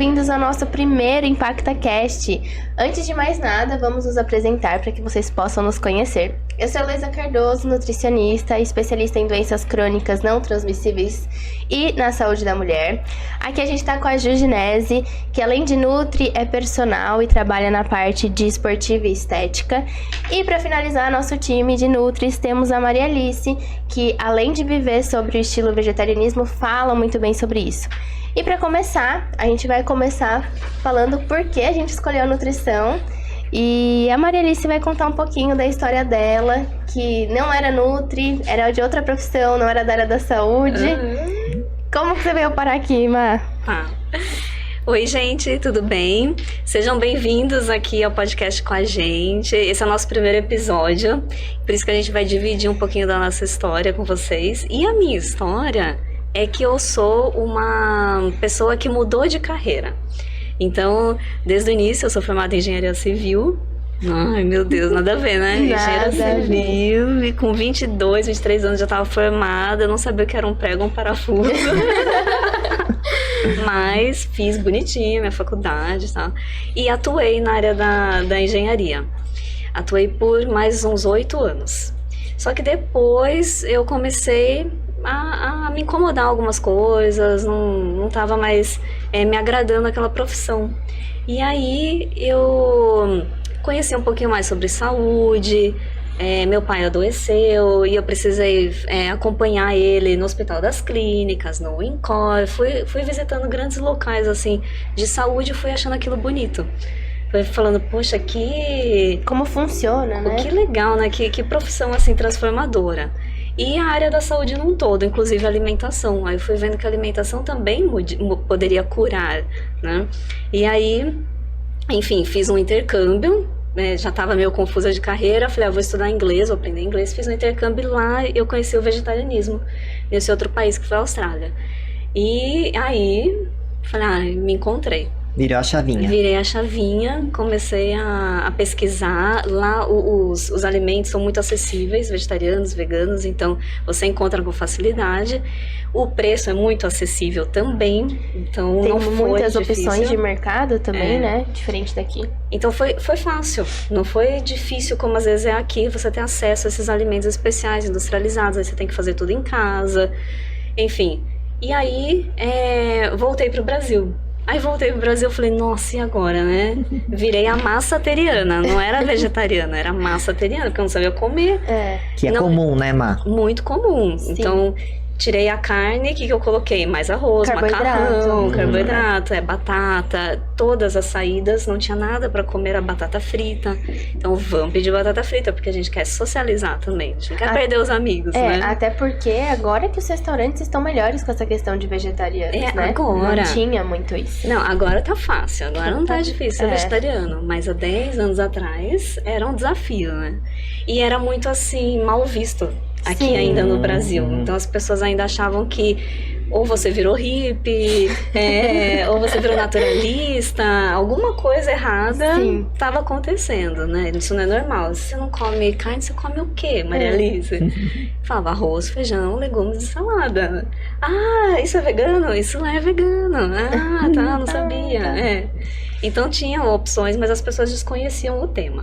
bem-vindos ao nosso primeiro ImpactaCast. Antes de mais nada, vamos nos apresentar para que vocês possam nos conhecer. Eu sou Luísa Cardoso, nutricionista, especialista em doenças crônicas não transmissíveis e na saúde da mulher. Aqui a gente está com a Ju Ginese, que além de nutri, é personal e trabalha na parte de esportiva e estética. E para finalizar nosso time de nutris, temos a Maria Alice, que além de viver sobre o estilo vegetarianismo, fala muito bem sobre isso. E para começar, a gente vai começar falando por que a gente escolheu a nutrição. E a Maria Alice vai contar um pouquinho da história dela, que não era nutri, era de outra profissão, não era da área da saúde. Como que você veio parar aqui, Ma? Oi, gente, tudo bem? Sejam bem-vindos aqui ao podcast com a gente. Esse é o nosso primeiro episódio, por isso que a gente vai dividir um pouquinho da nossa história com vocês. E a minha história é que eu sou uma pessoa que mudou de carreira. Então, desde o início, eu sou formada em engenharia civil. Ai, meu Deus, nada a ver, né? Engenharia civil, e com 22, 23 anos já estava formada, não sabia o que era um prego ou um parafuso. Mas fiz bonitinho minha faculdade, tá? E atuei na área da engenharia. Atuei por mais uns 8 anos. Só que depois eu comecei a me incomodar algumas coisas, não estava mais me agradando aquela profissão. E aí eu conheci um pouquinho mais sobre saúde, meu pai adoeceu e eu precisei acompanhar ele no Hospital das Clínicas, no INCOR, fui visitando grandes locais assim, de saúde e fui achando aquilo bonito. Fui falando, poxa, como funciona, né? Que legal, né? Que profissão assim transformadora. E a área da saúde num todo, inclusive a alimentação. Aí eu fui vendo que a alimentação também poderia curar, né? E aí, enfim, fiz um intercâmbio, né? Já estava meio confusa de carreira. Falei, vou estudar inglês, vou aprender inglês. Fiz um intercâmbio e lá eu conheci o vegetarianismo nesse outro país que foi a Austrália. E aí, falei, me encontrei. Virou a chavinha. Virei a chavinha, comecei a pesquisar. Lá os alimentos são muito acessíveis, vegetarianos, veganos, então você encontra com facilidade. O preço é muito acessível também, então tem não foi muitas difícil. Opções de mercado também, né? Diferente daqui. Então foi fácil, não foi difícil como às vezes é aqui, você tem acesso a esses alimentos especiais, industrializados, aí você tem que fazer tudo em casa, enfim. E aí voltei para o Brasil. Aí voltei pro Brasil e falei, nossa, e agora, né? Virei a massateriana, não era vegetariana, era massateriana, porque eu não sabia comer. Que é comum, né, Má? Muito comum. Sim. Então, tirei a carne, o que eu coloquei? Mais arroz, macarrão, carboidrato, batata, todas as saídas, não tinha nada pra comer, a batata frita. Então, vamos pedir batata frita, porque a gente quer socializar também, a gente não quer perder os amigos, né? Até porque agora que os restaurantes estão melhores com essa questão de vegetarianos, né? Agora. Não tinha muito isso. Não, agora tá fácil, agora não tá difícil ser vegetariano, mas há 10 anos atrás era um desafio, né? E era muito assim, mal visto aqui ainda no Brasil. Então as pessoas ainda achavam que ou você virou hippie, ou você virou naturalista, alguma coisa errada estava acontecendo, né? Isso não é normal. Se você não come carne, você come o quê, Maria Alice? Falava arroz, feijão, legumes e salada. Ah, isso é vegano? Isso é vegano. Ah, tá, não sabia. Então tinha opções, mas as pessoas desconheciam o tema.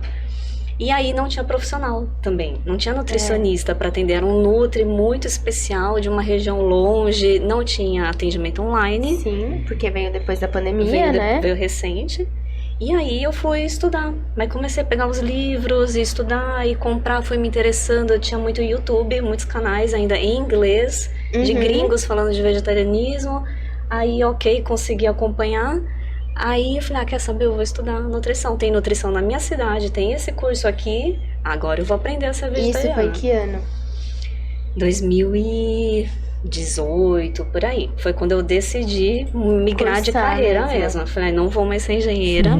E aí não tinha profissional também, não tinha nutricionista para atender, era um nutri muito especial de uma região longe, não tinha atendimento online. Sim, porque veio depois da pandemia, né? Veio recente. E aí eu fui estudar, mas comecei a pegar os livros e estudar e comprar, fui me interessando, eu tinha muito YouTube, muitos canais ainda em inglês, de gringos falando de vegetarianismo, aí consegui acompanhar. Aí eu falei, quer saber, eu vou estudar nutrição. Tem nutrição na minha cidade, tem esse curso aqui, agora eu vou aprender a ser vegetariana. Isso foi que ano? 2018, por aí. Foi quando eu decidi migrar de carreira mesmo. Eu falei, não vou mais ser engenheira,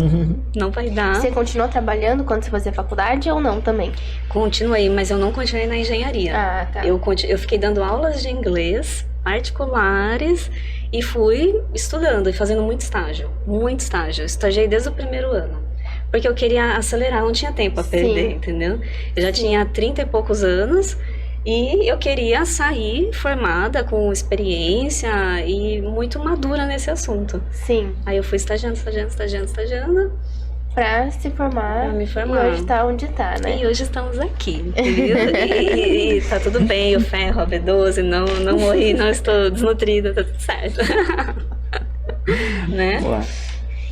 não vai dar. Você continuou trabalhando quando você fazia faculdade ou não também? Continuei, mas eu não continuei na engenharia. Tá. Eu fiquei dando aulas de inglês particulares e fui estudando e fazendo muito estágio. Eu estagiei desde o primeiro ano. Porque eu queria acelerar, não tinha tempo a perder, entendeu? Eu já tinha 30 e poucos anos E eu queria sair formada, com experiência e muito madura nesse assunto. Sim. Aí eu fui estagiando. Pra se formar. Pra me formar. E hoje tá onde tá, né? E hoje estamos aqui, entendeu? e tá tudo bem, o ferro, a B12, não morri, não estou desnutrida, tá tudo certo. Né? Boa.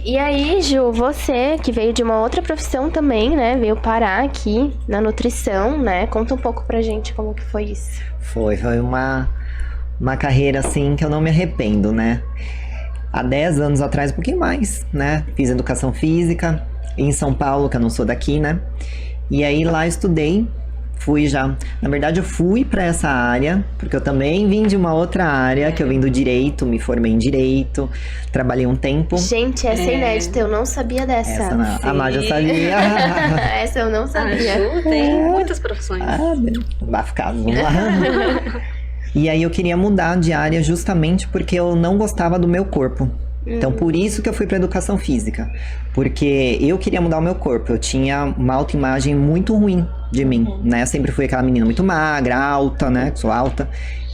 E aí, Ju, você que veio de uma outra profissão também, né? Veio parar aqui na nutrição, né? Conta um pouco pra gente como que foi isso. Foi uma carreira, assim, que eu não me arrependo, né? Há 10 anos atrás, um pouquinho mais, né? Fiz educação física em São Paulo, que eu não sou daqui, né? E aí lá estudei, na verdade eu fui para essa área, porque eu também vim de uma outra área, que eu vim do direito, me formei em direito, trabalhei um tempo. Gente, essa é inédita, eu não sabia dessa. Essa não, a Má já sabia. Essa eu não sabia. A Ju tem muitas profissões. Bafocado, vamos lá. E aí eu queria mudar de área justamente porque eu não gostava do meu corpo. Então, por isso que eu fui para educação física. Porque eu queria mudar o meu corpo. Eu tinha uma autoimagem muito ruim de mim, né? Eu sempre fui aquela menina muito magra, alta, né? Sou alta.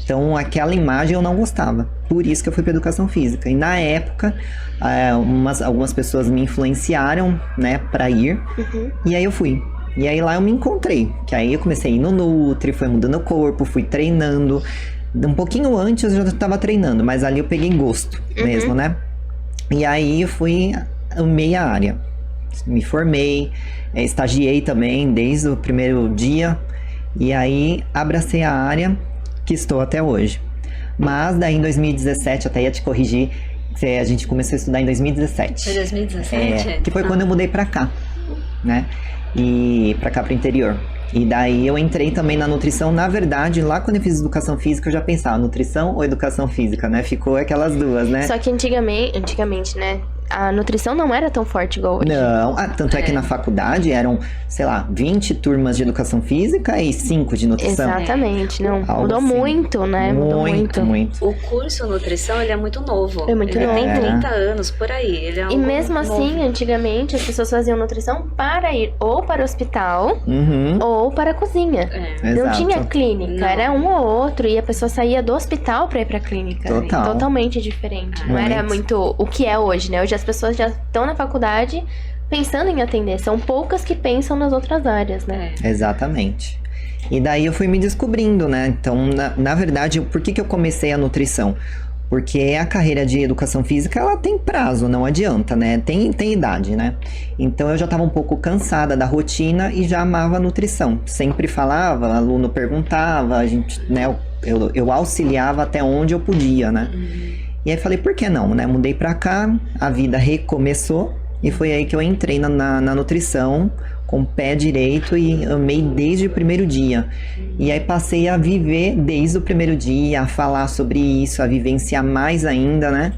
Então, aquela imagem eu não gostava. Por isso que eu fui para educação física. E na época, algumas pessoas me influenciaram, né? Para ir. E aí eu fui. E aí lá eu me encontrei. Que aí eu comecei a ir no Nutri, fui mudando o corpo, fui treinando. Um pouquinho antes eu já estava treinando, mas ali eu peguei gosto mesmo, né? E aí eu amei a área. Me formei, estagiei também desde o primeiro dia. E aí abracei a área que estou até hoje. Mas daí em 2017, até ia te corrigir, a gente começou a estudar em 2017. Foi 2017? Que foi quando eu mudei pra cá, né? E pra cá pro interior. E daí eu entrei também na nutrição. Na verdade, lá quando eu fiz educação física, eu já pensava, nutrição ou educação física, né? Ficou aquelas duas, né? Só que antigamente, né? A nutrição não era tão forte igual hoje. Não, tanto é que na faculdade eram, sei lá, 20 turmas de educação física e 5 de nutrição. Exatamente, não. Algo Mudou assim. muito, né? Mudou muito. O curso nutrição, ele é muito novo. É muito ele novo. tem 30 anos, por aí. Ele é E mesmo assim, novo. Antigamente, as pessoas faziam nutrição para ir ou para o hospital ou para a cozinha. Não Exato. tinha clínica, Não. era um ou outro, e a pessoa saía do hospital para ir para a clínica. Total. Totalmente diferente. Não era muito o que é hoje, né? Hoje as pessoas já estão na faculdade pensando em atender. São poucas que pensam nas outras áreas, né? Exatamente. E daí eu fui me descobrindo, né? Então, na verdade, por que eu comecei a nutrição? Porque a carreira de educação física, ela tem prazo, não adianta, né? Tem idade, né? Então, eu já estava um pouco cansada da rotina e já amava a nutrição. Sempre falava, aluno perguntava, a gente, né? Eu auxiliava até onde eu podia, né? E aí falei, por que não, né? Mudei pra cá, a vida recomeçou e foi aí que eu entrei na nutrição com o pé direito e amei desde o primeiro dia. E aí passei a viver desde o primeiro dia, a falar sobre isso, a vivenciar mais ainda, né?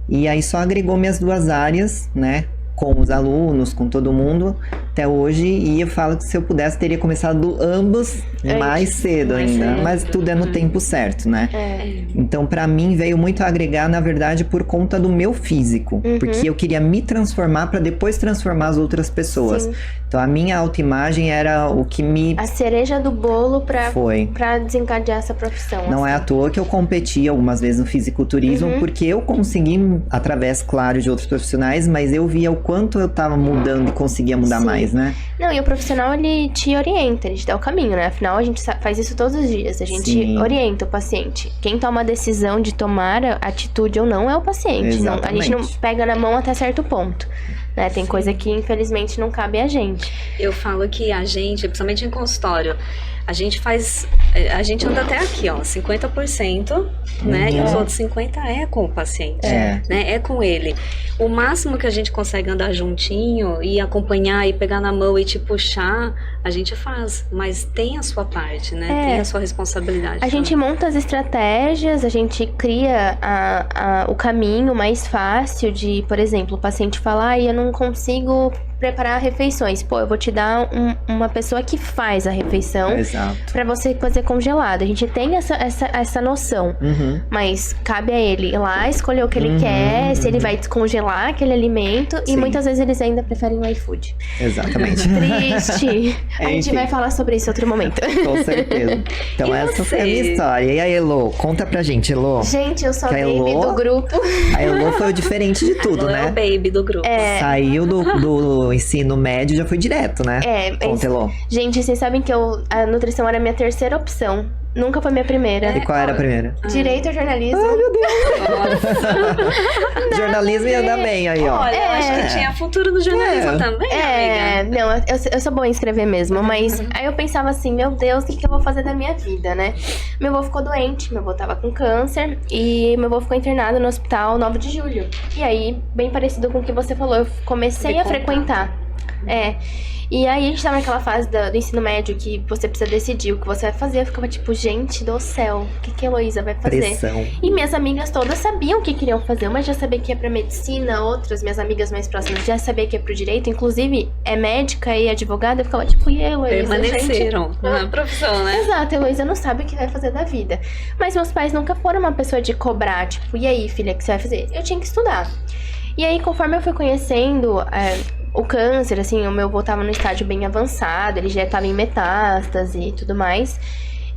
E aí só agregou minhas duas áreas, né? Com os alunos, com todo mundo, até hoje. E eu falo que se eu pudesse, teria começado ambos mais cedo ainda. Mas tudo é no tempo certo, né? Então, pra mim, veio muito a agregar, na verdade, por conta do meu físico. Porque eu queria me transformar pra depois transformar as outras pessoas. Sim. Então, a minha autoimagem era o que me... A cereja do bolo pra Foi. desencadear essa profissão. Não é à toa que eu competi algumas vezes no fisiculturismo, porque eu consegui, através, claro, de outros profissionais, mas eu via o quanto eu tava mudando e conseguia mudar mais, né? Não, e o profissional, ele te orienta, ele te dá o caminho, né? Afinal, a gente faz isso todos os dias. A gente orienta o paciente. Quem toma a decisão de tomar a atitude ou não é o paciente. Não, a gente não pega na mão até certo ponto. Né? Tem coisa que, infelizmente, não cabe a gente. Eu falo que a gente, principalmente em consultório, a gente anda até aqui, ó, 50%, né? E os outros 50% é com o paciente, né? É com ele. O máximo que a gente consegue andar juntinho e acompanhar e pegar na mão e te puxar, a gente faz. Mas tem a sua parte, né? Tem a sua responsabilidade. A gente monta as estratégias, a gente cria o caminho mais fácil de, por exemplo, o paciente falar, eu não consigo preparar refeições. Pô, eu vou te dar uma pessoa que faz a refeição Exato. pra você fazer congelado. A gente tem essa noção. Mas cabe a ele ir lá, escolher o que ele quer, se ele vai descongelar aquele alimento. Sim. E muitas vezes eles ainda preferem o iFood. Exatamente. Triste. A gente Enfim. vai falar sobre isso em outro momento. Com certeza. Então E essa você? foi a minha história. E aí, Elô, conta pra gente, Elô. Gente, eu sou a Que a baby Elô- do grupo. A Elô foi o diferente de tudo, Ela é o né? baby do grupo. Saiu do ensino médio e já foi direto, né? Conta, Elô. Gente, vocês sabem que a nutrição era a minha terceira opção. Nunca foi minha primeira. E qual era a primeira? Direito ou jornalismo? Ai, meu Deus. Nossa. Jornalismo ia dar bem aí, ó. Olha, eu acho que tinha futuro no jornalismo também, amiga. Não, eu sou boa em escrever mesmo, mas aí eu pensava assim, meu Deus, o que eu vou fazer da minha vida, né? Meu avô ficou doente, meu avô tava com câncer e meu avô ficou internado no hospital 9 de julho. E aí, bem parecido com o que você falou, eu comecei a frequentar. E aí a gente tava naquela fase do ensino médio que você precisa decidir o que você vai fazer. Eu ficava tipo, gente do céu, o que a Heloísa vai fazer? Pressão. E minhas amigas todas sabiam o que queriam fazer. Uma já sabia que ia pra medicina, outras, minhas amigas mais próximas, já sabia que ia pro direito. Inclusive, é médica e advogada. Eu ficava tipo, e a Heloísa, Permaneceram na profissão, né? Exato, a Heloísa não sabe o que vai fazer da vida. Mas meus pais nunca foram uma pessoa de cobrar, tipo, e aí, filha, o que você vai fazer? Eu tinha que estudar. E aí, conforme eu fui conhecendo o câncer, assim, o meu avô tava no estágio bem avançado, ele já tava em metástase e tudo mais.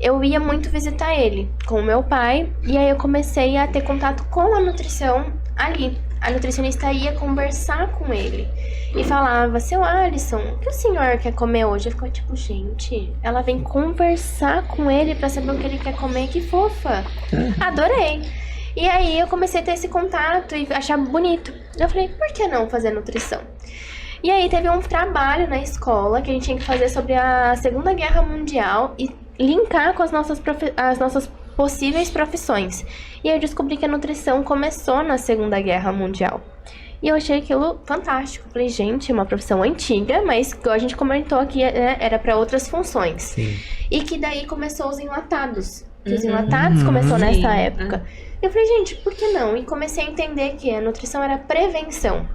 Eu ia muito visitar ele com o meu pai, e aí eu comecei a ter contato com a nutrição ali. A nutricionista ia conversar com ele e falava, seu Alisson, o que o senhor quer comer hoje? Eu ficava tipo, gente, ela vem conversar com ele pra saber o que ele quer comer, que fofa. Adorei. E aí eu comecei a ter esse contato e achar bonito. Eu falei, por que não fazer nutrição? E aí teve um trabalho na escola que a gente tinha que fazer sobre a Segunda Guerra Mundial e linkar com as nossas possíveis profissões. E aí eu descobri que a nutrição começou na Segunda Guerra Mundial. E eu achei aquilo fantástico. Falei, gente, é uma profissão antiga, mas igual a gente comentou aqui, né, era para outras funções. Sim. E que daí começou os enlatados. Que os enlatados começou nessa época. Eu falei, gente, por que não? E comecei a entender que a nutrição era prevenção.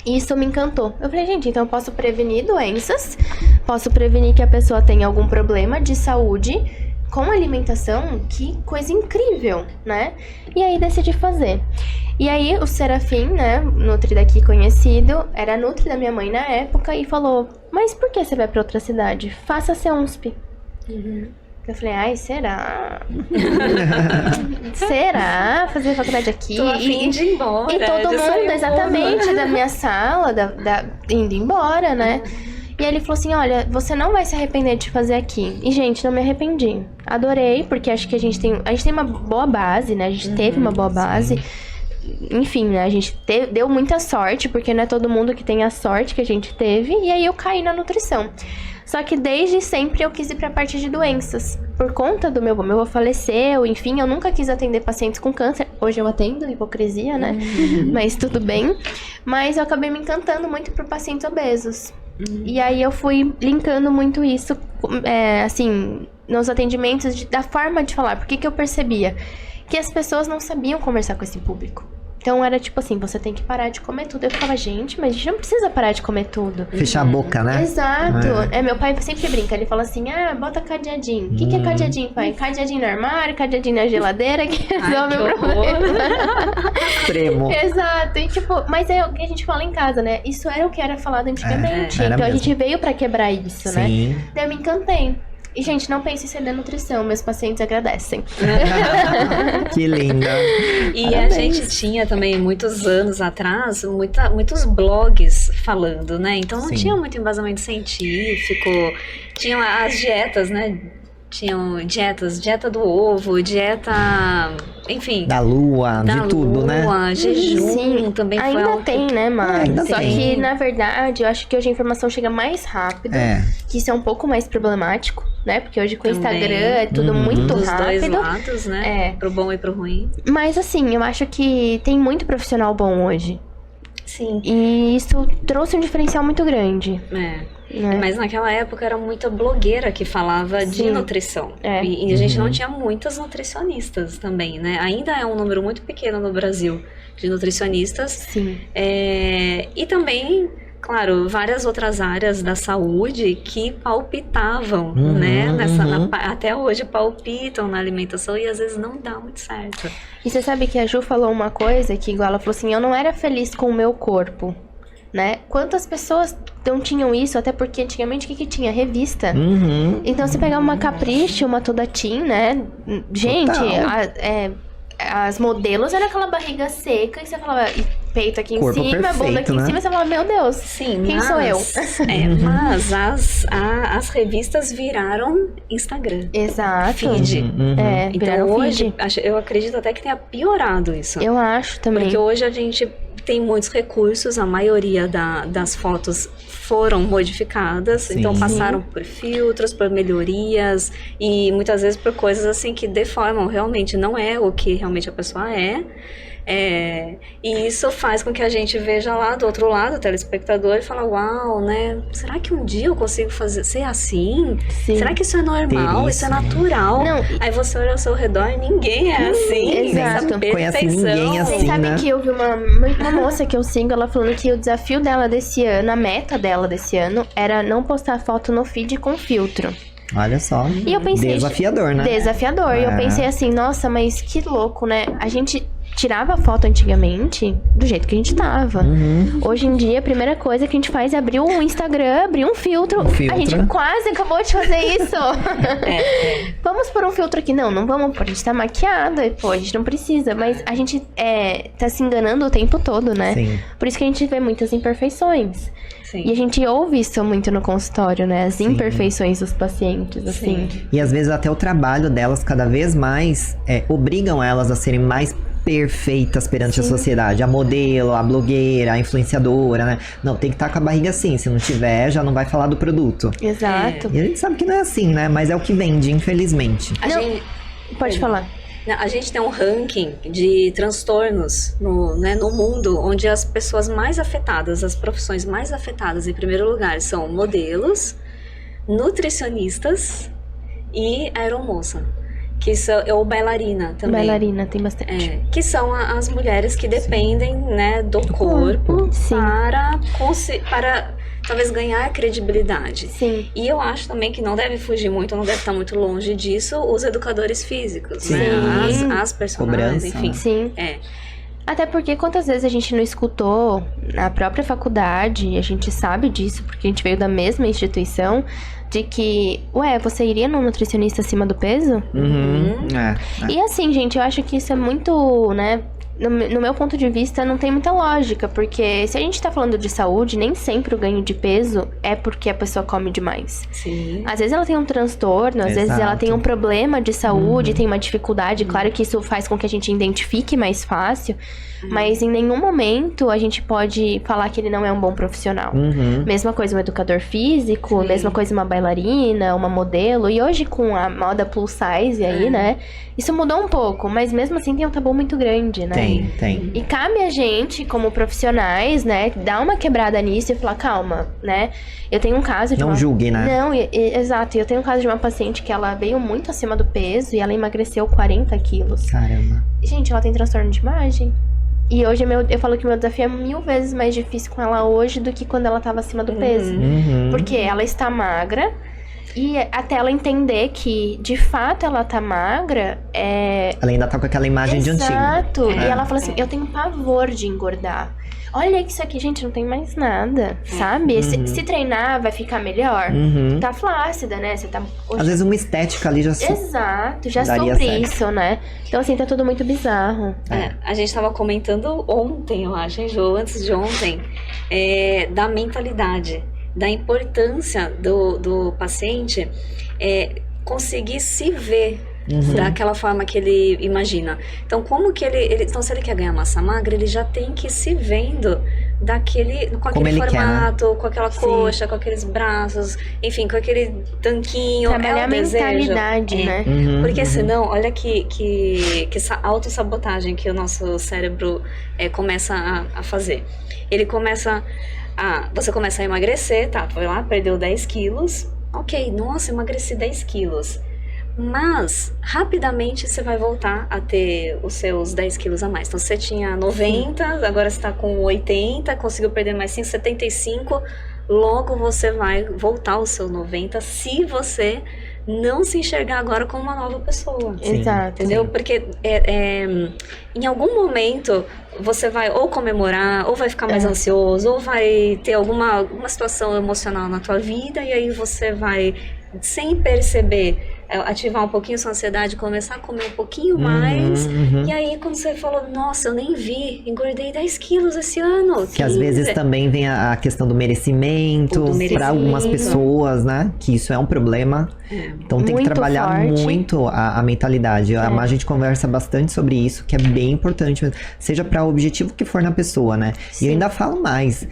E isso me encantou. Eu falei, gente, então eu posso prevenir doenças, posso prevenir que a pessoa tenha algum problema de saúde com alimentação. Que coisa incrível, né? E aí decidi fazer. E aí o Serafim, né, Nutri daqui conhecido, era Nutri da minha mãe na época e falou, mas por que você vai pra outra cidade? Faça CEUNSP. Eu falei, ai, será? Será? Fazer faculdade aqui? Tô a fim de ir embora. E todo mundo, exatamente, da minha sala, indo embora, né? E aí ele falou assim, olha, você não vai se arrepender de fazer aqui. E, gente, não me arrependi. Adorei, porque acho que a gente tem uma boa base, né? A gente teve uma boa base. Enfim, né? A gente deu muita sorte, porque não é todo mundo que tem a sorte que a gente teve. E aí eu caí na nutrição. Só que desde sempre eu quis ir pra parte de doenças. Por conta do meu avô faleceu, enfim, eu nunca quis atender pacientes com câncer. Hoje eu atendo, hipocrisia, né? Mas tudo bem. Mas eu acabei me encantando muito por pacientes obesos. E aí eu fui linkando muito isso, assim, nos atendimentos, da forma de falar. Por que eu percebia? Que as pessoas não sabiam conversar com esse público. Então era tipo assim, você tem que parar de comer tudo. Eu ficava, gente, mas a gente não precisa parar de comer tudo. Fechar a boca, né? Exato. Meu pai sempre brinca, ele fala assim, bota cadeadinho. O que é cadeadinho, pai? Cadeadinho no armário, cadeadinho na geladeira, que resolve o problema. Extremo. Exato. E tipo, mas é o que a gente fala em casa, né? Isso era o que era falado antigamente. era Então a mesmo. gente veio pra quebrar isso, né? Sim. Daí eu me encantei. E, gente, não pense em ser da nutrição, meus pacientes agradecem. Que linda. E Parabéns. a gente tinha também, muitos anos atrás, muitos blogs falando, né? Então não Sim. tinha muito embasamento científico, tinham as dietas, né? Tinham dieta do ovo, dieta, enfim. Da lua, de tudo, né? Jejum Sim, também foi ainda algo tem, né, Mar? Ainda Só tem. que, na verdade, eu acho que hoje a informação chega mais rápido. Que isso é um pouco mais problemático, né? Porque hoje com o Também. Instagram é tudo muito dos dois rápido. lados, né? Pro bom e pro ruim. Mas, assim, eu acho que tem muito profissional bom hoje. Sim. E isso trouxe um diferencial muito grande. Né? Mas naquela época era muita blogueira que falava de Sim. nutrição. É. E a gente não tinha muitas nutricionistas também, né? Ainda é um número muito pequeno no Brasil de nutricionistas. Sim. E também claro, várias outras áreas da saúde que palpitavam, né? Até hoje palpitam na alimentação e às vezes não dá muito certo. E você sabe que a Ju falou uma coisa que, igual ela falou assim, eu não era feliz com o meu corpo, né? Quantas pessoas não tinham isso? Até porque antigamente o que tinha? Revista. Então você pegava uma Capricho, uma Toda Teen, né? Gente, as modelos eram aquela barriga seca e você falava, e peito aqui em Corpo cima, perfeito, bunda aqui né? em cima, e você falava, meu Deus, Sim, quem sou eu? Mas as revistas viraram Instagram. Exato. Feed. Viraram Então hoje, feed. eu acredito até que tenha piorado isso. Eu acho também. Porque hoje a gente tem muitos recursos, a maioria das fotos foram modificadas, Sim. então passaram por filtros, por melhorias e muitas vezes por coisas assim que deformam realmente, não é o que realmente a pessoa é. E isso faz com que a gente veja lá do outro lado, o telespectador, e fala, uau, né? Será que um dia eu consigo ser assim? Sim. Será que isso é normal? Isso é natural? Não, Aí você olha ao seu redor e ninguém é assim. Exato. Não conhece ninguém assim, Você sabe né? que eu vi uma moça que eu sigo, ela falando que o desafio dela desse ano, a meta dela desse ano, era não postar foto no feed com filtro. Olha só. E eu pensei... Desafiador, né? Desafiador. E eu pensei assim, nossa, mas que louco, né? A gente tirava foto antigamente do jeito que a gente tava. Hoje em dia, a primeira coisa que a gente faz é abrir um Instagram, abrir um filtro. A gente quase acabou de fazer isso. Vamos pôr um filtro aqui. Não vamos pôr. A gente tá maquiada. Pô, a gente não precisa. Mas a gente tá se enganando o tempo todo, né? Sim. Por isso que a gente vê muitas imperfeições. Sim. E a gente ouve isso muito no consultório, né? As imperfeições dos pacientes, assim. E às vezes até o trabalho delas cada vez mais obrigam elas a serem mais perfeitas perante a sociedade. A modelo, a blogueira, a influenciadora, né? Não, tem que estar com a barriga assim. Se não tiver, já não vai falar do produto. Exato. E a gente sabe que não é assim, né? Mas é o que vende, infelizmente. Pode falar. A gente tem um ranking de transtornos no mundo, onde as pessoas mais afetadas, as profissões mais afetadas, em primeiro lugar, são modelos, nutricionistas e aeromoça. Que são, ou bailarina também. Bailarina, tem bastante. Que são as mulheres que dependem, né, do corpo para talvez ganhar credibilidade. Sim. E eu acho também que não deve fugir muito, não deve estar muito longe disso, os educadores físicos, né? As personagens, enfim. Sim. Até porque quantas vezes a gente não escutou na própria faculdade, a gente sabe disso, porque a gente veio da mesma instituição, de que, você iria num nutricionista acima do peso? E assim, gente, eu acho que isso é muito, né... No meu ponto de vista, não tem muita lógica, porque se a gente tá falando de saúde, nem sempre o ganho de peso é porque a pessoa come demais. Sim. Às vezes ela tem um transtorno, às vezes ela tem um problema de saúde, tem uma dificuldade. Claro que isso faz com que a gente identifique mais fácil, mas em nenhum momento a gente pode falar que ele não é um bom profissional. Mesma coisa um educador físico, mesma coisa uma bailarina, uma modelo. E hoje com a moda plus size aí, né? Isso mudou um pouco, mas mesmo assim tem um tabu muito grande, né? Tem. E cabe a gente, como profissionais, né, dar uma quebrada nisso e falar, calma, né? Eu tenho um caso de Não julgue, né? Não, exato. Eu tenho um caso de uma paciente que ela veio muito acima do peso e ela emagreceu 40 quilos. Caramba. Gente, ela tem transtorno de imagem. E hoje eu falo que o meu desafio é 1000 vezes mais difícil com ela hoje do que quando ela tava acima do peso. Porque ela está magra. E até ela entender que, de fato, ela tá magra, Ela ainda tá com aquela imagem de antigo. Exato. E ela fala assim, eu tenho pavor de engordar. Olha isso aqui, gente, não tem mais nada, sabe? Se treinar, vai ficar melhor. Tá flácida, né? Você tá... Às vezes uma estética ali já Exato, já daria sobre certo. isso, né? Então, assim, tá tudo muito bizarro. A gente tava comentando ontem, eu acho, hein, Jo? Antes de ontem, da mentalidade, da importância do paciente conseguir se ver daquela forma que ele imagina. Então, como que então, se ele quer ganhar massa magra, ele já tem que ir se vendo com aquele formato, com aquela coxa, com aqueles braços, enfim, com aquele tanquinho. Trabalhar a mentalidade, né? Porque senão, olha que autossabotagem que o nosso cérebro começa a fazer. Ele começa você começa a emagrecer, foi lá, perdeu 10 quilos. Ok, nossa, emagreci 10 quilos. Mas, rapidamente, você vai voltar a ter os seus 10 quilos a mais. Então, você tinha 90, agora você tá com 80, conseguiu perder mais 5, 75. Logo, você vai voltar ao seu 90 se você não se enxergar agora como uma nova pessoa. Sim. Exato. Entendeu? Porque em algum momento você vai ou comemorar, ou vai ficar mais ansioso, ou vai ter alguma situação emocional na tua vida, e aí você vai, sem perceber, ativar um pouquinho sua ansiedade, começar a comer um pouquinho mais, e aí quando você falou, nossa, eu nem vi, engordei 10 quilos esse ano. Que às vezes também vem a questão do merecimento, para algumas pessoas, né? Que isso é um problema. Então tem que Muito trabalhar forte. muito a mentalidade. A gente conversa bastante sobre isso, que é bem importante mesmo. Seja para o objetivo que for na pessoa, né? E eu ainda falo mais.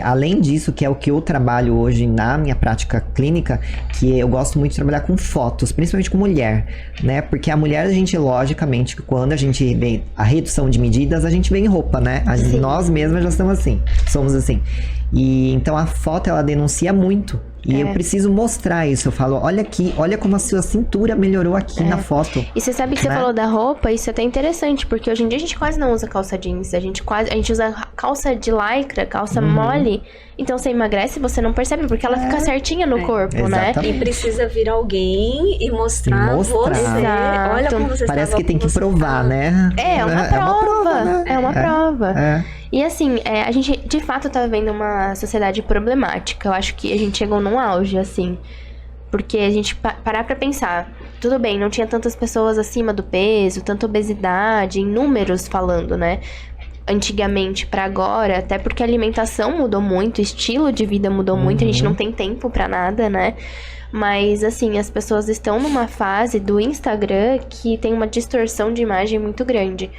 Além disso, que é o que eu trabalho hoje na minha prática clínica, que eu gosto muito de trabalhar com fotos, principalmente com mulher, né? Porque a mulher, a gente, logicamente, quando a gente vê a redução de medidas, a gente vê em roupa, né? Nós mesmas já somos assim. E então a foto, ela denuncia muito. E eu preciso mostrar isso. Eu falo, olha aqui, olha como a sua cintura melhorou aqui na foto. E você sabe que você falou da roupa, isso é até interessante, porque hoje em dia a gente quase não usa calça jeans, a gente usa calça de lycra, calça mole. Então você emagrece, você não percebe, porque ela fica certinha no corpo, né? Exatamente. E precisa vir alguém e mostrar você. Exato. Olha como você Parece estava, que tem que como você provar, tá. né? É uma prova, né? é uma prova. É. E assim, a gente de fato tá vivendo uma sociedade problemática. Eu acho que a gente chegou num auge, assim. Porque a gente parar pra pensar, tudo bem, não tinha tantas pessoas acima do peso, tanta obesidade, em números falando, né? Antigamente pra agora, até porque a alimentação mudou muito, o estilo de vida mudou muito, a gente não tem tempo pra nada, né? Mas, assim, as pessoas estão numa fase do Instagram que tem uma distorção de imagem muito grande.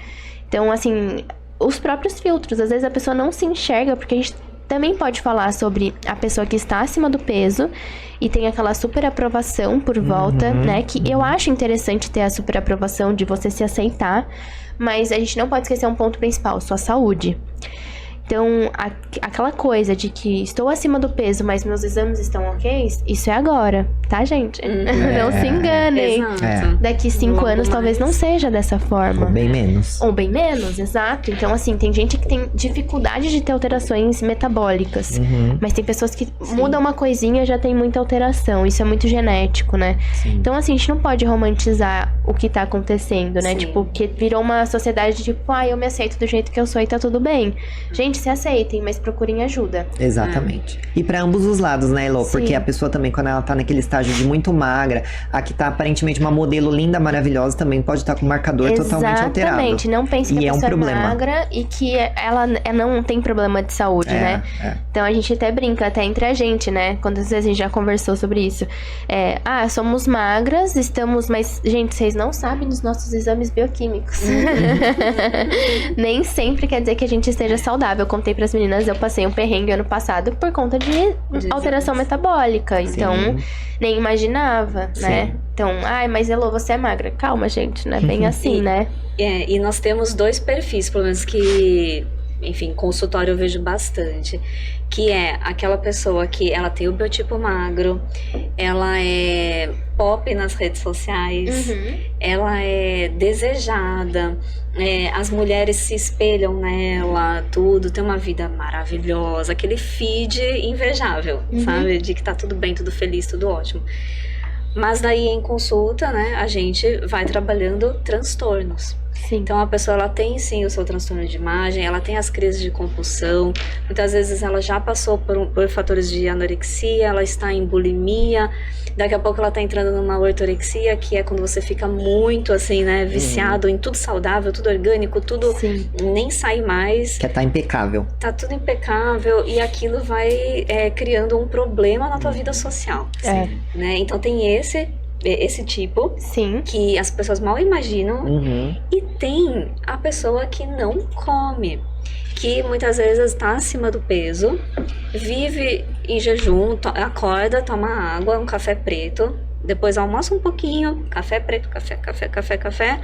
Então, assim, os próprios filtros, às vezes a pessoa não se enxerga, porque a gente também pode falar sobre a pessoa que está acima do peso e tem aquela super aprovação por volta, né? Que eu acho interessante ter a super aprovação de você se aceitar, mas a gente não pode esquecer um ponto principal, sua saúde. Então, aquela coisa de que estou acima do peso, mas meus exames estão ok, isso é agora, tá, gente? Não se enganem. Exato. Daqui 5 Logo anos talvez mais. não seja dessa forma. Ou bem menos. Ou bem menos, exato. Então, assim, tem gente que tem dificuldade de ter alterações metabólicas. Mas tem pessoas que mudam uma coisinha e já tem muita alteração. Isso é muito genético, né? Então, assim, a gente não pode romantizar o que tá acontecendo, né? Sim. Tipo, porque virou uma sociedade de, tipo, eu me aceito do jeito que eu sou e tá tudo bem. Gente, se aceitem, mas procurem ajuda. Exatamente. E pra ambos os lados, né, Elô? Porque a pessoa também, quando ela tá naquele estágio de muito magra, a que tá aparentemente uma modelo linda, maravilhosa, também pode estar com o marcador totalmente alterado. Exatamente. Não pense que E a é um pessoa é problema. magra e que ela não tem problema de saúde, né? Então a gente até brinca, até entre a gente, né? Quantas vezes a gente já conversou sobre isso. Somos magras, mas, gente, vocês não sabem dos nossos exames bioquímicos. Nem sempre quer dizer que a gente esteja saudável. Eu contei pras meninas, eu passei um perrengue ano passado por conta de alteração metabólica. Então, nem imaginava, né? Então, mas Elô, você é magra. Calma, gente, não é bem assim, né? E nós temos 2 perfis, pelo menos que, enfim, consultório eu vejo bastante, que é aquela pessoa que ela tem o biotipo magro, ela é pop nas redes sociais, ela é desejada, as mulheres se espelham nela, tudo, tem uma vida maravilhosa, aquele feed invejável, sabe? De que tá tudo bem, tudo feliz, tudo ótimo. Mas daí em consulta, né, a gente vai trabalhando transtornos. Sim. Então a pessoa, ela tem sim o seu transtorno de imagem, ela tem as crises de compulsão, muitas vezes ela já passou por fatores de anorexia, ela está em bulimia, daqui a pouco ela está entrando numa ortorexia, que é quando você fica muito assim, né, viciado em tudo saudável, tudo orgânico, tudo nem sai mais. Quer tá impecável. Tá tudo impecável e aquilo vai criando um problema na tua vida social. Né? Então tem esse tipo, que as pessoas mal imaginam, e tem a pessoa que não come, que muitas vezes está acima do peso, vive em jejum, acorda, toma água, um café preto, depois almoça um pouquinho, café preto, café,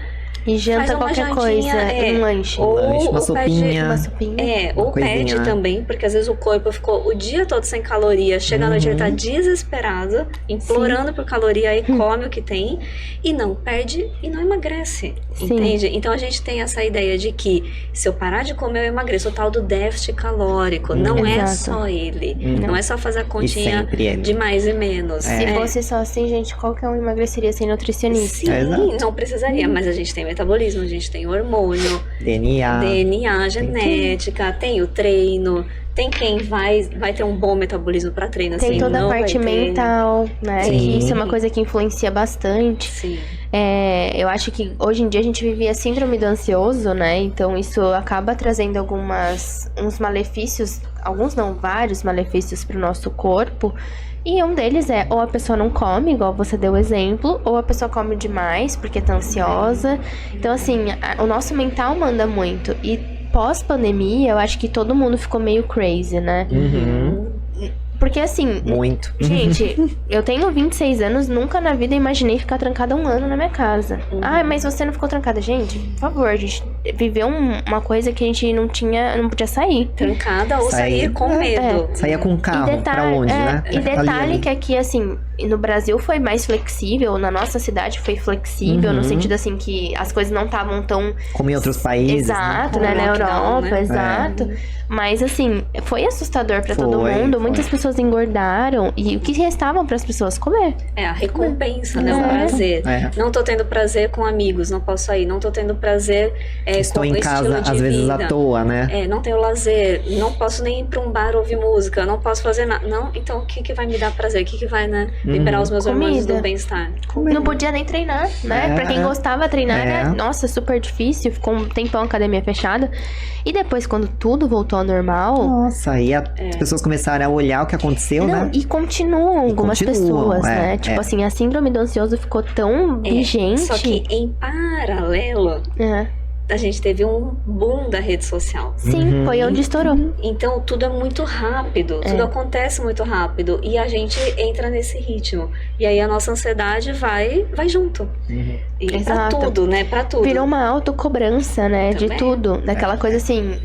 E janta Faz uma qualquer jantinha, coisa, um lanche. Um lanche, uma ou sopinha. Uma sopinha. ou coisinha. pede também, porque às vezes o corpo ficou o dia todo sem caloria, chega à noite ele tá desesperado, implorando por caloria, aí come o que tem, e não perde e não emagrece, Sim. entende? Então a gente tem essa ideia de que se eu parar de comer eu emagreço, o tal do déficit calórico, não é Exato. só ele, não é só fazer a E continha sempre ele. de mais e menos. Se fosse só assim, gente, qualquer um emagreceria sem nutricionista. Sim, Exato. não precisaria, mas a gente tem metabolismo, a gente tem hormônio, DNA, genética, tem o treino, tem quem vai ter um bom metabolismo para treino, Tem assim, toda a não parte vai ter. mental, né? Sim. Que isso é uma coisa que influencia bastante. Sim. Eu acho que hoje em dia a gente vive a síndrome do ansioso, né? Então isso acaba trazendo uns malefícios, alguns não, vários malefícios pro nosso corpo. E um deles é, ou a pessoa não come, igual você deu o exemplo, ou a pessoa come demais porque tá ansiosa. Então, assim, o nosso mental manda muito. E pós-pandemia, eu acho que todo mundo ficou meio crazy, né? Porque, assim, Muito. gente, eu tenho 26 anos, nunca na vida imaginei ficar trancada 1 ano na minha casa. Ah, mas você não ficou trancada. Gente, por favor, a gente viveu uma coisa que a gente não podia sair. Trancada ou sair com É. medo. Saía com o carro, pra onde, né? E detalhe Ali. que aqui, assim, no Brasil foi mais flexível, na nossa cidade foi flexível, no sentido, assim, que as coisas não estavam tão... Como em outros países, Exato, né? né? Na Lockdown, Europa, né? exato. Mas, assim, foi assustador pra todo Foi, mundo. foi. Muitas pessoas engordaram. E o que restavam pras pessoas? Comer. É a recompensa, né? O É. prazer. É. Não tô tendo prazer com amigos, não posso sair. Não tô tendo prazer Estou com em o casa, estilo de às vezes, vida. à toa, né? Não tenho lazer, não posso nem ir pra um bar ouvir música, não posso fazer nada. Não, então o que vai me dar prazer? O que vai, né, liberar os meus hormônios Comida. do bem-estar? Não podia nem treinar, né? É. Pra quem gostava de treinar, É. era, nossa, super difícil. Ficou um tempão a academia fechada. E depois, quando tudo voltou ao normal... Nossa, aí as pessoas começaram a olhar o que aconteceu, Não, né? e continuam algumas continuam, pessoas, né? é. Tipo assim, a síndrome do ansioso ficou tão vigente. Só que em paralelo, É. a gente teve um boom da rede social. Sim, foi onde estourou. Então tudo é muito rápido, tudo acontece muito rápido e a gente entra nesse ritmo. E aí a nossa ansiedade vai junto. E pra Exato. tudo, né? Pra tudo. Virou uma autocobrança, né? De Também. tudo. Daquela coisa assim,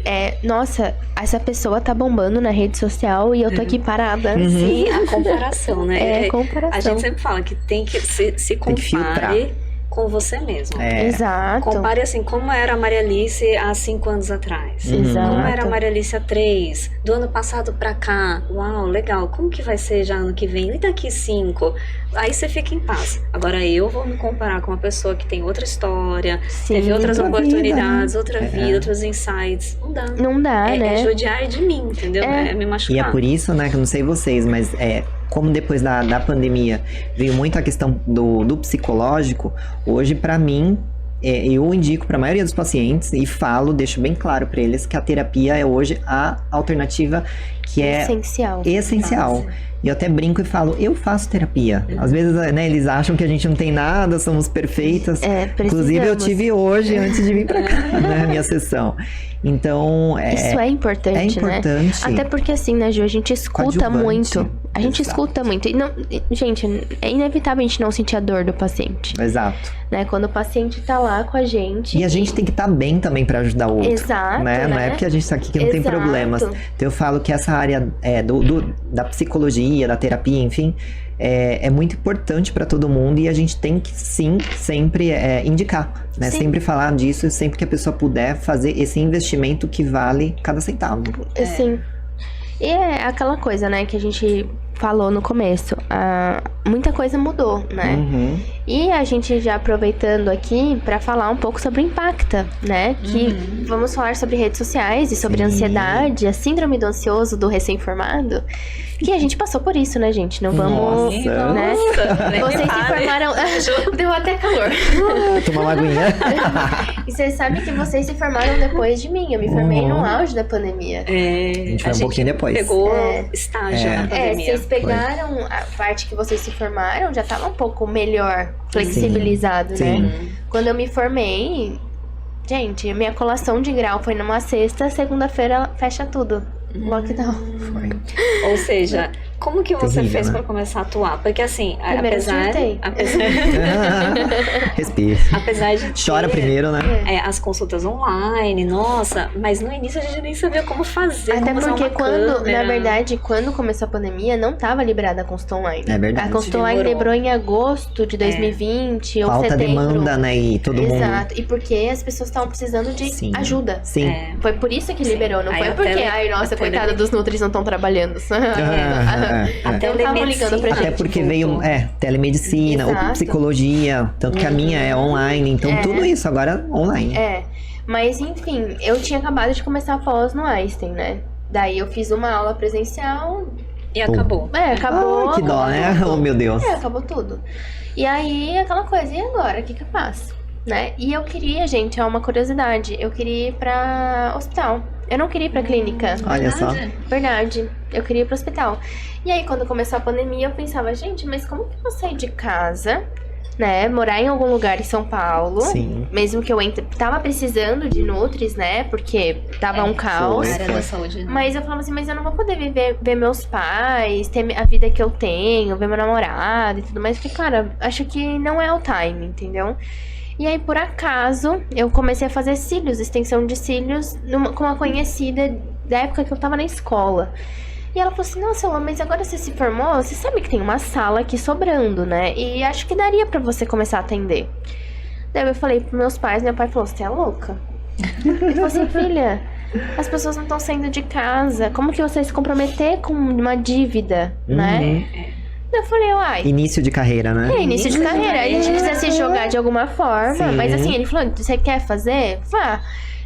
nossa, essa pessoa tá bombando na rede social e eu tô aqui parada. Sim, a comparação, né? Comparação. A gente sempre fala que tem que se Tem que filtrar. compare com você mesmo. Exato. Compare assim, como era a Maria Alice há 5 anos atrás. Exato. Como era a Maria Alice há 3. Do ano passado pra cá. Uau, legal. Como que vai ser já ano que vem? E daqui 5? Aí você fica em paz. Agora eu vou me comparar com uma pessoa que tem outra história, Sim. teve outras Outra oportunidades, vida, outra vida, outros insights. Não dá. Não dá, né? É judiar de mim, entendeu? É me machucar. E é por isso, né, que eu não sei vocês, mas como depois da pandemia veio muito a questão do psicológico, hoje pra mim, eu indico pra maioria dos pacientes e deixo bem claro pra eles que a terapia é hoje a alternativa que é Essencial. essencial. E eu até brinco e falo, eu faço terapia. Às vezes, né, eles acham que a gente não tem nada, somos perfeitas. Inclusive, eu tive hoje, antes de vir pra cá, né, minha sessão. Então, Isso é importante, né? Até porque assim, né, Ju, a gente escuta Coadjuvante. muito. A gente Exato. escuta muito. E não, gente, é inevitável a gente não sentir a dor do paciente. Exato. Né? Quando o paciente tá lá com a gente. E a gente tem que estar bem também pra ajudar o outro. Exato, né? Não é né? porque a gente tá aqui que não tem Exato. problemas. Então eu falo que essa área da psicologia, da terapia, enfim, é muito importante pra todo mundo e a gente tem que sim, sempre indicar, né? Sim. Sempre falar disso, sempre que a pessoa puder fazer esse investimento que vale cada centavo. Assim. E é aquela coisa, né, que a gente falou no começo. Muita coisa mudou, né? Uhum. E a gente já aproveitando aqui pra falar um pouco sobre Impacta, né? Que vamos falar sobre redes sociais e sobre ansiedade, a síndrome do ansioso do recém-formado. Que a gente passou por isso, né, gente? Não vamos, Nossa. né? nem Vocês se fale. formaram... Deu até calor. Tomar uma aguinha. E vocês sabem que vocês se formaram depois de mim. Eu me formei no auge da pandemia. A gente foi um pouquinho depois. Pegou estágio na pandemia. Vocês pegaram a parte que vocês se formaram, já tava um pouco melhor flexibilizado, Sim. né? Quando eu me formei, gente, minha colação de grau foi numa sexta, segunda-feira fecha tudo. Lockdown. Foi. Ou seja, Como que você Terrível, fez né? pra começar a atuar? Porque assim, Primeiro surtei. Respira. apesar de Chora ter, primeiro, né? as consultas online, nossa, mas no início a gente nem sabia como fazer, Até como usar porque uma câmera. na verdade, quando começou a pandemia, não tava liberada a consulta online. É verdade. A consulta online Demorou. liberou em agosto de 2020 ou Falta setembro. demanda, né? E todo mundo. Exato. E porque as pessoas estavam precisando de Sim. ajuda. Sim. Foi por isso que Sim. liberou, não Aí foi a porque, tele- nossa, a coitada tele- dos nutris não estão trabalhando. A Não estavam ligando pra telemedicina. gente. Até porque voltou. veio telemedicina, ou Exato. psicologia, tanto que a minha é online, então tudo isso agora online. Mas enfim, eu tinha acabado de começar a pós no Einstein, né? Daí eu fiz uma aula presencial, E acabou. acabou. Ai, que dó, né? acabou Oh, tudo. meu Deus. Acabou tudo. E aí, aquela coisa, e agora? O que eu faço? Né? E eu queria, gente, é uma curiosidade, eu queria ir pra hospital. Eu não queria ir pra clínica. Olha só. Verdade, eu queria ir pro hospital. E aí, quando começou a pandemia, eu pensava, gente, mas como que eu vou sair de casa, né? Morar em algum lugar em São Paulo. Sim. Mesmo que eu tava precisando de nutris, né? Porque tava um caos. foi. A área da saúde, né? Mas eu falava assim, mas eu não vou poder ver meus pais, ter a vida que eu tenho, ver meu namorado e tudo mais. Porque, cara, acho que não é o time, entendeu? E aí, por acaso, eu comecei a fazer cílios, extensão de cílios, com uma conhecida da época que eu tava na escola. E ela falou assim, nossa, Elô, mas agora você se formou, você sabe que tem uma sala aqui sobrando, né? E acho que daria pra você começar a atender. Daí eu falei pros meus pais, meu pai falou, você é louca? Ele falou assim, filha, as pessoas não estão saindo de casa, como que você vai se comprometer com uma dívida, né? Uhum. Daí eu falei, uai... Início de carreira, né? É, início de carreira. A gente precisa se jogar de alguma forma. Sim. Mas assim, ele falou, você quer fazer? Vá.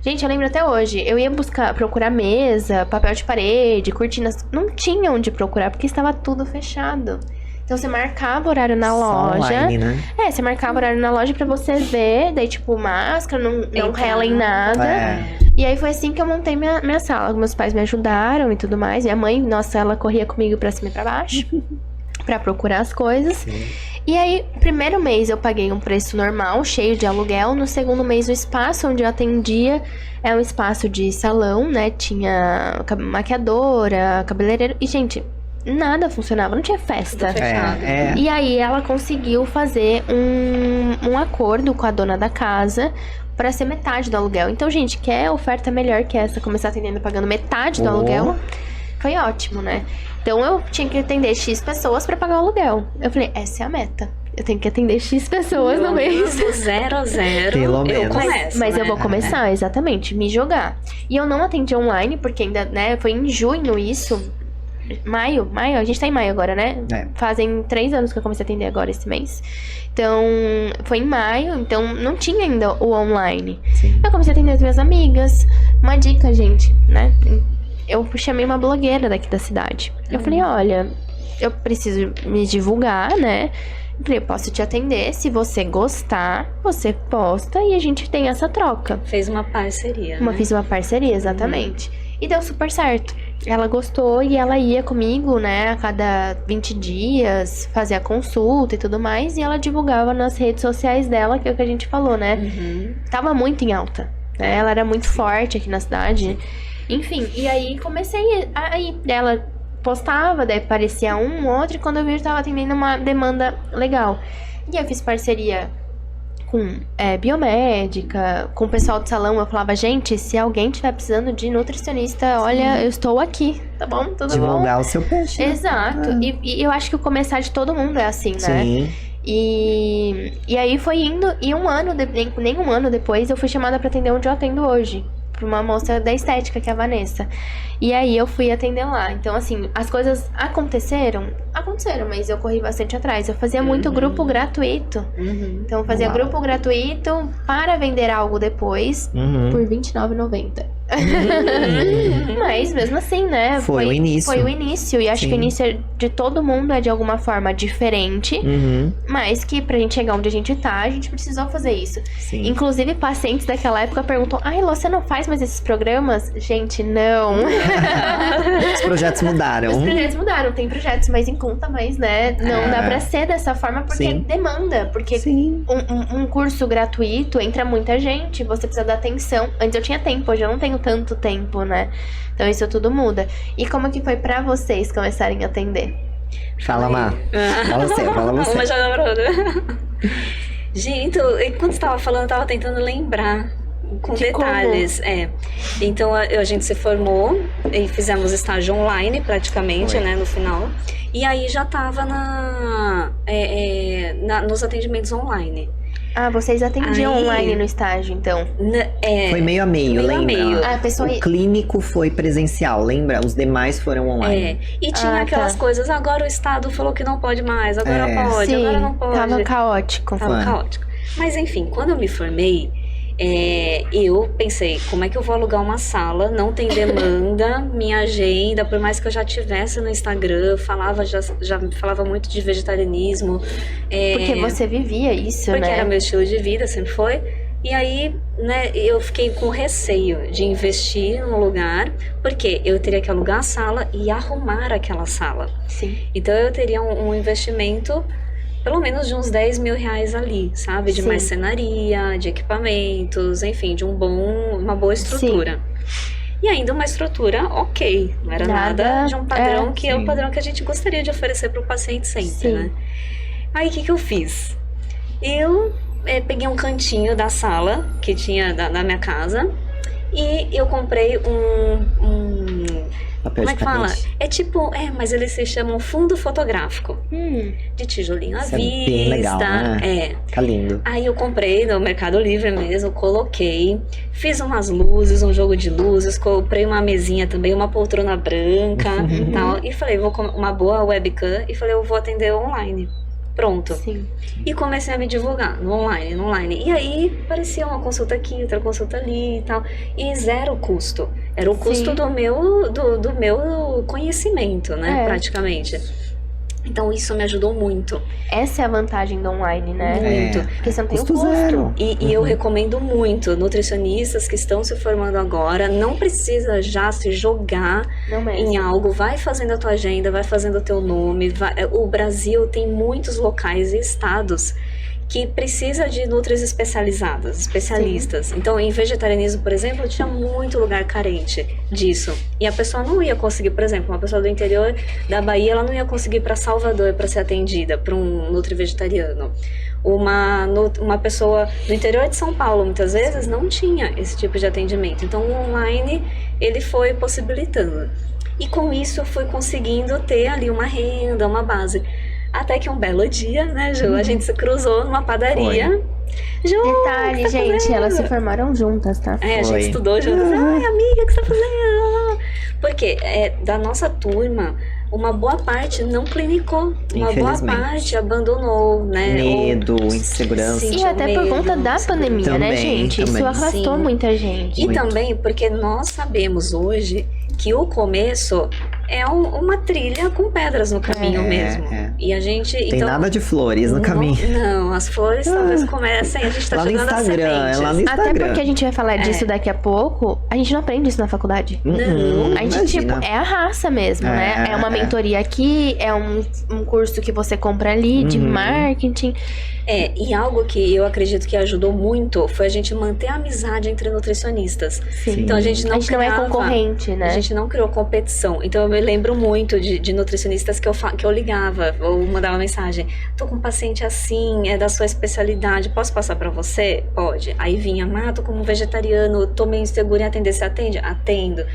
Gente, eu lembro até hoje. Eu ia procurar mesa, papel de parede, cortinas. Não tinha onde procurar, porque estava tudo fechado. Então você marcava horário na Só loja. online, né? Você marcava horário na loja pra você ver. Daí, tipo, máscara, não Entrar. rela em nada. É. E aí foi assim que eu montei minha sala. Meus pais me ajudaram e tudo mais. Minha mãe, nossa, ela corria comigo pra cima e pra baixo. Pra procurar as coisas. Sim. E aí, primeiro mês eu paguei um preço normal, cheio de aluguel. No segundo mês, o espaço onde eu atendia é um espaço de salão, né? Tinha maquiadora, cabeleireiro. E, gente, nada funcionava, não tinha festa. Tudo fechado. É. E aí, ela conseguiu fazer um acordo com a dona da casa pra ser metade do aluguel. Então, gente, quer oferta melhor que essa? Começar atendendo pagando metade do aluguel? Foi ótimo, né? Então eu tinha que atender X pessoas pra pagar o aluguel. Eu falei, essa é a meta. Eu tenho que atender X pessoas no mês. Do 0 a 0, Pelo eu menos. começo, Mas né? eu vou começar, exatamente, me jogar. E eu não atendi online, porque ainda, né, foi em junho isso. Maio, a gente tá em maio agora, né? É. Fazem 3 anos que eu comecei a atender agora esse mês. Então, foi em maio, então não tinha ainda o online. Sim. Eu comecei a atender as minhas amigas. Uma dica, gente, né? Eu chamei uma blogueira daqui da cidade. Eu falei, olha, eu preciso me divulgar, né? Eu falei, eu posso te atender, se você gostar, você posta e a gente tem essa troca. Fez uma parceria, né? Fiz uma parceria, exatamente. E deu super certo. Ela gostou e ela ia comigo, né, a cada 20 dias, fazer a consulta e tudo mais. E ela divulgava nas redes sociais dela, que é o que a gente falou, né? Uhum. Tava muito em alta, né? Ela era muito forte aqui na cidade. Enfim, e aí comecei a ir. Ela postava, daí aparecia um, outro, e quando eu vi, eu tava atendendo uma demanda legal. E eu fiz parceria com biomédica, com o pessoal do salão. Eu falava, gente, se alguém tiver precisando de nutricionista, olha, eu estou aqui, tá bom? Tudo bom? Divulgar o seu peixe. Exato. E eu acho que o começar de todo mundo é assim, né? Sim. E aí foi indo, e nem um ano depois eu fui chamada pra atender onde eu atendo hoje. Pra uma moça da estética, que é a Vanessa. E aí eu fui atender lá. Então, assim, as coisas aconteceram, mas eu corri bastante atrás. Eu fazia muito grupo gratuito. Uhum. Então, eu fazia Uau. grupo gratuito para vender algo depois Uhum. por R$29,90. Mas mesmo assim, né? Foi o início. Foi o início. E acho Sim. que o início de todo mundo é de alguma forma diferente. Uhum. Mas que pra gente chegar onde a gente tá, a gente precisou fazer isso. Sim. Inclusive, pacientes daquela época perguntam: ai, Lô, você não faz mais esses programas? Gente, não. Os projetos mudaram. Os projetos mudaram, tem projetos mais em conta, mas, né, não dá pra ser dessa forma porque Sim. demanda. Porque Sim. um curso gratuito entra muita gente, você precisa dar atenção. Antes eu tinha tempo, hoje eu não tenho tenho tanto tempo, né? Então isso tudo muda. E como que foi pra vocês começarem a atender? Fala, Má. Fala você. Uma joga pra outra. Gente, enquanto você tava falando, eu tava tentando lembrar com De detalhes. Então a gente se formou e fizemos estágio online praticamente, né, no final. E aí já tava nos atendimentos online. Ah, vocês atendiam online no estágio, então? Foi meio a meio, lembra? Meio. Ah, a pessoa... O clínico foi presencial, lembra? Os demais foram online. E tinha aquelas coisas, agora o Estado falou que não pode mais, agora pode, Sim, agora não pode. Tava caótico. Tava caótico. Mas enfim, quando eu me formei, eu pensei, como é que eu vou alugar uma sala? Não tem demanda, minha agenda, por mais que eu já tivesse no Instagram, já falava muito de vegetarianismo. Porque você vivia isso, porque né? Porque era meu estilo de vida, sempre foi. E aí, né, eu fiquei com receio de investir num lugar, porque eu teria que alugar a sala e arrumar aquela sala. Sim. Então eu teria um investimento pelo menos de uns 10 mil reais ali, sabe? De marcenaria, de equipamentos, enfim, de uma boa estrutura. Sim. E ainda uma estrutura ok, não era nada de um padrão que é o padrão que a gente gostaria de oferecer para o paciente sempre, né? Aí o que eu fiz? Eu peguei um cantinho da sala que tinha da minha casa e eu comprei papel como é que fala? tapete. Mas eles se chamam fundo fotográfico. De tijolinho à vista. É bem legal, né? Tá lindo. Aí eu comprei no Mercado Livre mesmo, coloquei, fiz umas luzes, um jogo de luzes, comprei uma mesinha também, uma poltrona branca e tal. E falei, uma boa webcam, e falei, eu vou atender online. Pronto. Sim. E comecei a me divulgar no online. E aí aparecia uma consulta aqui, outra consulta ali e tal. E zero custo. Era o custo do meu conhecimento, né? Praticamente. Então isso me ajudou muito. Essa é a vantagem do online, né? Muito. Porque você não tem o custo. Zero. E eu recomendo muito nutricionistas que estão se formando agora, não precisa já se jogar em algo, vai fazendo a tua agenda, vai fazendo o teu nome. O Brasil tem muitos locais e estados que precisa de nutris especialistas. Sim. Então, em vegetarianismo, por exemplo, tinha muito lugar carente disso. E a pessoa não ia conseguir, por exemplo, uma pessoa do interior da Bahia, ela não ia conseguir ir para Salvador para ser atendida por um nutri-vegetariano. Uma pessoa do interior de São Paulo, muitas vezes, não tinha esse tipo de atendimento. Então, o online, ele foi possibilitando. E com isso, eu fui conseguindo ter ali uma renda, uma base. Até que um belo dia, né, Ju? A gente se cruzou numa padaria. Ju, detalhe, gente, elas se formaram juntas, tá? A gente estudou juntas. Ai, amiga, o que você tá fazendo? Porque da nossa turma, uma boa parte não clinicou. Uma boa parte abandonou, né? Medo, insegurança. E até por conta da pandemia, também, né, gente? Isso arrastou muita gente. E também porque nós sabemos hoje que o começo é uma trilha com pedras no caminho mesmo. E a gente... Tem nada de flores no caminho. Não, as flores talvez comecem, a gente tá jogando as sementes. Lá no Instagram. Até porque a gente vai falar disso daqui a pouco, a gente não aprende isso na faculdade. Não. A gente, é a raça mesmo, né? É uma mentoria aqui, é um curso que você compra ali, de marketing. E algo que eu acredito que ajudou muito foi a gente manter a amizade entre nutricionistas. Sim. Então a gente não é concorrente, né? A gente não criou competição. Então eu me lembro muito de nutricionistas que eu ligava ou mandava mensagem. Tô com um paciente assim, é da sua especialidade, posso passar pra você? Pode. Aí vinha, tô como vegetariano, tô meio insegura em atender, você atende? Atendo.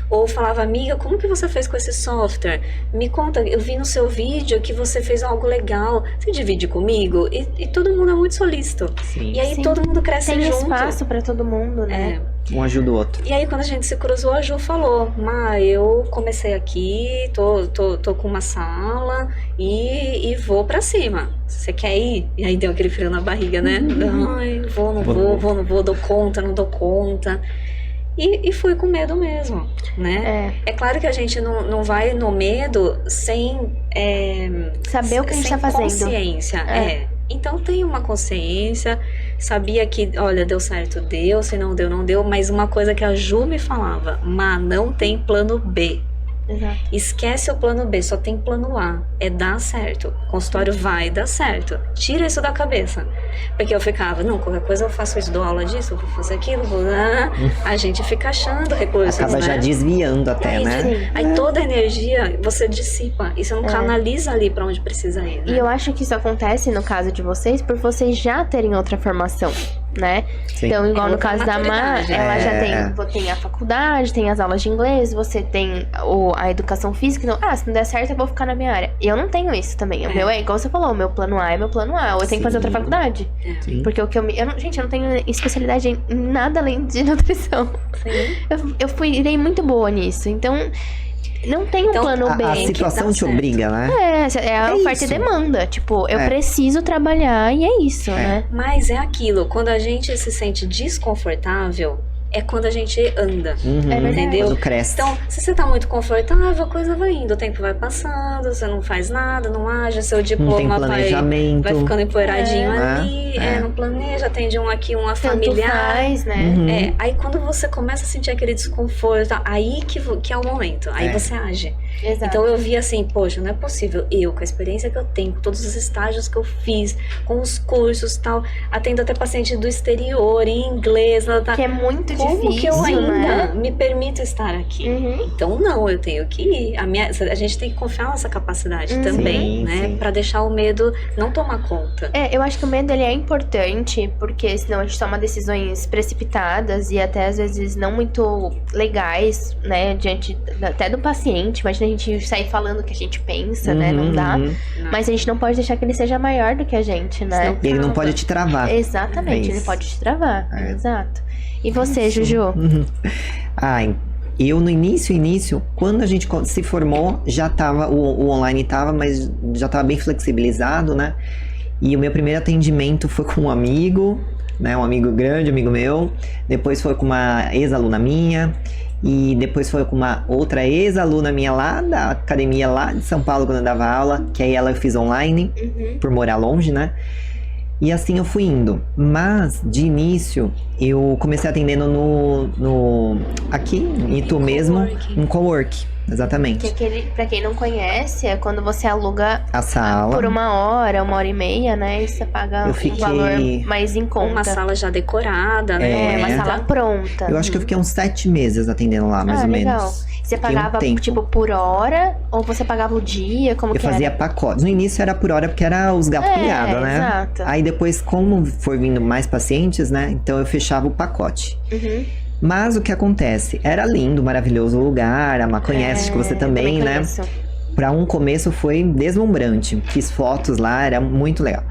Ou falava, amiga, como que você fez com esse software? Me conta, eu vi no seu vídeo que você fez algo legal, você divide comigo? E todo mundo é muito solícito. Sim. E aí todo mundo cresce junto. Tem espaço pra todo mundo, né? Um ajuda o outro. E aí quando a gente se cruzou, a Ju falou, eu comecei aqui, tô com uma sala e vou pra cima. Você quer ir? E aí deu aquele frio na barriga, né? Ai, não vou, dou conta, não dou conta. E fui com medo mesmo, né? É claro que a gente não vai no medo sem... saber o que a gente tá fazendo. Consciência, Então tem uma consciência, sabia que, olha, deu certo, deu, se não deu, não deu, mas uma coisa que a Ju me falava, não tem plano B. Exato. Esquece o plano B, só tem plano A. É dar certo. O consultório vai dar certo. Tira isso da cabeça. Porque eu ficava, não, qualquer coisa eu faço isso, dou aula disso, eu vou fazer aquilo, vou... A gente fica achando recursos, Acaba já desviando até, né? Sim. Aí toda a energia você dissipa e você não canaliza ali pra onde precisa ir, né? E eu acho que isso acontece no caso de vocês por vocês já terem outra formação, né? Sim. Então, igual no outra caso da Má, maturidade. ela já tem a faculdade, tem as aulas de inglês, você tem a educação física. Então, se não der certo, eu vou ficar na minha área. E eu não tenho isso também. O meu é igual você falou, o meu plano A é meu plano A. Ou eu tenho que fazer outra faculdade. Sim. Porque o que eu não tenho especialidade em nada além de nutrição. Sim. Eu irei muito boa nisso. Então, não tem um Então, plano B. A que situação dá te certo. obriga, né? é a oferta e isso. demanda. Tipo, eu É. preciso trabalhar e é isso, né? Mas é aquilo, quando a gente se sente desconfortável, é quando a gente anda. É verdade. Entendeu? Quando cresce. Então, se você tá muito confortável, a coisa vai indo, o tempo vai passando, você não faz nada, não age, seu não tem diploma planejamento. vai ficando empoeiradinho ali, É. não planeja, atende um aqui, uma Tanto familiar. faz, né? Uhum. Aí quando você começa a sentir aquele desconforto, aí que é o momento, aí você age. Exato. Então eu vi assim, poxa, não é possível, eu com a experiência que eu tenho, com todos os estágios que eu fiz, com os cursos e tal, atendo até paciente do exterior, em inglês, que é muito como difícil, que eu ainda né? me permito estar aqui? Uhum. Então não, eu tenho que ir. A gente tem que confiar nessa capacidade Uhum. também, Sim, né? sim. Pra deixar o medo não tomar conta. Eu acho que o medo ele é importante, porque senão a gente toma decisões precipitadas e até às vezes não muito legais, né, diante até do paciente. Imagina a gente sair falando o que a gente pensa, né, não dá. Uhum. Mas a gente não pode deixar que ele seja maior do que a gente, né? Senão E ele não trava. pode te travar. Exatamente, É ele isso. pode te travar, É. exato. E você, Juju? Uhum. Eu no início, quando a gente se formou, já tava, o online tava, mas já tava bem flexibilizado, né? E o meu primeiro atendimento foi com um amigo, né? Um amigo grande, amigo meu. Depois foi com uma ex-aluna minha. E depois foi com uma outra ex-aluna minha lá da academia lá de São Paulo, quando eu dava aula. Que aí ela eu fiz online, Uhum. por morar longe, né? E assim eu fui indo. Mas, de início, eu comecei atendendo aqui, em Itu mesmo, coworking. um cowork. Exatamente. Pra quem não conhece, é quando você aluga A sala. por uma hora e meia, né? E você paga Eu fiquei- um valor mais em conta. Uma sala já decorada, né? É, uma bonita. sala pronta. Eu acho que eu fiquei uns 7 meses atendendo lá, mais ou legal. menos. Você Fiquei um pagava, tempo. tipo, por hora? Ou você pagava o dia? Como Eu que fazia era? pacotes. No início era por hora, porque era os gatos pilhados, né? Exato. Aí depois, como foi vindo mais pacientes, né? Então eu fechava o pacote. Uhum. Mas o que acontece? Era lindo, maravilhoso o lugar. A Má conhece, acho que você também, né? conheço. Para um começo foi deslumbrante. Fiz fotos lá, era muito legal.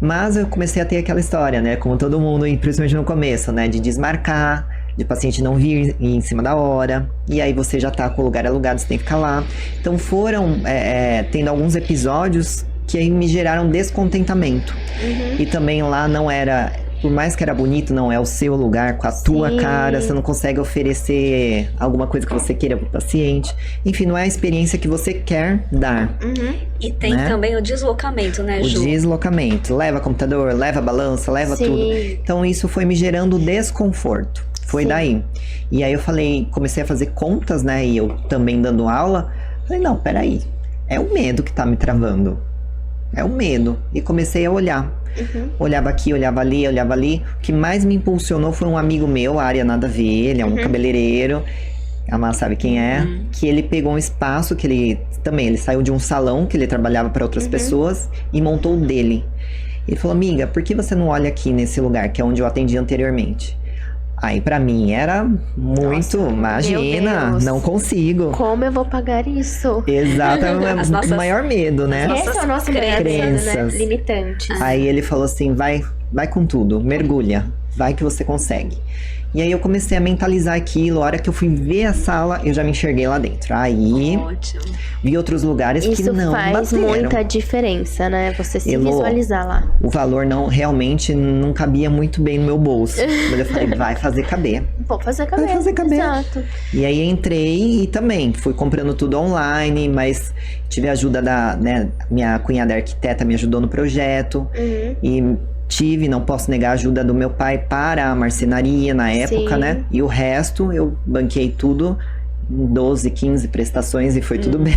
Mas eu comecei a ter aquela história, né? Como todo mundo, e principalmente no começo, né? De desmarcar, de paciente não vir em cima da hora. E aí você já tá com o lugar alugado, você tem que ficar lá. Então foram tendo alguns episódios que aí me geraram descontentamento. Uhum. E também lá não era... Por mais que era bonito, não é o seu lugar, com a tua Sim. cara, você não consegue oferecer alguma coisa que você queira pro paciente. Enfim, não é a experiência que você quer dar. Uhum. E tem Né? também o deslocamento, né, O Ju? deslocamento. Leva computador, leva balança, leva Sim. tudo. Então isso foi me gerando desconforto. Foi Sim. daí. E aí eu falei, comecei a fazer contas, né? E eu também dando aula. Falei, não, peraí. É o medo que tá me travando. É o medo. E comecei a olhar. Uhum. Olhava aqui, olhava ali, olhava ali. O que mais me impulsionou foi um amigo meu, a área nada a ver, ele é um cabeleireiro. A Má sabe quem é. Que ele pegou um espaço que ele saiu de um salão que ele trabalhava para outras pessoas e montou o dele. Ele falou, amiga, por que você não olha aqui nesse lugar, que é onde eu atendi anteriormente? Aí pra mim era muito, Nossa, imagina, meu Deus. não consigo. Como eu vou pagar isso? Exato, é As o nossas- maior medo, né? nossas Esse é o nosso maior medo, né? crenças. Limitantes. Aí ele falou assim, vai com tudo, mergulha, vai que você consegue. E aí eu comecei a mentalizar aquilo, a hora que eu fui ver a sala, eu já me enxerguei lá dentro. Aí Ótimo. vi outros lugares que Isso não faz bateram. muita diferença, né? Você se Elô, visualizar lá. O valor realmente não cabia muito bem no meu bolso. Mas eu falei, vai fazer caber. Vou fazer caber. Vai fazer caber. Exato. E aí entrei e também fui comprando tudo online, mas tive a ajuda minha cunhada arquiteta me ajudou no projeto. Uhum. E não posso negar a ajuda do meu pai para a marcenaria na época, Sim. né? E o resto eu banquei tudo 12, 15 prestações e foi tudo bem.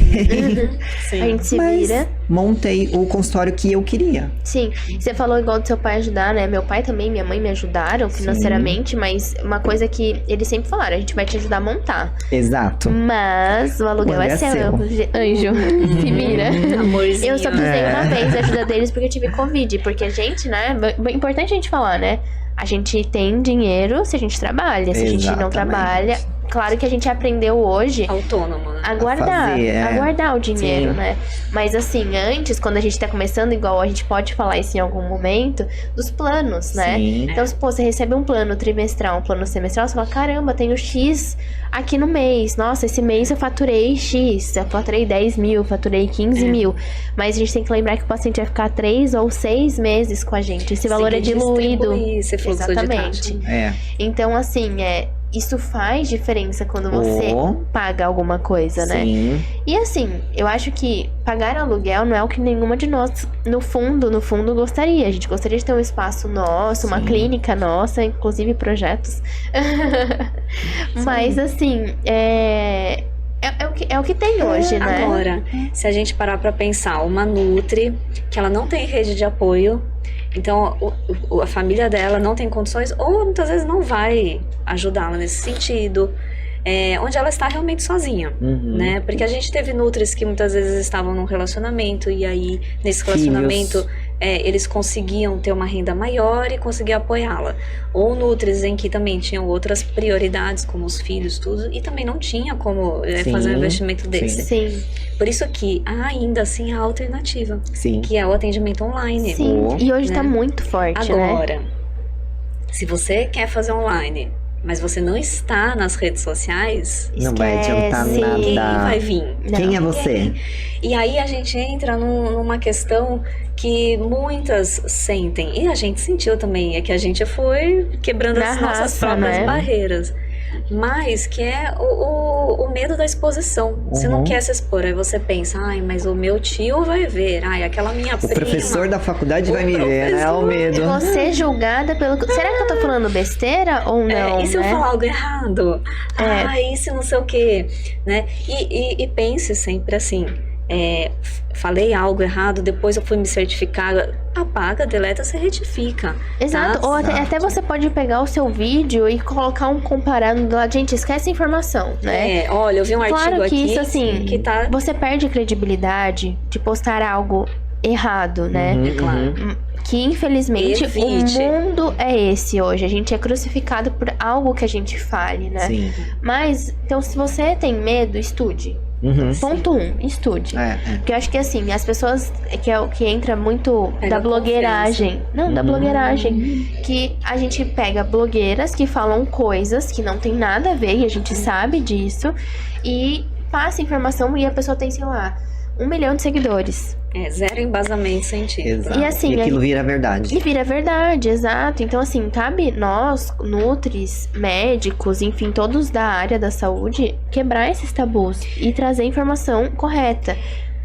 Sim. A gente se Mas vira. montei o consultório que eu queria. Sim, você falou igual do seu pai ajudar, né? Meu pai também, minha mãe me ajudaram financeiramente, mas uma coisa que eles sempre falaram, a gente vai te ajudar a montar. Exato. Mas o aluguel é seu. Anjo, se vira. Amorzinho. Eu só precisei uma vez da ajuda deles porque eu tive Covid. Porque a gente, né? É importante a gente falar, né? A gente tem dinheiro se a gente trabalha. Se a gente não Exatamente. trabalha, claro que a gente aprendeu hoje Autônomo, né? a guardar, a guardar o dinheiro, Sim. né? Mas assim, antes, quando a gente tá começando, igual a gente pode falar isso em algum momento, dos planos, né? Sim. Então, se pô, você recebe um plano trimestral, um plano semestral, você fala, caramba, tenho X aqui no mês. Nossa, esse mês eu faturei X, eu faturei 10 mil, faturei 15 mil. Mas a gente tem que lembrar que o paciente vai ficar 3 ou 6 meses com a gente. Esse valor é diluído. Esse fluxo de Exatamente. caixa. É. Então, assim, isso faz diferença quando você paga alguma coisa, né? Sim. E assim, eu acho que pagar aluguel não é o que nenhuma de nós, no fundo, gostaria. A gente gostaria de ter um espaço nosso, uma Sim. clínica nossa, inclusive projetos. Mas assim, é o que tem hoje, né? Agora, se a gente parar pra pensar, uma Nutri, que ela não tem rede de apoio, então a família dela não tem condições, ou muitas vezes não vai ajudá-la nesse sentido, onde ela está realmente sozinha, Uhum. né? Porque a gente teve Nutris que muitas vezes estavam num relacionamento, e aí, nesse relacionamento, eles conseguiam ter uma renda maior e conseguir apoiá-la. Ou Nutris em que também tinham outras prioridades, como os filhos, tudo, e também não tinha como fazer um investimento desse. Sim, Por isso que há ainda assim a alternativa, Sim. que é o atendimento online. sim. E hoje né? tá muito forte, né? Agora, se você quer fazer online, mas você não está nas redes sociais, Não vai adiantar Esquece. nada. quem vai vir? Quem é você? E aí a gente entra numa questão que muitas sentem, e a gente sentiu também, é que a gente foi quebrando Na as nossas raça, próprias né? barreiras. Mas que é o medo da exposição. Você não Uhum. quer se expor, aí você pensa, ai, mas o meu tio vai ver, ai, aquela minha O prima. professor da faculdade vai me ver, né? É o professor. medo. Você julgada pelo. Será que eu tô falando besteira ou não? E se eu né? falar algo errado? E se não sei o quê, né? E pense sempre assim, falei algo errado, depois eu fui me certificar, apaga, deleta, você retifica. Exato, tá? ou até você pode pegar o seu vídeo e colocar um comparando do lado. Gente, esquece a informação, né? Olha, eu vi um artigo Claro que aqui isso, assim, que tá... você perde credibilidade de postar algo errado, né? Uhum, claro. uhum. Que infelizmente Evite. o mundo é esse hoje. A gente é crucificado por algo que a gente fale, né? Sim. Mas, então, se você tem medo, estude. Uhum. Ponto 1, estude. É. Porque eu acho que assim, as pessoas que é o que entra muito Pega da blogueiragem. Não, da Uhum. blogueiragem. Que a gente pega blogueiras que falam coisas que não tem nada a ver, e a gente sabe disso, e passa informação e a pessoa tem, sei lá, 1 milhão de seguidores. Zero embasamento científico. Exato. E assim, aquilo vira verdade. E vira verdade, exato. Então, assim, cabe nós, nutris, médicos, enfim, todos da área da saúde, quebrar esses tabus e trazer a informação correta.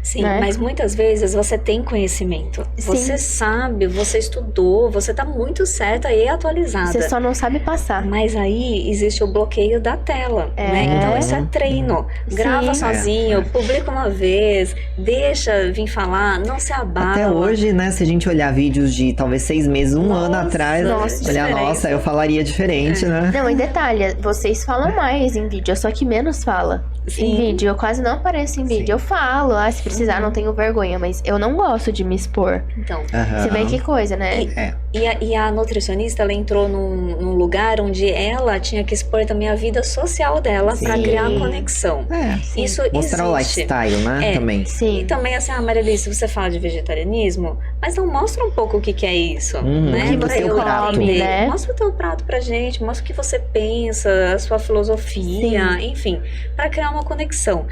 Sim, né? mas muitas vezes você tem conhecimento. Sim. Você sabe, você estudou, você tá muito certa e atualizada. Você só não sabe passar. Mas aí existe o bloqueio da tela, né? Então isso é treino. Grava Sim. sozinho, publica uma vez, deixa vir falar, não se abala. Até hoje, né, se a gente olhar vídeos de talvez 6 meses, um ano Nossa, atrás, nossa, olhar, diferença. nossa, eu falaria diferente, né? Não, e detalhe, vocês falam mais em vídeo, eu sou a que menos fala. Sim. Em vídeo, eu quase não apareço em vídeo. Eu falo, se precisar, não tenho vergonha, mas eu não gosto de me expor. Então, Aham. Você vê que coisa, né? É. e a nutricionista, ela entrou num lugar onde ela tinha que expor também a vida social dela para Sim. criar conexão. É. Isso Mostrar o existe. lifestyle, né? Também. Sim. E também, assim, Marialice, você fala de vegetarianismo, mas não mostra um pouco o que é isso, Uhum, né? que Pra você eu come, entender. né? Mostra o teu prato pra gente, mostra o que você pensa, a sua filosofia, enfim, pra criar uma conexão.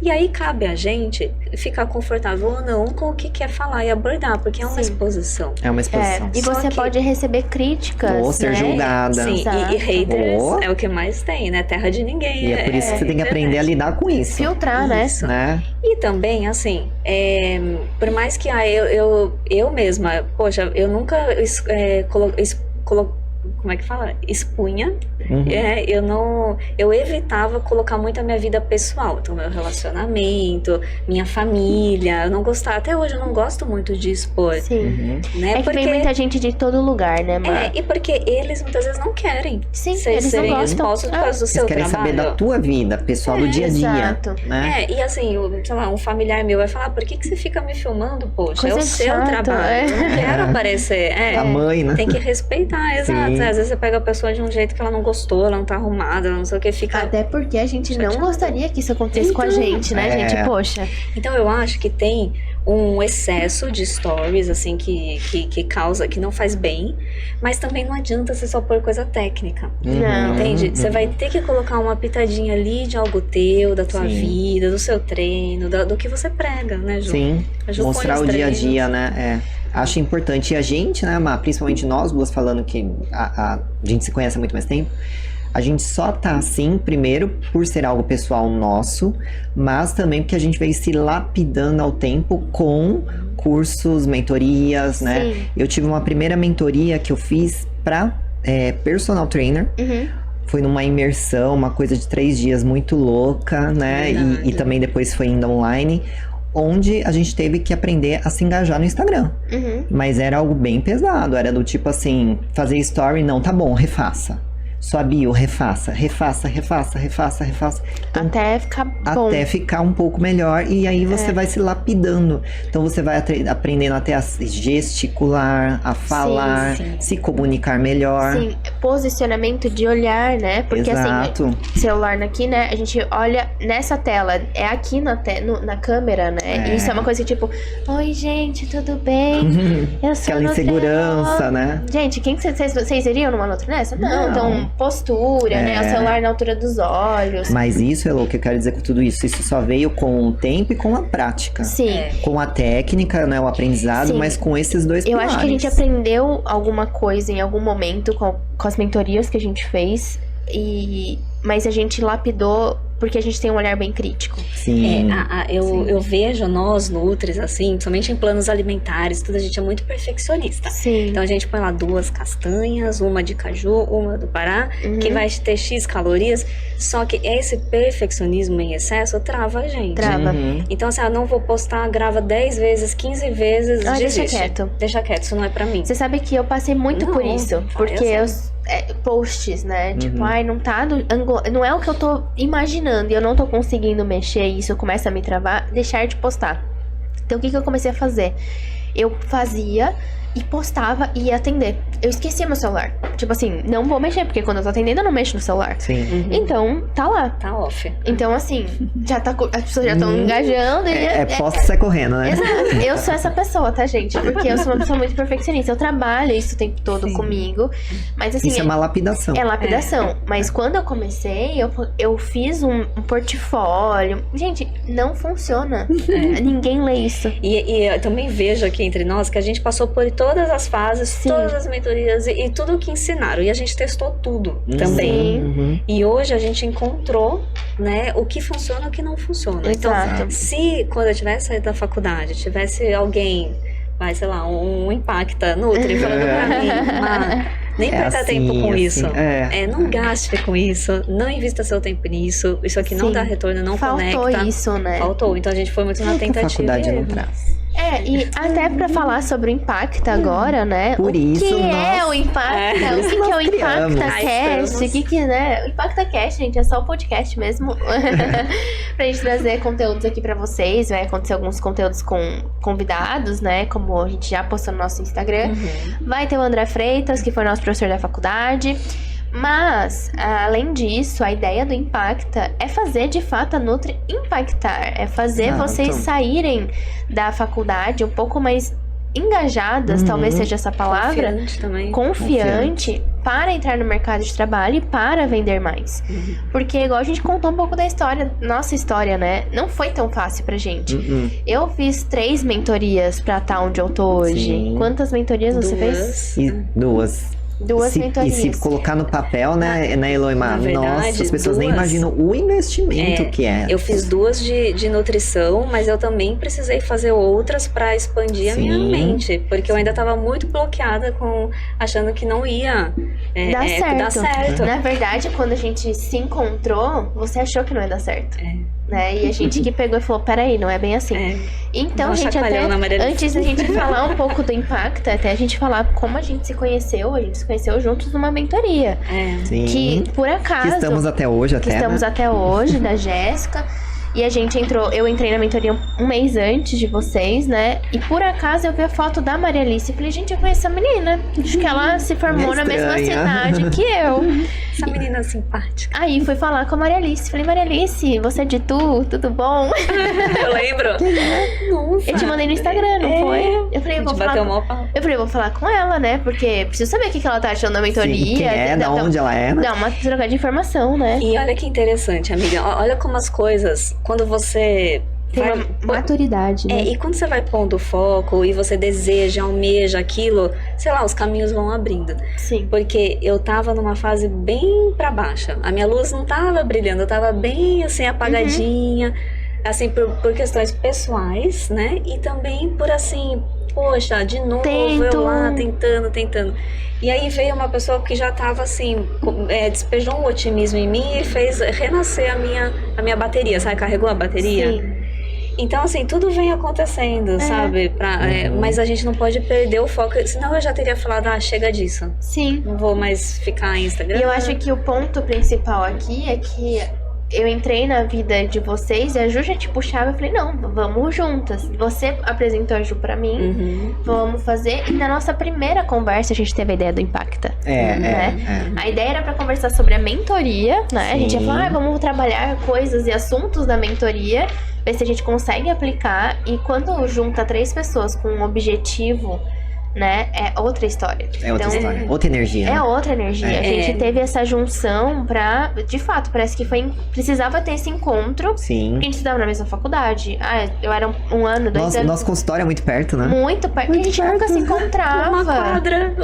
E aí cabe a gente ficar confortável ou não com o que quer falar e abordar, porque é uma Sim. É exposição. uma É, exposição. e Só você que- pode receber críticas, Ou ser né? julgada. Sim, Exato. e haters Oh. é o que mais tem, né? Terra de ninguém. E é por isso que você tem que aprender a lidar com isso. Filtrar, né? Isso. Né? E também, assim, por mais que eu mesma, poxa, eu nunca como é que fala? Expunha. Uhum. Eu evitava colocar muito a minha vida pessoal, então meu relacionamento, minha família, eu não gostava, até hoje eu não gosto muito de expor. Sim. Uhum. Né? É que vem muita gente de todo lugar, né, Mar? E porque eles muitas vezes não querem Sim, eles não serem gostam. expostos por causa do Eles seu querem trabalho. saber da tua vida pessoal, do dia a dia, exato. né? E assim, sei lá, um familiar meu vai falar, por que você fica me filmando? Poxa, é o Coisa seu chata, trabalho, eu não quero aparecer. A mãe, né? Tem que respeitar, exato. Sim. Às vezes você pega a pessoa de um jeito que ela não gostou, ela não tá arrumada, ela não sei o que, fica... Até porque a gente não Chateada. gostaria que isso acontecesse com a gente, né, gente? Poxa. Então eu acho que tem um excesso de stories, assim, que causa, que não faz bem, mas também não adianta você só pôr coisa técnica. Não. Entende? Você vai ter que colocar uma pitadinha ali de algo teu, da tua Sim. vida, do seu treino, do que você prega, né, Ju? Sim, A Ju mostrar põe o os dia a dia, treinos. né? Acho importante. E a gente, né, Má, principalmente nós duas falando que a gente se conhece há muito mais tempo, a gente só tá assim, primeiro, por ser algo pessoal nosso, mas também porque a gente veio se lapidando ao tempo com cursos, mentorias, né? Sim. Eu tive uma primeira mentoria que eu fiz pra personal trainer. Uhum. Foi numa imersão, uma coisa de 3 dias muito louca, né? Verdade. E também depois foi ainda online, onde a gente teve que aprender a se engajar no Instagram. Uhum. Mas era algo bem pesado, era do tipo assim, fazer story, não, tá bom, refaça. Sua bio, refaça. Então, Até ficar bom. até ficar um pouco melhor, e aí você vai se lapidando. Então você vai aprendendo até a gesticular, a falar, sim. se comunicar melhor. Sim, posicionamento de olhar, né? Porque Exato. assim, celular aqui, né? A gente olha nessa tela, é aqui na câmera, né? E isso é uma coisa tipo, oi, gente, tudo bem? Eu sou Aquela insegurança, né? Gente, quem que vocês iriam numa outra nessa? Não, então postura, né? O celular na altura dos olhos. Mas isso, Elô, o que eu quero dizer com tudo isso? Isso só veio com o tempo e com a prática. Sim. Com a técnica, né? O aprendizado, Sim. mas com esses dois Eu pilares. acho que a gente aprendeu alguma coisa em algum momento com as mentorias que a gente fez. Mas a gente lapidou porque a gente tem um olhar bem crítico. Sim. Eu vejo nós, Nutris, assim, somente em planos alimentares, tudo, a gente é muito perfeccionista. Sim. Então a gente põe lá 2 castanhas, uma de caju, uma do Pará, que vai ter X calorias. Só que esse perfeccionismo em excesso trava a gente. Trava. Então, assim, eu não vou postar, grava 10 vezes, 15 vezes, Deixa desiste. quieto. Deixa quieto, isso não é pra mim. Você sabe que eu passei muito por Não, isso. vai, Porque eu posts, né? Tipo, ai, não tá do ângulo. Não é o que eu tô imaginando e eu não tô conseguindo mexer e isso começa a me travar, deixar de postar. Então, o que eu comecei a fazer? Eu fazia e postava e ia atender. Eu esquecia meu celular. Tipo assim, não vou mexer, porque quando eu tô atendendo, eu não mexo no celular. Sim. Então, tá lá. Tá off. Então, assim, as pessoas já estão engajando e Posta e sai correndo, né? Exato. Eu sou essa pessoa, tá, gente? Porque eu sou uma pessoa muito perfeccionista. Eu trabalho isso o tempo todo comigo. Mas assim. Isso é uma lapidação. É lapidação. Mas quando eu comecei, eu fiz um portfólio. Gente, não funciona. Ninguém lê isso. E eu também vejo aqui entre nós que a gente passou por todas as fases, Sim. todas as mentorias e tudo o que ensinaram. E a gente testou tudo também. Uhum. E hoje a gente encontrou, né, o que funciona e o que não funciona. Exato. Então, se quando eu tivesse saído da faculdade, tivesse alguém, sei lá, um Impacta Nutri falando pra mim, nem perca assim, tempo com assim, isso. Não gaste com isso, não invista seu tempo nisso. Isso aqui não Sim. dá retorno, não Faltou conecta. isso, né? Faltou. Então a gente foi muito na Que a tentativa. faculdade e não erro. traz. E até pra falar sobre o Impacta agora, né? Por o isso, que é nós- o Impacta? É. O que é o Nós criamos. Impacta Cast? O que né? O Impacta Cast, gente, é só o podcast mesmo. Pra gente trazer conteúdos aqui pra vocês. Vai acontecer alguns conteúdos com convidados, né? Como a gente já postou no nosso Instagram. Vai ter o André Freitas, que foi nosso professor da faculdade. Mas, além disso, a ideia do Impacta é fazer de fato a Nutri impactar. É fazer Exato. vocês saírem da faculdade um pouco mais engajadas, talvez seja essa palavra, Confiante também. confiante para entrar no mercado de trabalho e para vender mais. Porque, igual a gente contou um pouco da história, nossa história, né? Não foi tão fácil pra gente. Eu fiz 3 mentorias pra estar onde eu tô hoje. Sim. Quantas mentorias você fez? E 2. 2 mentorias. E se colocar no papel, né, Eloymar? Na verdade, nossa, as pessoas nem imaginam o investimento que é. Eu fiz 2 de nutrição, mas eu também precisei fazer outras para expandir a minha mente. Porque eu ainda estava muito bloqueada achando que não ia dar certo. Na verdade, quando a gente se encontrou, você achou que não ia dar certo. Né? E a gente que pegou e falou, peraí, não é bem assim. Então, gente, até antes da gente falar um pouco do Impacta, até a gente falar como a gente se conheceu juntos numa mentoria. Sim. Que, por acaso... Que estamos até hoje, até hoje, da Jéssica. E eu entrei na mentoria um mês antes de vocês, né? E por acaso eu vi a foto da Maria Alice e falei, gente, eu conheço essa menina. Acho que ela se formou na mesma cidade que eu. Essa menina simpática. Aí fui falar com a Maria Alice. Falei, Maria Alice, você é de tudo bom? Eu lembro. Nossa. Eu te mandei no Instagram, não foi? Eu falei, eu vou falar com ela, né? Porque preciso saber o que ela tá achando da mentoria. Sim, quem é, da onde ela é. Dá uma troca de informação, né? E olha que interessante, amiga. Olha como as coisas, quando você... Tem uma maturidade, né? E quando você vai pondo foco e você deseja, almeja aquilo, sei lá, os caminhos vão abrindo. Sim. Porque eu tava numa fase bem pra baixa. A minha luz não tava brilhando, eu tava bem, assim, apagadinha. Assim, por questões pessoais, né? E também por, assim, poxa, de novo eu lá tentando. E aí veio uma pessoa que já tava, assim, despejou um otimismo em mim e fez renascer a minha bateria, sabe? Carregou a bateria. Sim. Então, assim, tudo vem acontecendo, sabe? Mas a gente não pode perder o foco, senão eu já teria falado, chega disso. Sim. Não vou mais ficar em Instagram. E eu acho que o ponto principal aqui é que eu entrei na vida de vocês e a Ju já te puxava e eu falei, não, vamos juntas. Você apresentou a Ju pra mim, vamos fazer. E na nossa primeira conversa a gente teve a ideia do Impacta. A ideia era pra conversar sobre a mentoria, né? Sim. A gente ia falar, vamos trabalhar coisas e assuntos da mentoria, ver se a gente consegue aplicar. E quando junta 3 pessoas com um objetivo, né, é outra história. É outra história, outra energia. É outra energia. A gente teve essa junção pra... De fato, parece que precisava ter esse encontro. Sim. Porque a gente estudava na mesma faculdade. Eu era um ano, 2 anos. Nosso consultório é muito perto, né? Muito perto. Muito a gente nunca se encontrava. Uma quadra.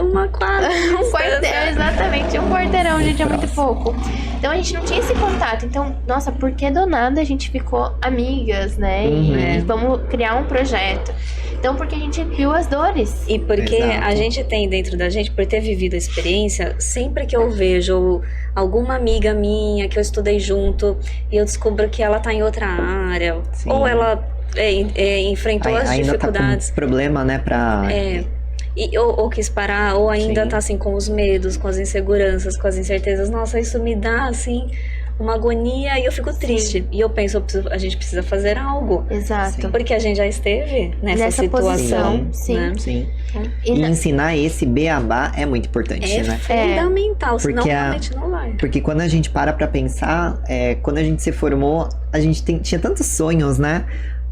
Um quarteirão, exatamente. Um quarteirão, gente, é muito pouco. Então a gente não tinha esse contato. Então, nossa, por que do nada a gente ficou amigas, né? E vamos criar um projeto. Então, porque a gente viu as dores. E porque a gente tem dentro da gente, por ter vivido a experiência, sempre que eu vejo alguma amiga minha que eu estudei junto e eu descubro que ela tá em outra área, ou ela enfrentou as dificuldades. Tá com problema, né, ou quis parar, ou ainda tá assim com os medos, com as inseguranças, com as incertezas. Nossa, isso me dá assim uma agonia e eu fico triste. E eu penso, a gente precisa fazer algo. Exato. Porque a gente já esteve nessa situação. Posição. Né? Sim. E ensinar esse beabá é muito importante, né? É fundamental, senão realmente não vai. Porque quando a gente para pra pensar, quando a gente se formou, a gente tinha tantos sonhos, né?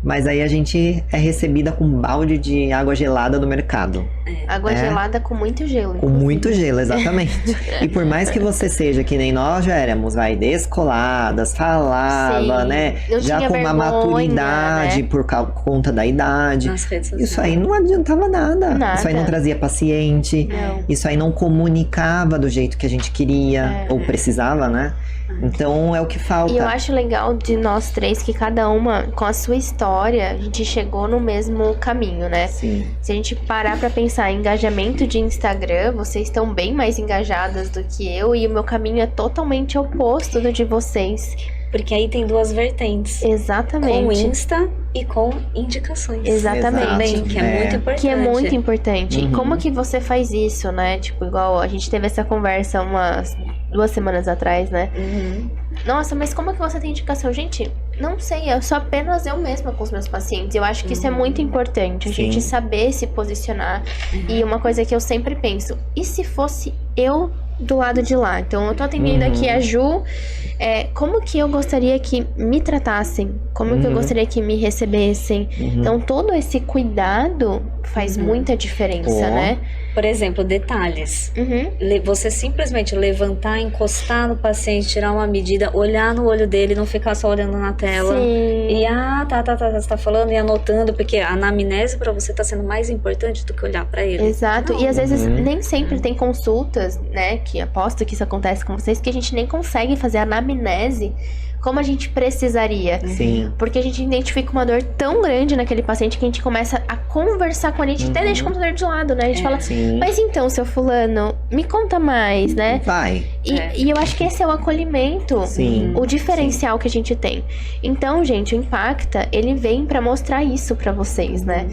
Mas aí a gente é recebida com um balde de água gelada no mercado. Água gelada com muito gelo. Com muito gelo, exatamente. E por mais que você seja que nem nós já éramos, descoladas, falava, né? Não já tinha com uma maturidade, né? Por conta da idade. Nas redes sociais. Isso aí não adiantava nada. Isso aí não trazia paciente. Não. Isso aí não comunicava do jeito que a gente queria ou precisava, né? Então é o que falta. E eu acho legal de nós 3 que cada uma, com a sua história, a gente chegou no mesmo caminho, né? Sim. Se a gente parar pra pensar em engajamento de Instagram, vocês estão bem mais engajadas do que eu, e o meu caminho é totalmente oposto do de vocês. Porque aí tem 2 vertentes. Exatamente. Com Insta e com indicações. Exatamente. Que é muito importante. Que é muito importante. E Uhum. como que você faz isso, né? Tipo, igual a gente teve essa conversa umas 2 semanas atrás, né? Uhum. Nossa, mas como que você tem indicação? Gente, não sei, eu sou apenas eu mesma com os meus pacientes. Eu acho que isso é muito importante, a Sim. gente saber se posicionar. E uma coisa que eu sempre penso, e se fosse eu do lado de lá? Então eu tô atendendo aqui a Ju, como que eu gostaria que me tratassem? Como que eu gostaria que me recebessem? Então todo esse cuidado faz muita diferença, né? Por exemplo, detalhes. Você simplesmente levantar, encostar no paciente, tirar uma medida, olhar no olho dele, não ficar só olhando na tela. Sim. E você tá falando e anotando, porque a anamnese pra você tá sendo mais importante do que olhar pra ele. Exato, e às vezes nem sempre tem consultas, né, que aposto que isso acontece com vocês, que a gente nem consegue fazer a anamnese como a gente precisaria. Sim. Porque a gente identifica uma dor tão grande naquele paciente que a gente começa a conversar com ele, a gente até deixa o computador de lado, né? A gente fala, Sim. mas então, seu fulano, me conta mais, né? Vai. E eu acho que esse é o acolhimento, Sim. o diferencial que a gente tem. Então, gente, o Impacta, ele vem pra mostrar isso pra vocês, né?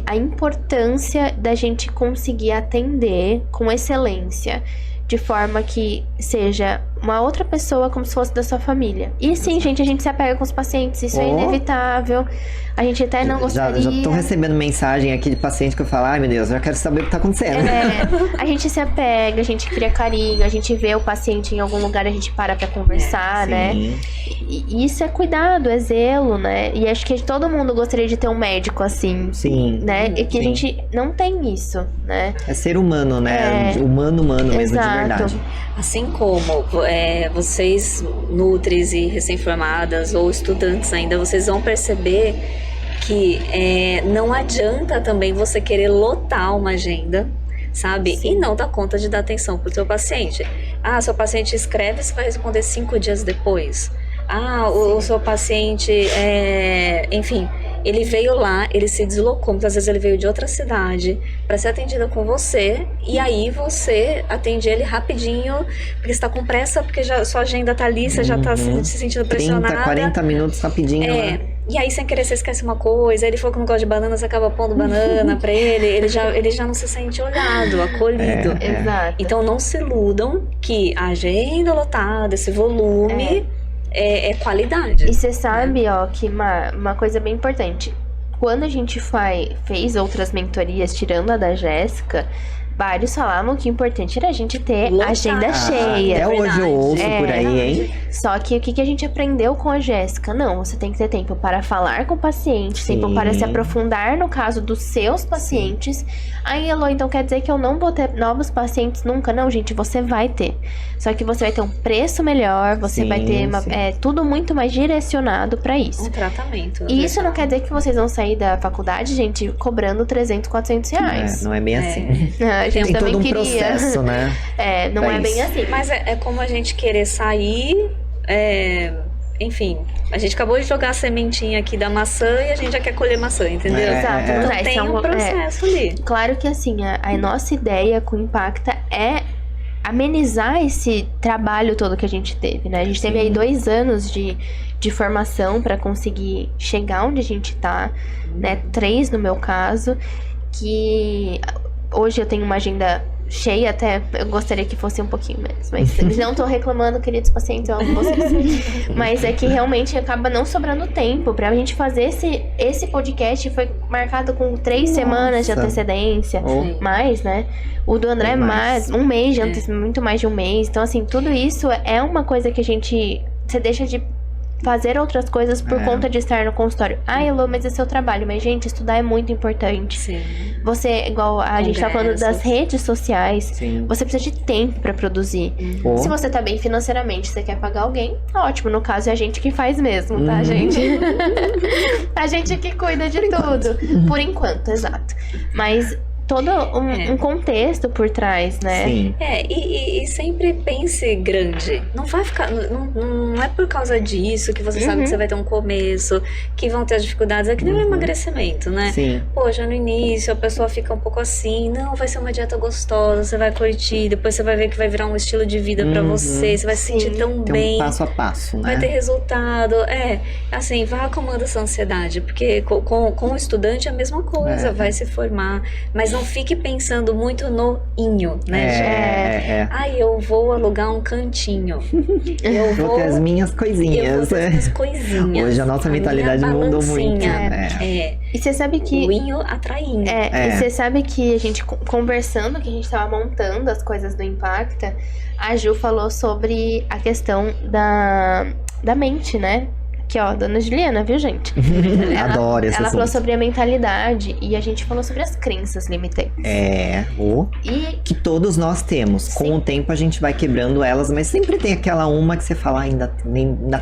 A importância da gente conseguir atender com excelência, de forma que seja uma outra pessoa como se fosse da sua família. E sim, gente, a gente se apega com os pacientes, isso é inevitável. A gente até não gostaria... Já tô recebendo mensagem aqui de paciente que eu falo, ai meu Deus, eu já quero saber o que tá acontecendo. A gente se apega, a gente cria carinho, a gente vê o paciente em algum lugar, a gente para pra conversar, né? E isso é cuidado, é zelo, né? E acho que todo mundo gostaria de ter um médico assim. Sim. Né? E que a gente não tem isso, né? É ser humano, né? Humano mesmo, de verdade. Assim como vocês, nutris e recém-formadas ou estudantes ainda, vocês vão perceber que não adianta também você querer lotar uma agenda, sabe? Sim. E não dar conta de dar atenção pro seu paciente. Seu paciente escreve, você vai responder 5 dias depois. O seu paciente, enfim, ele veio lá, ele se deslocou, muitas vezes ele veio de outra cidade para ser atendida com você, e aí você atende ele rapidinho, porque você tá com pressa, porque sua agenda tá ali, você já tá se sentindo pressionada. 30, 40 minutos rapidinho. E aí, sem querer, você esquece uma coisa, ele falou que não gosta de banana, você acaba pondo banana pra ele já não se sente olhado, acolhido. Exato. Então, não se iludam que a agenda lotada, esse volume... É qualidade. E você sabe, que uma coisa bem importante. Quando a gente fez outras mentorias, tirando a da Jéssica, vários falavam que o importante era a gente ter agenda cheia. Até hoje eu ouço por aí, hein? Só que o que a gente aprendeu com a Jéssica? Não, você tem que ter tempo para falar com o paciente, tempo para se aprofundar no caso dos seus pacientes. Aí, Elô, então quer dizer que eu não vou ter novos pacientes nunca? Não, gente, você vai ter. Só que você vai ter um preço melhor, você vai ter tudo muito mais direcionado para isso. Um tratamento. E isso não quer dizer que vocês vão sair da faculdade, gente, cobrando 300, 400 reais. Não é bem assim. A gente tem também todo um queria. processo, né? Não é bem assim. Mas é como a gente querer sair... enfim, a gente acabou de jogar a sementinha aqui da maçã e a gente já quer colher maçã, entendeu? Exato. Então tem um processo ali. Claro que assim, a nossa ideia com o Impacta é amenizar esse trabalho todo que a gente teve, né? A gente teve aí 2 anos de formação para conseguir chegar onde a gente tá, né? 3 no meu caso, que hoje eu tenho uma agenda cheia, até eu gostaria que fosse um pouquinho menos, mas não tô reclamando, queridos pacientes, eu amo vocês. Mas é que realmente acaba não sobrando tempo pra gente fazer esse podcast. Foi marcado com 3 semanas de antecedência, mais, né? O do André mais um mês de muito mais de um mês. Então assim, tudo isso é uma coisa que você deixa de fazer outras coisas por conta de estar no consultório. Elô, mas esse é o trabalho. Mas, gente, estudar é muito importante. Sim. Você, igual a gente tá falando das redes sociais, você precisa de tempo pra produzir. Se você tá bem financeiramente, você quer pagar alguém, ótimo. No caso, é a gente que faz mesmo, tá, gente? A gente que cuida de tudo. Por enquanto, exato. Mas... todo um contexto por trás, né? Sim. E sempre pense grande. Não vai ficar... Não é por causa disso que você sabe que você vai ter um começo, que vão ter as dificuldades. É que nem o emagrecimento, né? Sim. Poxa, no início a pessoa fica um pouco assim, não, vai ser uma dieta gostosa, você vai curtir, depois você vai ver que vai virar um estilo de vida pra você vai se sentir tão Tem bem. um passo a passo, né? Vai ter resultado. Assim, vá acalmando essa ansiedade, porque com o estudante é a mesma coisa, vai se formar, mas não fique pensando muito no inho, né? Eu vou alugar um cantinho. Eu vou ter as minhas coisinhas. Eu vou ter as minhas coisinhas. Hoje a nossa mentalidade mudou muito. E você sabe que... o inho atrai inho. E você sabe que a gente, conversando, que a gente tava montando as coisas do Impacta, a Ju falou sobre a questão da mente, né? Aqui, ó, dona Juliana, viu, gente? Adoro esse Ela falou assunto. sobre a mentalidade e a gente falou sobre as crenças limitantes. Que todos nós temos. Sim. Com o tempo a gente vai quebrando elas, mas sempre tem aquela uma que você fala, ainda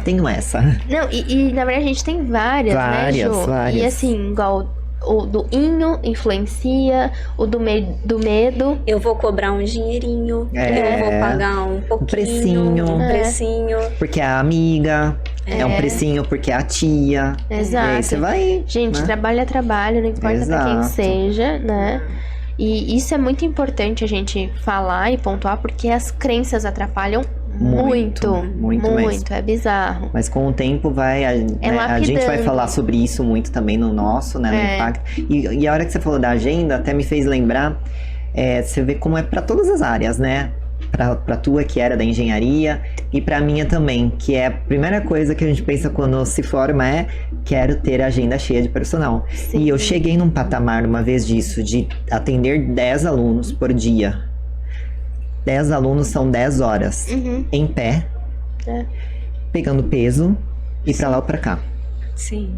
tenho essa. Não, e na verdade a gente tem várias, né, Ju? Várias. E assim, igual o do inho influencia, o do medo. Eu vou cobrar um dinheirinho, eu vou pagar um pouquinho, precinho. um precinho. Porque é a amiga, é um precinho porque é a tia. Exato. E aí você vai. Gente, né? trabalho é trabalho, não importa pra quem Exato. seja, né? E isso é muito importante a gente falar e pontuar, porque as crenças atrapalham muito, mesmo. é bizarro. Mas com o tempo a gente vai lapidando. falar sobre isso muito também no nosso, né? No impacto. E a hora que você falou da agenda, até me fez lembrar, você vê como é para todas as áreas, né? Pra tua, que era da engenharia, e pra minha também, que é a primeira coisa que a gente pensa quando se forma quero ter a agenda cheia de personal. Sim. E eu cheguei num patamar uma vez disso, de atender 10 alunos por dia. 10 alunos são 10 horas, em pé, pegando peso, e pra lá ou pra cá. Sim.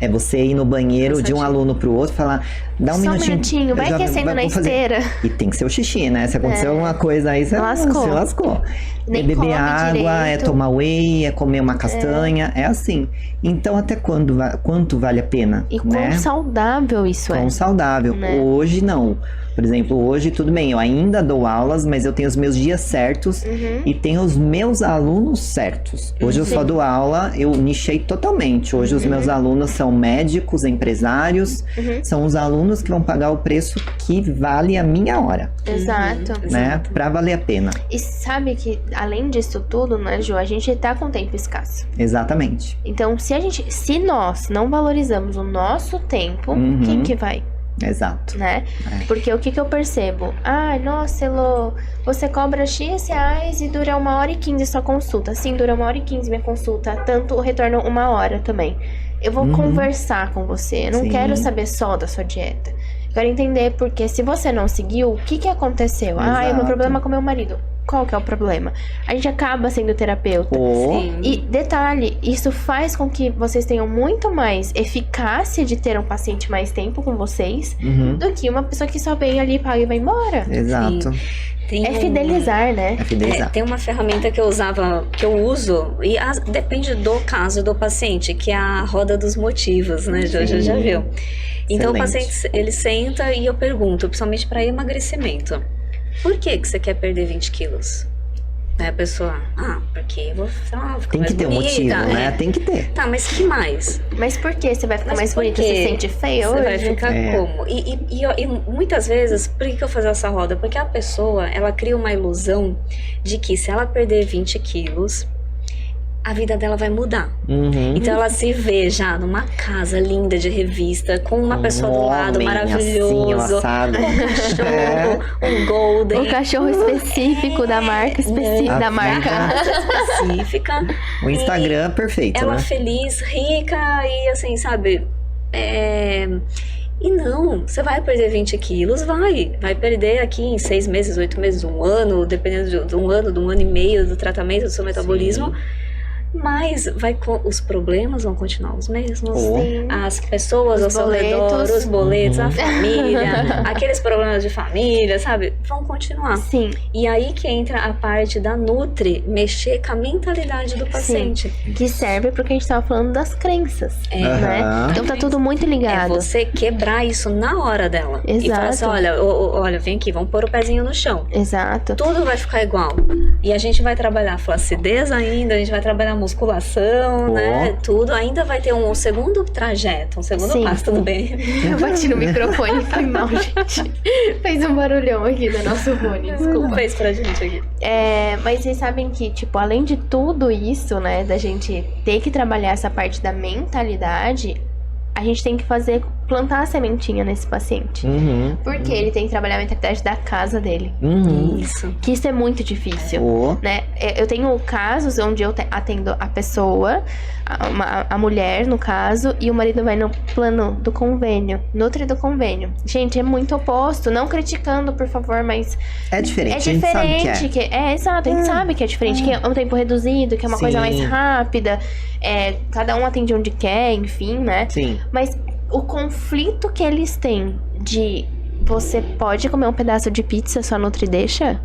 É você ir no banheiro de um aluno pro outro e falar, dá um Só minutinho. vai aquecendo na esteira. E tem que ser o xixi, né? Se acontecer alguma coisa aí, você lascou. Nem beber come água, direito. tomar whey, comer uma castanha, é assim. Então, até quanto vale a pena, E né? quão saudável isso Quão saudável. né? Hoje, não. Por exemplo, hoje, tudo bem, eu ainda dou aulas, mas eu tenho os meus dias certos e tenho os meus alunos certos. Hoje eu só dou aula, eu nichei totalmente. Hoje os meus alunos são médicos, empresários, são os alunos que vão pagar o preço que vale a minha hora, Exato. né? Pra valer a pena. E sabe que, além disso tudo, né, Ju, a gente tá com tempo escasso. Exatamente. Então, se nós não valorizamos o nosso tempo, quem que vai? Exato. Né? Porque o que eu percebo? Ah, nossa, Elô, você cobra X reais e dura 1h15 sua consulta. Sim, dura 1h15 minha consulta. Tanto retorna 1 hora também. Eu vou conversar com você. Eu não quero saber só da sua dieta. Eu quero entender porque se você não seguiu, o que aconteceu? Ah, é o meu problema com meu marido. Qual que é o problema? A gente acaba sendo terapeuta. Sim. E detalhe, isso faz com que vocês tenham muito mais eficácia de ter um paciente mais tempo com vocês do que uma pessoa que só vem ali, paga e vai embora. Exato. É fidelizar, né? É fidelizar. Tem uma ferramenta que eu uso, e depende do caso do paciente, que é a roda dos motivos, né? Já viu? Então o paciente, ele senta e eu pergunto, principalmente para emagrecimento, por que você quer perder 20 quilos? Aí a pessoa, porque eu vou ficar Tem mais que ter um bonita, motivo, né? Tem que ter. Tá, mas que mais? Mas por que você vai ficar mais por bonita? quê? Você se sente feia Você hoje? vai ficar como? E muitas vezes, por que eu faço essa roda? Porque a pessoa, ela cria uma ilusão de que se ela perder 20 quilos, a vida dela vai mudar. Então ela se vê já numa casa linda de revista, com uma pessoa do lado homem maravilhoso, assim, assado. um cachorro, um golden. Um cachorro específico da marca específica. O Instagram perfeito, Ela né? feliz, rica e assim, sabe? E não, você vai perder 20 quilos, vai perder aqui em 6 meses, 8 meses, 1 ano, dependendo de um ano e meio do tratamento do seu metabolismo. Mas os problemas vão continuar os mesmos. Sim. As pessoas ao seu redor, os boletos, a família, aqueles problemas de família, sabe? Vão continuar. Sim. E aí que entra a parte da Nutri, mexer com a mentalidade do paciente. Que serve pro que a gente tava falando das crenças, né? Então tá tudo muito ligado. É você quebrar isso na hora dela. Exato. E falar assim, olha, vem aqui, vamos pôr o pezinho no chão. Exato. Tudo vai ficar igual. E a gente vai trabalhar flacidez ainda, a gente vai trabalhar musculação, né? Tudo. Ainda vai ter um segundo trajeto, um segundo passo, tudo bem. Eu bati no microfone, foi mal, gente. Fez um barulhão aqui no nosso fone, desculpa. Fez pra gente aqui. Mas vocês sabem que, tipo, além de tudo isso, né, da gente ter que trabalhar essa parte da mentalidade, a gente tem que fazer plantar a sementinha nesse paciente. Porque ele tem que trabalhar a mentalidade da casa dele. Isso. Que isso é muito difícil, né? Eu tenho casos onde eu atendo a pessoa, a mulher, no caso, e o marido vai no plano do convênio, nutri do convênio. Gente, é muito oposto. Não criticando, por favor, mas... É diferente, É diferente. Exato, a gente sabe que é diferente. Que é um tempo reduzido, que é uma coisa mais rápida. Cada um atende onde quer, enfim, né? Sim. Mas o conflito que eles têm de você pode comer um pedaço de pizza, sua nutri deixa,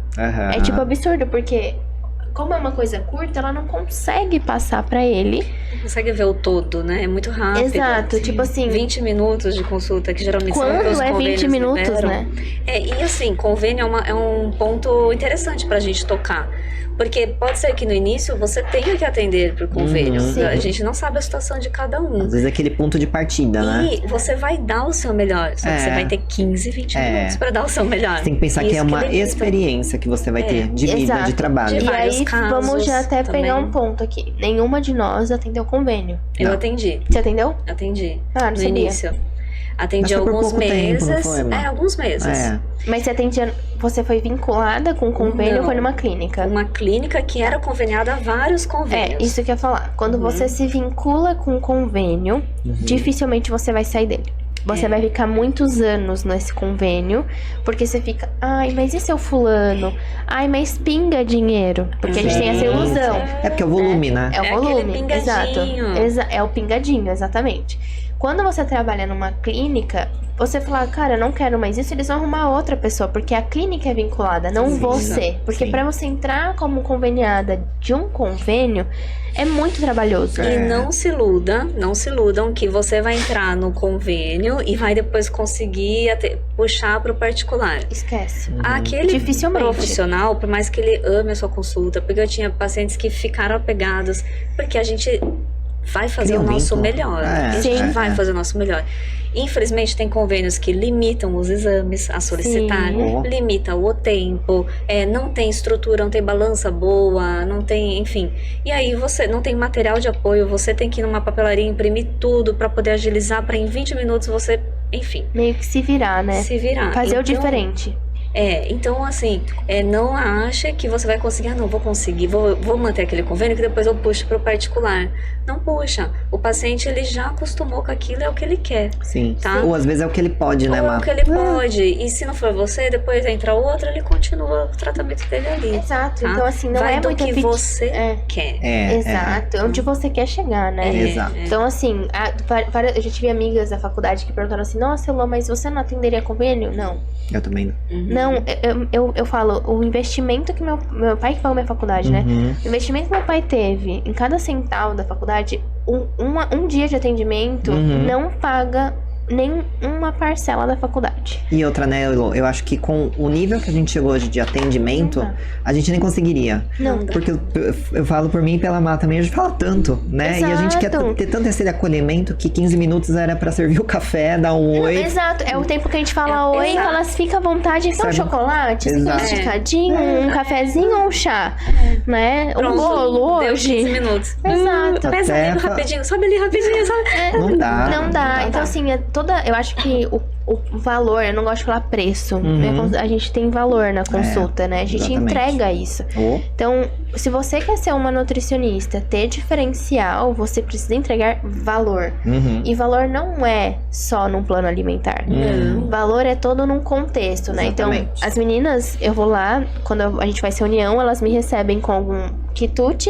é tipo absurdo, porque como é uma coisa curta, ela não consegue passar pra ele. Não consegue ver o todo, né? É muito rápido. Exato, tipo assim... 20 minutos de consulta, que geralmente são Quando os é 20 minutos, liberam. né? E assim, convênio é um ponto interessante pra gente tocar. Porque pode ser que no início você tenha que atender por convênio. A gente não sabe a situação de cada um. Às vezes é aquele ponto de partida, né? E você vai dar o seu melhor. Só que você vai ter 15, 20 minutos pra dar o seu melhor. Você tem que pensar que é uma experiência que você vai ter de vida, de trabalho. E aí, casos vamos já até também. pegar um ponto aqui. Nenhuma de nós atendeu convênio. Eu atendi. Você atendeu? Atendi. Ah, não no sabia. início. Atendi Mas foi por alguns pouco tempo, meses. não foi, amor? Alguns meses. Mas você atendia... Você foi vinculada com convênio ou foi numa clínica? Uma clínica que era conveniada a vários convênios. Isso que eu ia falar. Quando você se vincula com convênio, dificilmente você vai sair dele. Você vai ficar muitos anos nesse convênio, porque você fica, ai, mas e seu fulano? Ai, mas pinga dinheiro. Porque a gente tem essa ilusão. É porque é o volume, né? É o volume, aquele pingadinho. exato. É o pingadinho, exatamente. Quando você trabalha numa clínica, você fala, cara, eu não quero mais isso, eles vão arrumar outra pessoa, porque a clínica é vinculada, não você. Porque pra você entrar como conveniada de um convênio, é muito trabalhoso. E não se iludam que você vai entrar no convênio e vai depois conseguir puxar pro particular. Esquece. Aquele Dificilmente. profissional, por mais que ele ame a sua consulta, porque eu tinha pacientes que ficaram apegados, porque a gente vai fazer Cria um o nosso vínculo. melhor. A gente vai fazer o nosso melhor. Infelizmente, tem convênios que limitam os exames a solicitar, limita o tempo, não tem estrutura, não tem balança boa, não tem, enfim. E aí você não tem material de apoio, você tem que ir numa papelaria imprimir tudo para poder agilizar, para em 20 minutos você, enfim. Meio que se virar, né? Se virar. Fazer o diferente. Então assim, não acha que você vai conseguir, não, vou conseguir, vou manter aquele convênio que depois eu puxo pro particular. Não puxa. O paciente, ele já acostumou com aquilo, é o que ele quer. Sim. Tá? Ou às vezes é o que ele pode, né, Ou é Má? o que ele pode. E se não for você, depois entra outro, ele continua o tratamento dele ali. Exato. Tá? Então, assim, não vai é do muito que você quer. Exato. Onde você quer chegar, né? Exato. Então, assim, eu já tive amigas da faculdade que perguntaram assim, nossa, Elô, mas você não atenderia convênio? Não. Eu também não. Não, eu falo, o investimento que meu pai que pagou minha faculdade, né? O investimento que meu pai teve em cada centavo da faculdade, um dia de atendimento não paga nem uma parcela da faculdade. E outra, né, Elô, eu acho que com o nível que a gente chegou hoje de atendimento, a gente nem conseguiria. Não. Porque eu falo por mim e pela Má também, a gente fala tanto, né? Exato. E a gente quer ter tanto esse acolhimento que 15 minutos era pra servir o café, dar um oi. Exato, é o tempo que a gente fala oi, exato. fala, fica à vontade, então Sabe? chocolate, Exato. um esticadinho, um cafezinho ou um chá, né? Um Pronto, bolo deu hoje. 15 minutos. Exato. Pesa Até ali rapidinho, sobe ali rapidinho, sabe? Não dá. Não dá. Então, assim, eu acho que o valor, eu não gosto de falar preço. A gente tem valor na consulta, né? A gente exatamente. entrega isso. Então, se você quer ser uma nutricionista, ter diferencial, você precisa entregar valor. E valor não é só num plano alimentar. Valor é todo num contexto, né? Exatamente. Então, as meninas, eu vou lá, quando a gente faz reunião, elas me recebem com algum quitute,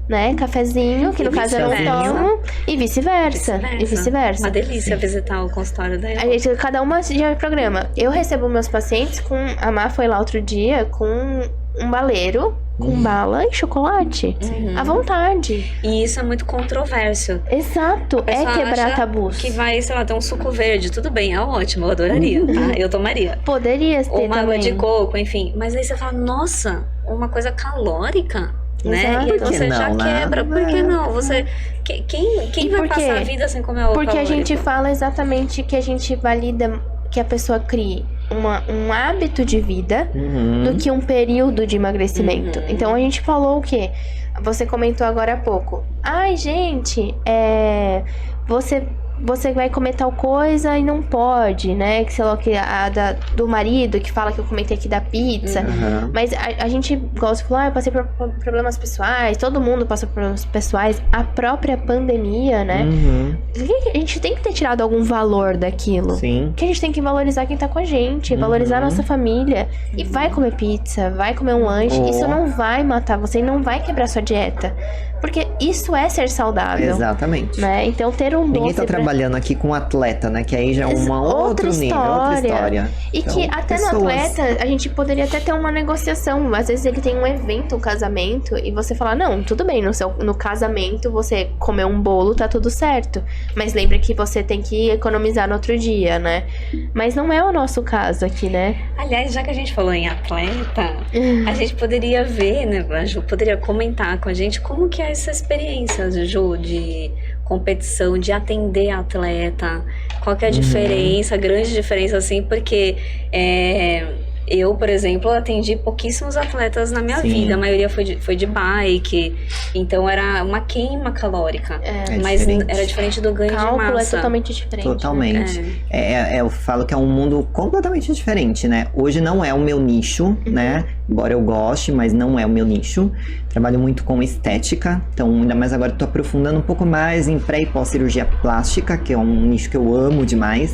né? Cafezinho, que no caso eu não tomo, e vice-versa. Uma delícia visitar o consultório dela. A gente, cada uma já programa. Eu recebo meus pacientes com... A Má foi lá outro dia com um baleiro, com bala e chocolate. À vontade. E isso é muito controverso. Exato. É quebrar tabus. Que vai, sei lá, ter um suco verde. Tudo bem, é ótimo, eu adoraria, tá? Eu tomaria. Poderia ter Ou uma água também. de coco, enfim. Mas aí você fala, nossa, uma coisa calórica, né? Exato. E aí Por que você já não, né? quebra. Por que não? Você... Quem vai por quê? passar a vida sem comer algo Porque calórico? a gente fala exatamente que a gente valida que a pessoa crie um hábito de vida do que um período de emagrecimento. Então a gente falou o quê? Você comentou agora há pouco. Ai, gente, você você vai comer tal coisa e não pode, né? Que sei lá, que do marido que fala que eu comentei aqui da pizza. Uhum. Mas a gente gosta de falar, eu passei por problemas pessoais, todo mundo passa por problemas pessoais, a própria pandemia, né? Uhum. A gente tem que ter tirado algum valor daquilo. Sim. Que a gente tem que valorizar quem tá com a gente, valorizar a nossa família. E vai comer pizza, vai comer um lanche. Oh. Isso não vai matar você e não vai quebrar sua dieta. Porque isso é ser saudável. Exatamente. Né? Então ter um doce Ninguém tá trabalhando aqui com atleta, né? Que aí já é outro nível, outra história. E então, que até no atleta, a gente poderia até ter uma negociação. Às vezes ele tem um evento, um casamento, e você fala, não, tudo bem, no casamento você comer um bolo, tá tudo certo. Mas lembra que você tem que economizar no outro dia, né? Mas não é o nosso caso aqui, né? Aliás, já que a gente falou em atleta, a gente poderia ver, né? A Ju poderia comentar com a gente como que é essa experiência, Ju, de competição, de atender atleta, qual que é a diferença, a grande diferença, assim, porque eu, por exemplo, atendi pouquíssimos atletas na minha vida, a maioria foi de bike, então era uma queima calórica, mas diferente. era diferente do ganho de massa. Cálculo é totalmente diferente. Totalmente. Eu falo que é um mundo completamente diferente, né? Hoje não é o meu nicho, né? Embora eu goste, mas não é o meu nicho. Trabalho muito com estética, então ainda mais agora tô aprofundando um pouco mais em pré e pós-cirurgia plástica, que é um nicho que eu amo demais.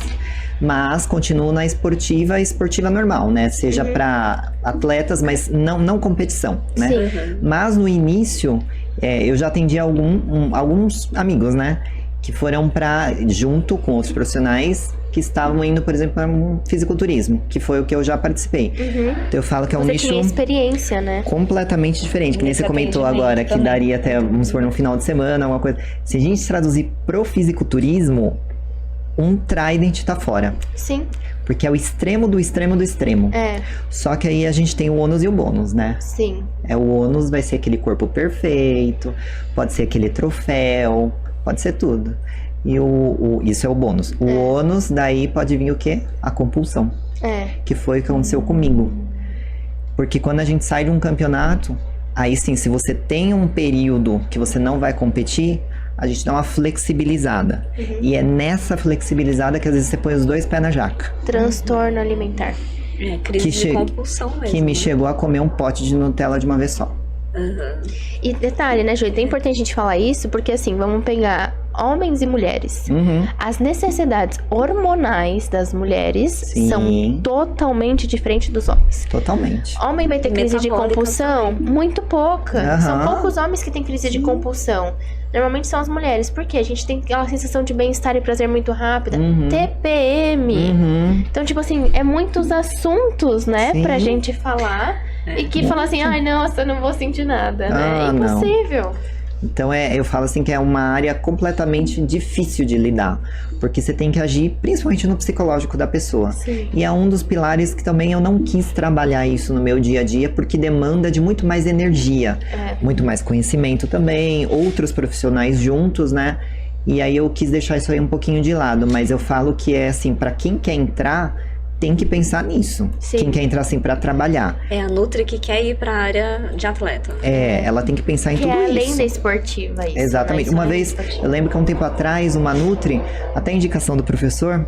Mas continuo na esportiva normal, né? Seja para atletas, mas não competição, né? Sim. Mas no início, eu já atendi alguns amigos, né? Que foram junto com outros profissionais que estavam indo, por exemplo, para um fisiculturismo, que foi o que eu já participei. Então eu falo que é um nicho tinha experiência, né? completamente diferente, que nem você comentou agora, que daria até, vamos supor, no final de semana, alguma coisa. Se a gente traduzir pro fisiculturismo, um trident tá fora. Sim. Porque é o extremo do extremo do extremo. Só que aí a gente tem o ônus e o bônus, né? Sim. O ônus vai ser aquele corpo perfeito, pode ser aquele troféu, pode ser tudo. E isso é o bônus. O ônus, daí pode vir o quê? A compulsão. Que foi o que aconteceu comigo. Porque quando a gente sai de um campeonato, aí sim, se você tem um período que você não vai competir, a gente dá uma flexibilizada. E é nessa flexibilizada que às vezes você põe os dois pés na jaca. Transtorno alimentar. Crise de compulsão mesmo. Que me chegou a comer um pote de Nutella de uma vez só. E detalhe, né, Ju? É importante a gente falar isso, porque assim, vamos pegar homens e mulheres. As necessidades hormonais das mulheres são totalmente diferentes dos homens. Totalmente. Homem vai ter crise de compulsão? Muito pouca. São poucos homens que têm crise de compulsão. Normalmente são as mulheres. Porque a gente tem aquela sensação de bem-estar e prazer muito rápida. TPM. Então, tipo assim, é muitos assuntos, né, pra gente falar. E que falar assim, ai, nossa, eu não vou sentir nada, né? É impossível. Não. Então, eu falo assim que é uma área completamente difícil de lidar. Porque você tem que agir principalmente no psicológico da pessoa. Sim. E é um dos pilares que também eu não quis trabalhar isso no meu dia a dia, porque demanda de muito mais energia. Muito mais conhecimento também, outros profissionais juntos, né? E aí eu quis deixar isso aí um pouquinho de lado. Mas eu falo que é assim, pra quem quer entrar, tem que pensar nisso. Sim. Quem quer entrar assim pra trabalhar. É a Nutri que quer ir pra área de atleta. Ela tem que pensar em que tudo é isso. além da esportiva, isso. Exatamente. Né? Uma vez, eu lembro que há um tempo atrás, uma Nutri, até a indicação do professor,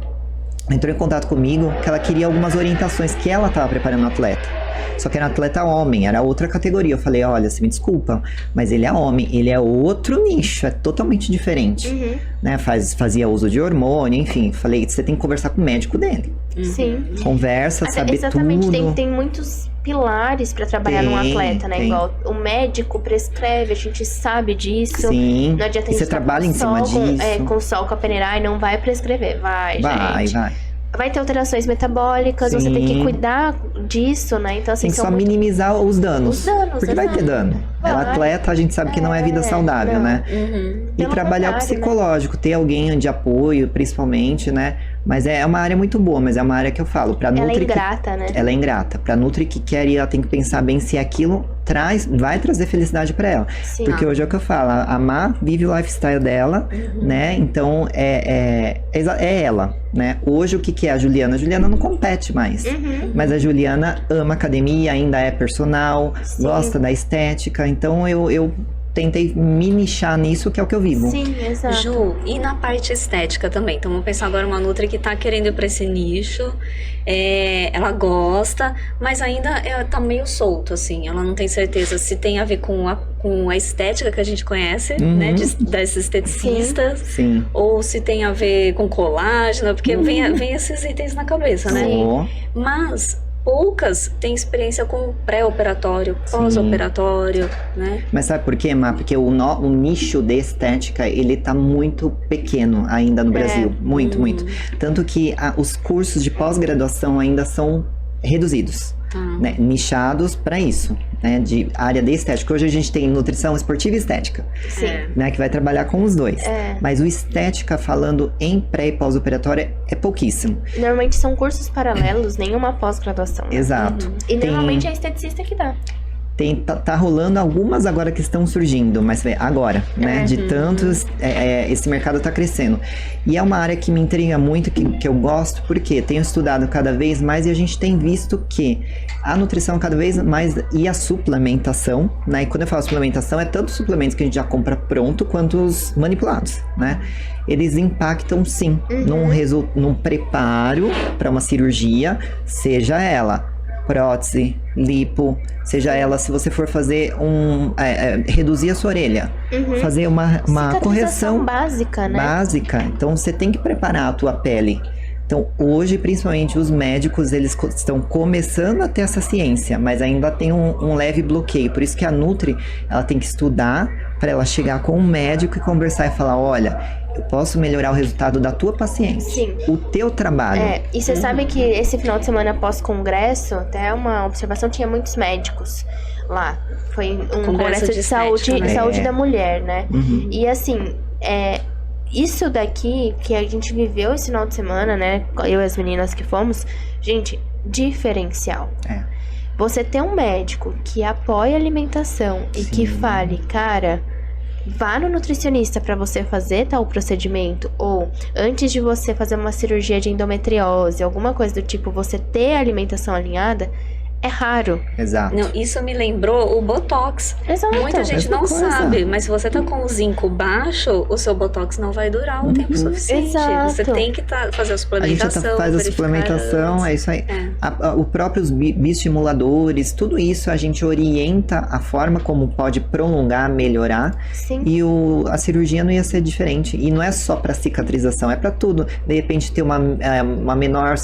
entrou em contato comigo que ela queria algumas orientações que ela estava preparando o atleta. Só que era atleta homem, era outra categoria. Eu falei, olha, você me desculpa, mas ele é homem, ele é outro nicho, é totalmente diferente. Né? Fazia uso de hormônio, enfim. Falei, você tem que conversar com o médico dele. Sim. Conversa, saber exatamente, tudo. tem muitos pilares pra trabalhar num atleta, né? Igual o médico prescreve, a gente sabe disso. Sim. Não adianta a E gente você trabalha em cima disso. Com sol, com a peneira, e não vai prescrever. Vai, gente. Vai ter alterações metabólicas, você tem que cuidar disso, né? Então, assim, tem que só minimizar os danos. Porque vai ter dano. Ela atleta, a gente sabe que não é vida saudável, né? E trabalhar o psicológico, ter alguém de apoio, principalmente, né? Mas é uma área muito boa, mas é uma área que eu falo. Pra Nutri ela é ingrata, né? Ela é ingrata. Pra Nutri que quer ir, ela tem que pensar bem se aquilo vai trazer felicidade pra ela. Sim. Porque hoje é o que eu falo, a Má vive o lifestyle dela, né? Então, é ela, né? Hoje, o que é a Juliana? A Juliana não compete mais. Mas a Juliana ama academia, ainda é personal, gosta da estética. Então, eu tentei me nichar nisso, que é o que eu vivo. Sim, exato. Ju, e na parte estética também? Então, vamos pensar agora uma Nutri que tá querendo ir pra esse nicho, ela gosta, mas ainda tá meio solto, assim. Ela não tem certeza se tem a ver com a estética que a gente conhece, né? Das esteticistas. Sim. Ou se tem a ver com colágeno, porque vem esses itens na cabeça, né? Sim. Mas poucas têm experiência com pré-operatório, pós-operatório, né? Mas sabe por quê, Má? Porque o nicho de estética, ele tá muito pequeno ainda no Brasil. Muito, muito. Tanto que os cursos de pós-graduação ainda são reduzidos, né? Nichados para isso, né? De área de estética. Hoje a gente tem nutrição esportiva e estética. Sim. Né? Que vai trabalhar com os dois. Mas o estética falando em pré e pós-operatório é pouquíssimo. Normalmente são cursos paralelos, nenhuma pós-graduação. Né? Exato. E normalmente é a esteticista que dá. Tá rolando algumas agora que estão surgindo, mas agora, né? De tantos, esse mercado tá crescendo. E é uma área que me intriga muito, que eu gosto, porque tenho estudado cada vez mais e a gente tem visto que a nutrição cada vez mais e a suplementação, né? E quando eu falo suplementação, é tanto suplementos que a gente já compra pronto, quanto os manipulados, né? Eles impactam sim num preparo para uma cirurgia, seja ela prótese, lipo, seja ela, se você for fazer reduzir a sua orelha, fazer uma correção básica, né? Básica. Então, você tem que preparar a tua pele. Então, hoje, principalmente, os médicos, eles estão começando a ter essa ciência, mas ainda tem um leve bloqueio. Por isso que a Nutri, ela tem que estudar para ela chegar com um médico e conversar e falar, olha, eu posso melhorar o resultado da tua paciente. Sim. O teu trabalho. E você sabe que esse final de semana pós-congresso, até uma observação, tinha muitos médicos lá. Foi um congresso de saúde, né? Saúde da mulher, né? E assim, isso daqui que a gente viveu esse final de semana, né? Eu e as meninas que fomos, gente, diferencial. Você ter um médico que apoia a alimentação e que fale, cara, vá no nutricionista para você fazer tal procedimento, ou antes de você fazer uma cirurgia de endometriose, alguma coisa do tipo, você ter a alimentação alinhada, é raro. Exato. Não, isso me lembrou o Botox. Exato. Muita gente não sabe, mas se você tá com o zinco baixo, o seu Botox não vai durar o tempo suficiente. Exato. Você tem que fazer a suplementação. A gente faz a suplementação, é isso aí. Os próprios bioestimuladores, tudo isso a gente orienta a forma como pode prolongar, melhorar. Sim. E a cirurgia não ia ser diferente. E não é só para cicatrização, é para tudo. De repente ter uma menor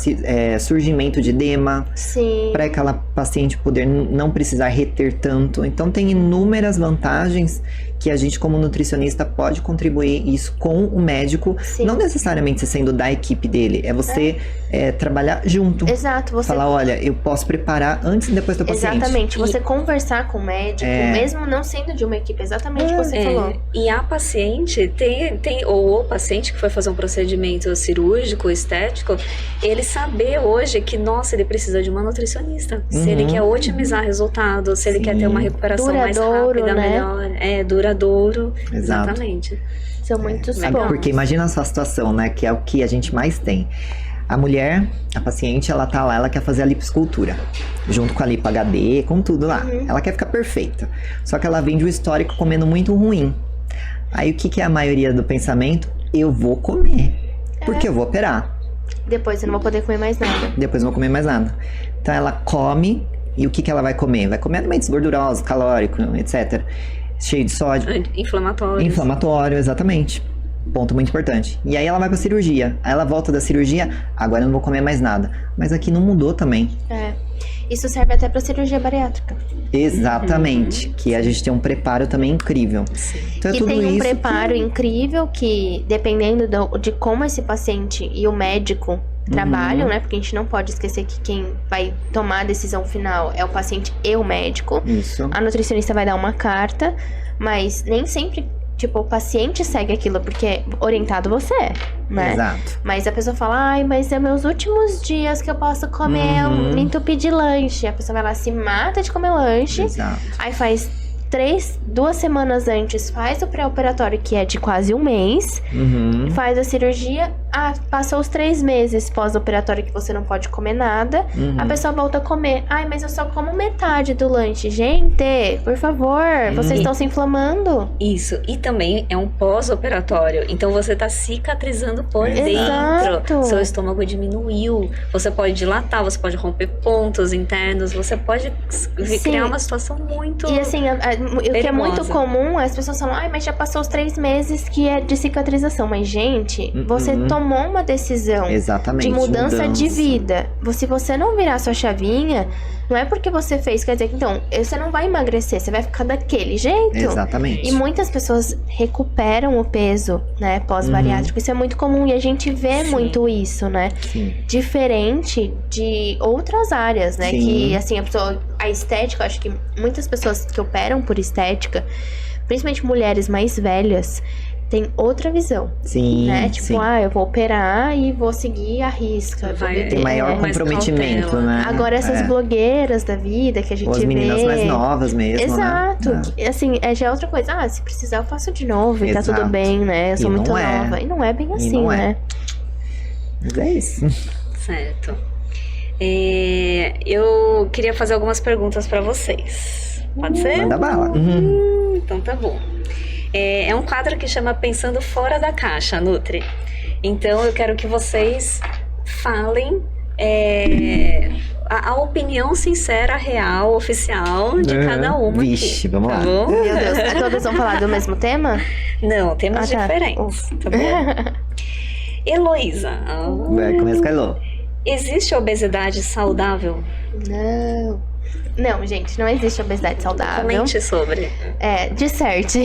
surgimento de edema. Sim. Para aquela paciente poder não precisar reter tanto. Então tem inúmeras vantagens que a gente como nutricionista pode contribuir isso com o médico. Sim. Não necessariamente você sendo da equipe dele, é você trabalhar junto. Exato. Você falar, olha, eu posso preparar antes e depois do paciente. Exatamente. Você conversar com o médico, mesmo não sendo de uma equipe, exatamente o que você falou. E a paciente ou o paciente que foi fazer um procedimento cirúrgico, estético, ele saber hoje que, nossa, ele precisa de uma nutricionista. Se ele quer otimizar resultados, se ele quer ter uma recuperação mais rápida, né? melhor, duradouro. Exato. Exatamente. São muitos pontos. Porque imagina essa situação, né? Que é o que a gente mais tem. A mulher, a paciente, ela tá lá, ela quer fazer a lipoescultura. Junto com a lipo HD, com tudo lá. Ela quer ficar perfeita. Só que ela vem de um histórico comendo muito ruim. Aí o que é a maioria do pensamento? Eu vou comer. Porque eu vou operar. Depois eu não vou poder comer mais nada. Depois eu não vou comer mais nada. Então ela come, e o que ela vai comer? Vai comer alimentos gordurosos, calóricos, etc. Cheio de sódio. Inflamatório, exatamente. Ponto muito importante. E aí ela vai pra cirurgia. Aí ela volta da cirurgia, agora eu não vou comer mais nada. Mas aqui não mudou também. Isso serve até pra cirurgia bariátrica. Exatamente. Que a gente tem um preparo também incrível. Então é e tudo tem um isso preparo incrível que, dependendo de como esse paciente e o médico trabalham, né? Porque a gente não pode esquecer que quem vai tomar a decisão final é o paciente e o médico. Isso. A nutricionista vai dar uma carta, mas nem sempre, tipo, o paciente segue aquilo, porque orientado você é, né? Exato. Mas a pessoa fala, ai, mas é meus últimos dias que eu posso comer, me entupir de lanche. A pessoa vai lá, se mata de comer lanche. Exato. Aí faz 2 semanas antes, faz o pré-operatório, que é de quase um mês. Faz a cirurgia, passou os 3 meses pós-operatório que você não pode comer nada, a pessoa volta a comer. Ai, mas eu só como metade do lanche. Gente, por favor, vocês estão se inflamando. Isso, e também é um pós-operatório, então você tá cicatrizando por Exato. dentro. Seu estômago diminuiu, você pode dilatar, você pode romper pontos internos, você pode criar uma situação muito E assim, o que é muito comum, as pessoas falam, ai, mas já passou os 3 meses que é de cicatrização. Mas, gente, você tomou uma decisão Exatamente, de mudança de vida. Se você não virar sua chavinha, não é porque você fez, quer dizer que então, você não vai emagrecer, você vai ficar daquele jeito. Exatamente. E muitas pessoas recuperam o peso, né, pós-bariátrico. Isso é muito comum e a gente vê muito isso, né? Sim. Diferente de outras áreas, né? Sim. Que, assim, a estética, eu acho que muitas pessoas que operam por estética, principalmente mulheres mais velhas, tem outra visão, Sim, né? Tipo, sim. eu vou operar e vou seguir a risca. Tem maior mais comprometimento, cautela. né? Agora, essas blogueiras da vida que a gente Ou as vê... meninas mais novas mesmo, Exato. né? Que, assim, já é outra coisa. Se precisar eu faço de novo e tá Exato. tudo bem, né? Eu sou E muito não é. nova. E não é bem assim, não é. né? Mas é isso. certo. Eu queria fazer algumas perguntas pra vocês. Pode ser? Manda bala. Então tá bom. É um quadro que chama Pensando Fora da Caixa, Nutri. Então eu quero que vocês falem a opinião sincera, real, oficial de cada uma. Vixe, aqui, vamos tá lá. bom? Meu Deus, todas vão falar do mesmo tema? Não, temas tá. diferentes, tá bom? Heloísa, Vai, começa com a Elô. existe obesidade saudável? Não, gente, não existe obesidade saudável. Comente sobre. Disserte.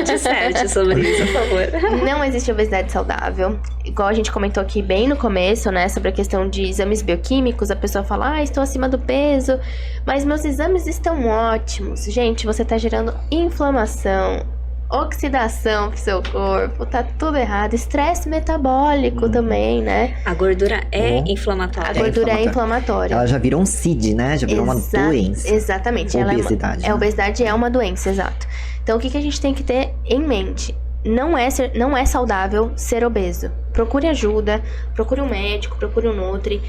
Disserte sobre isso, por favor. Não existe obesidade saudável. Igual a gente comentou aqui bem no começo, né? Sobre a questão de exames bioquímicos. A pessoa fala, estou acima do peso, mas meus exames estão ótimos. Gente, você tá gerando inflamação, oxidação pro seu corpo, tá tudo errado. Estresse metabólico também, né? A gordura é A inflamatória. gordura é inflamatória. Ela já virou um CID, né? Já virou uma doença. Exatamente. Obesidade. A obesidade é uma doença, exato. Então, o que a gente tem que ter em mente? Não é saudável ser obeso. Procure ajuda, procure um médico, procure um nutri.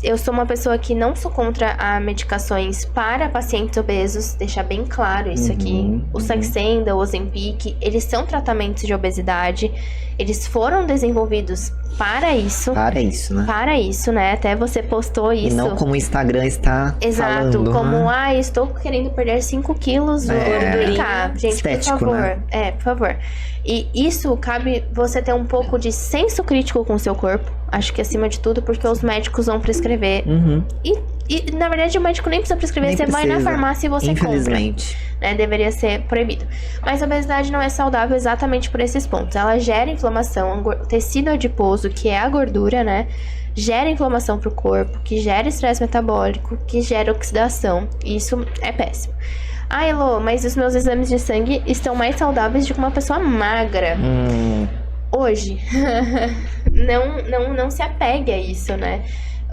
Eu sou uma pessoa que não sou contra a medicações para pacientes obesos, deixar bem claro isso aqui. O Saxenda, o Ozempic, eles são tratamentos de obesidade. Eles foram desenvolvidos para isso. Para isso, né? Para isso, né? Até você postou isso. E não como o Instagram está Exato, falando, como, né? estou querendo perder 5 quilos de gordurinha. Gente, estético, por favor. né? Por favor. E isso cabe você ter um pouco de senso crítico com o seu corpo. Acho que acima de tudo, porque os médicos vão prescrever. E na verdade, o médico nem precisa prescrever. Nem você vai na precisa. farmácia e você Infelizmente. compra. Né? Deveria ser proibido. Mas a obesidade não é saudável exatamente por esses pontos. Ela gera inflamação, o tecido adiposo, que é a gordura, né? Gera inflamação pro corpo, que gera estresse metabólico, que gera oxidação. E isso é péssimo. Elô, mas os meus exames de sangue estão mais saudáveis do que uma pessoa magra. Hoje. Não se apegue a isso, né?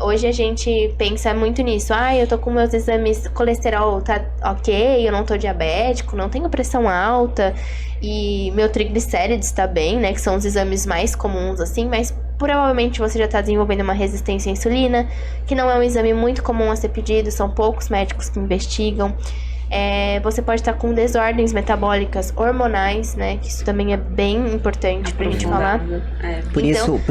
Hoje a gente pensa muito nisso. Eu tô com meus exames, colesterol tá ok, eu não tô diabético, não tenho pressão alta e meu triglicérides tá bem, né? Que são os exames mais comuns, assim, mas provavelmente você já tá desenvolvendo uma resistência à insulina, que não é um exame muito comum a ser pedido, são poucos médicos que investigam. Você pode estar com desordens metabólicas hormonais, né? Que isso também é bem importante pra gente falar. Por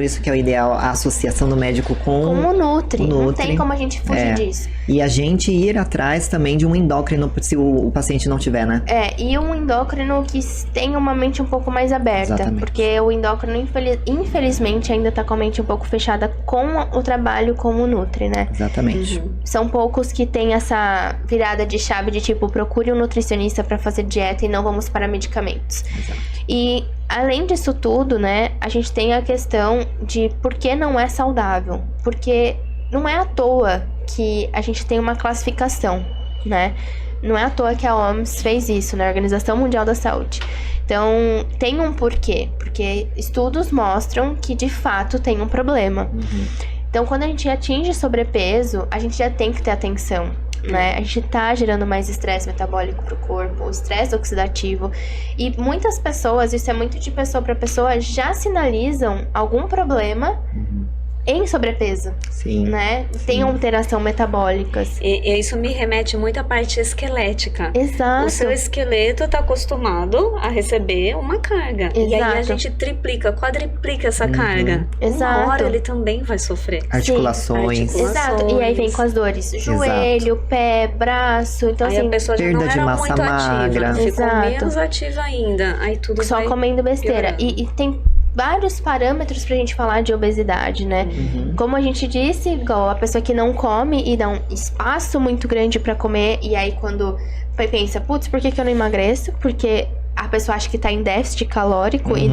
isso que é o ideal a associação do médico com o Nutri. Não Nutri. tem como a gente fugir disso. E a gente ir atrás também de um endócrino, se o paciente não tiver, né? E um endócrino que tenha uma mente um pouco mais aberta. Exatamente. Porque o endócrino, infelizmente, ainda tá com a mente um pouco fechada com o trabalho como Nutri, né? Exatamente. São poucos que têm essa virada de chave de tipo, procure um nutricionista para fazer dieta e não vamos para medicamentos. Exato. E além disso tudo, né, a gente tem a questão de por que não é saudável. Porque não é à toa que a gente tem uma classificação, né? Não é à toa que a OMS fez isso, né? A Organização Mundial da Saúde. Então, tem um porquê. Porque estudos mostram que, de fato, tem um problema. Então, quando a gente atinge sobrepeso, a gente já tem que ter atenção. né? A gente tá gerando mais estresse metabólico pro corpo, estresse oxidativo. E muitas pessoas, isso é muito de pessoa para pessoa, já sinalizam algum problema em sobrepeso, Sim. né? Tem alteração metabólicas. E isso me remete muito à parte esquelética. Exato. O seu esqueleto tá acostumado a receber uma carga. E aí a Exato. gente triplica, quadriplica essa carga. Exato. Uma hora ele também vai sofrer. Articulações. Sim, Exato, e aí vem com as dores. Joelho, pé, braço. Então, Aí assim, a pessoa já perda não de era massa muito magra. ativa, ficou Exato. menos ativa ainda. Aí tudo só vai comendo besteira. piorando. E tem vários parâmetros pra gente falar de obesidade, né? Como a gente disse, igual a pessoa que não come e dá um espaço muito grande pra comer, e aí quando pensa, putz, por que eu não emagreço? Porque a pessoa acha que tá em déficit calórico e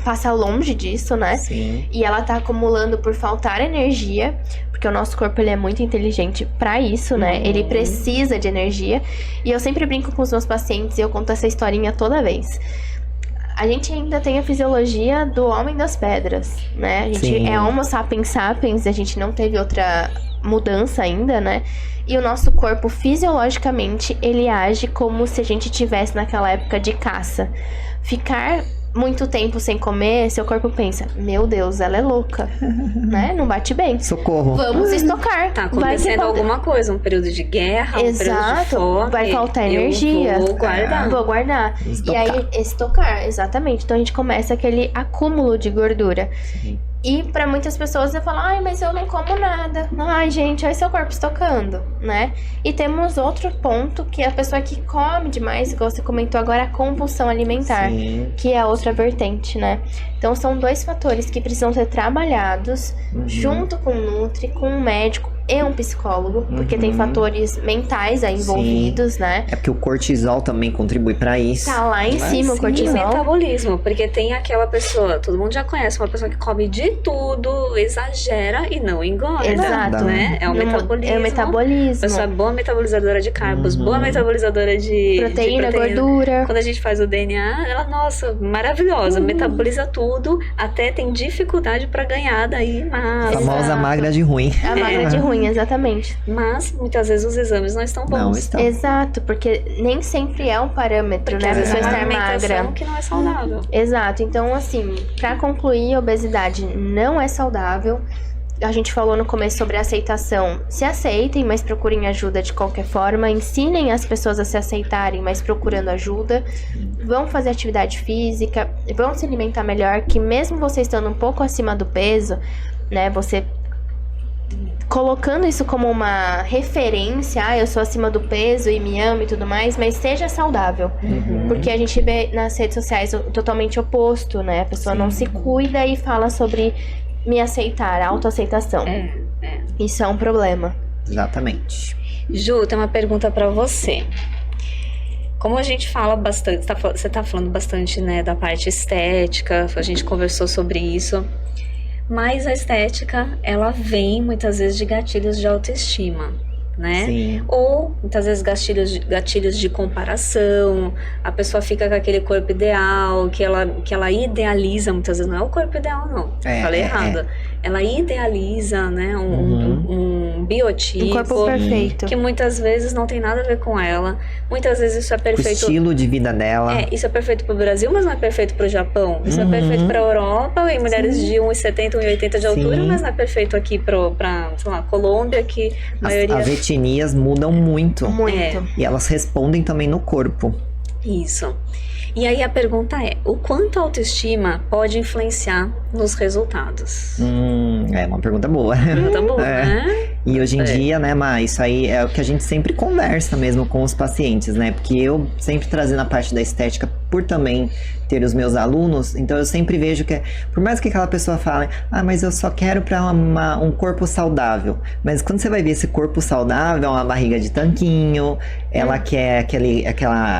passa longe disso, né? Sim. E ela tá acumulando por faltar energia, porque o nosso corpo ele é muito inteligente pra isso, né? Ele precisa de energia. E eu sempre brinco com os meus pacientes e eu conto essa historinha toda vez. A gente ainda tem a fisiologia do homem das pedras, né? A gente Sim. é Homo sapiens sapiens, a gente não teve outra mudança ainda, né? E o nosso corpo, fisiologicamente, ele age como se a gente tivesse naquela época de caça. Ficar muito tempo sem comer, seu corpo pensa, meu Deus, ela é louca, né? Não bate bem. Socorro. Vamos estocar. Tá Vai que acontecendo pode- alguma coisa, um período de guerra, um período de Exato, fome. vai faltar energia. Eu vou guardar. Vou guardar. Estocar. E aí, estocar, exatamente. Então a gente começa aquele acúmulo de gordura. Sim. E pra muitas pessoas você fala, ai, mas eu não como nada. Ai, gente, olha seu corpo estocando, né? E temos outro ponto, que é a pessoa que come demais, igual você comentou agora, a compulsão alimentar. Sim. Que é a outra vertente, né? Então são dois fatores que precisam ser trabalhados junto com o Nutri, com um médico e um psicólogo, porque tem fatores mentais aí envolvidos, né? É porque o cortisol também contribui pra isso. Tá lá em cima o E cortisol. metabolismo, porque tem aquela pessoa, todo mundo já conhece, uma pessoa que come de tudo, exagera e não engorda. Exato. Né? É o metabolismo. É o metabolismo. Pessoa é boa metabolizadora de carbos, boa metabolizadora de Proteína, de gordura. Quando a gente faz o DNA, ela, nossa, maravilhosa, metaboliza tudo, até tem dificuldade pra ganhar daí A massa. famosa Exato. magra de ruim. A magra de ruim, exatamente. Mas muitas vezes os exames não estão bons. Não estão. Exato, porque nem sempre é um parâmetro, Porque né? A às vezes pessoa é uma estar alimentação magra. que não é saudável. Exato, então assim, pra concluir, a obesidade não é saudável. A gente falou no começo sobre aceitação. Se aceitem, mas procurem ajuda de qualquer forma. Ensinem as pessoas a se aceitarem, mas procurando ajuda. Vão fazer atividade física, vão se alimentar melhor, que mesmo você estando um pouco acima do peso, né, você colocando isso como uma referência, eu sou acima do peso e me amo e tudo mais, mas seja saudável. Porque a gente vê nas redes sociais o totalmente oposto, né? A pessoa não se cuida e fala sobre me aceitar, autoaceitação. Isso é um problema. Exatamente. Ju, tem uma pergunta pra você. Como a gente fala bastante, você tá falando bastante, né, da parte estética, a gente conversou sobre isso, mas a estética, ela vem muitas vezes de gatilhos de autoestima, né? Sim. Ou, muitas vezes, gatilhos de comparação, a pessoa fica com aquele corpo ideal, que ela idealiza, muitas vezes, não é o corpo ideal, não, falei errado. Ela idealiza, né, um biotipo. Um corpo perfeito. Que muitas vezes não tem nada a ver com ela. Muitas vezes isso é O perfeito. estilo de vida dela. Isso é perfeito pro Brasil, mas não é perfeito pro Japão. Isso é perfeito pra Europa, em mulheres de 1,70, 1,80 de altura, Sim. mas não é perfeito aqui pra, sei lá, Colômbia, que a maioria... As etnias mudam muito. Muito. E elas respondem também no corpo. Isso. E aí a pergunta é, o quanto a autoestima pode influenciar nos resultados? É uma pergunta boa. Tá bom, né? E hoje em dia, né, Mas isso aí é o que a gente sempre conversa mesmo com os pacientes, né? Porque eu sempre trazendo a parte da estética por também ter os meus alunos, então eu sempre vejo que, por mais que aquela pessoa fale, mas eu só quero pra um corpo saudável. Mas quando você vai ver esse corpo saudável, é uma barriga de tanquinho, ela quer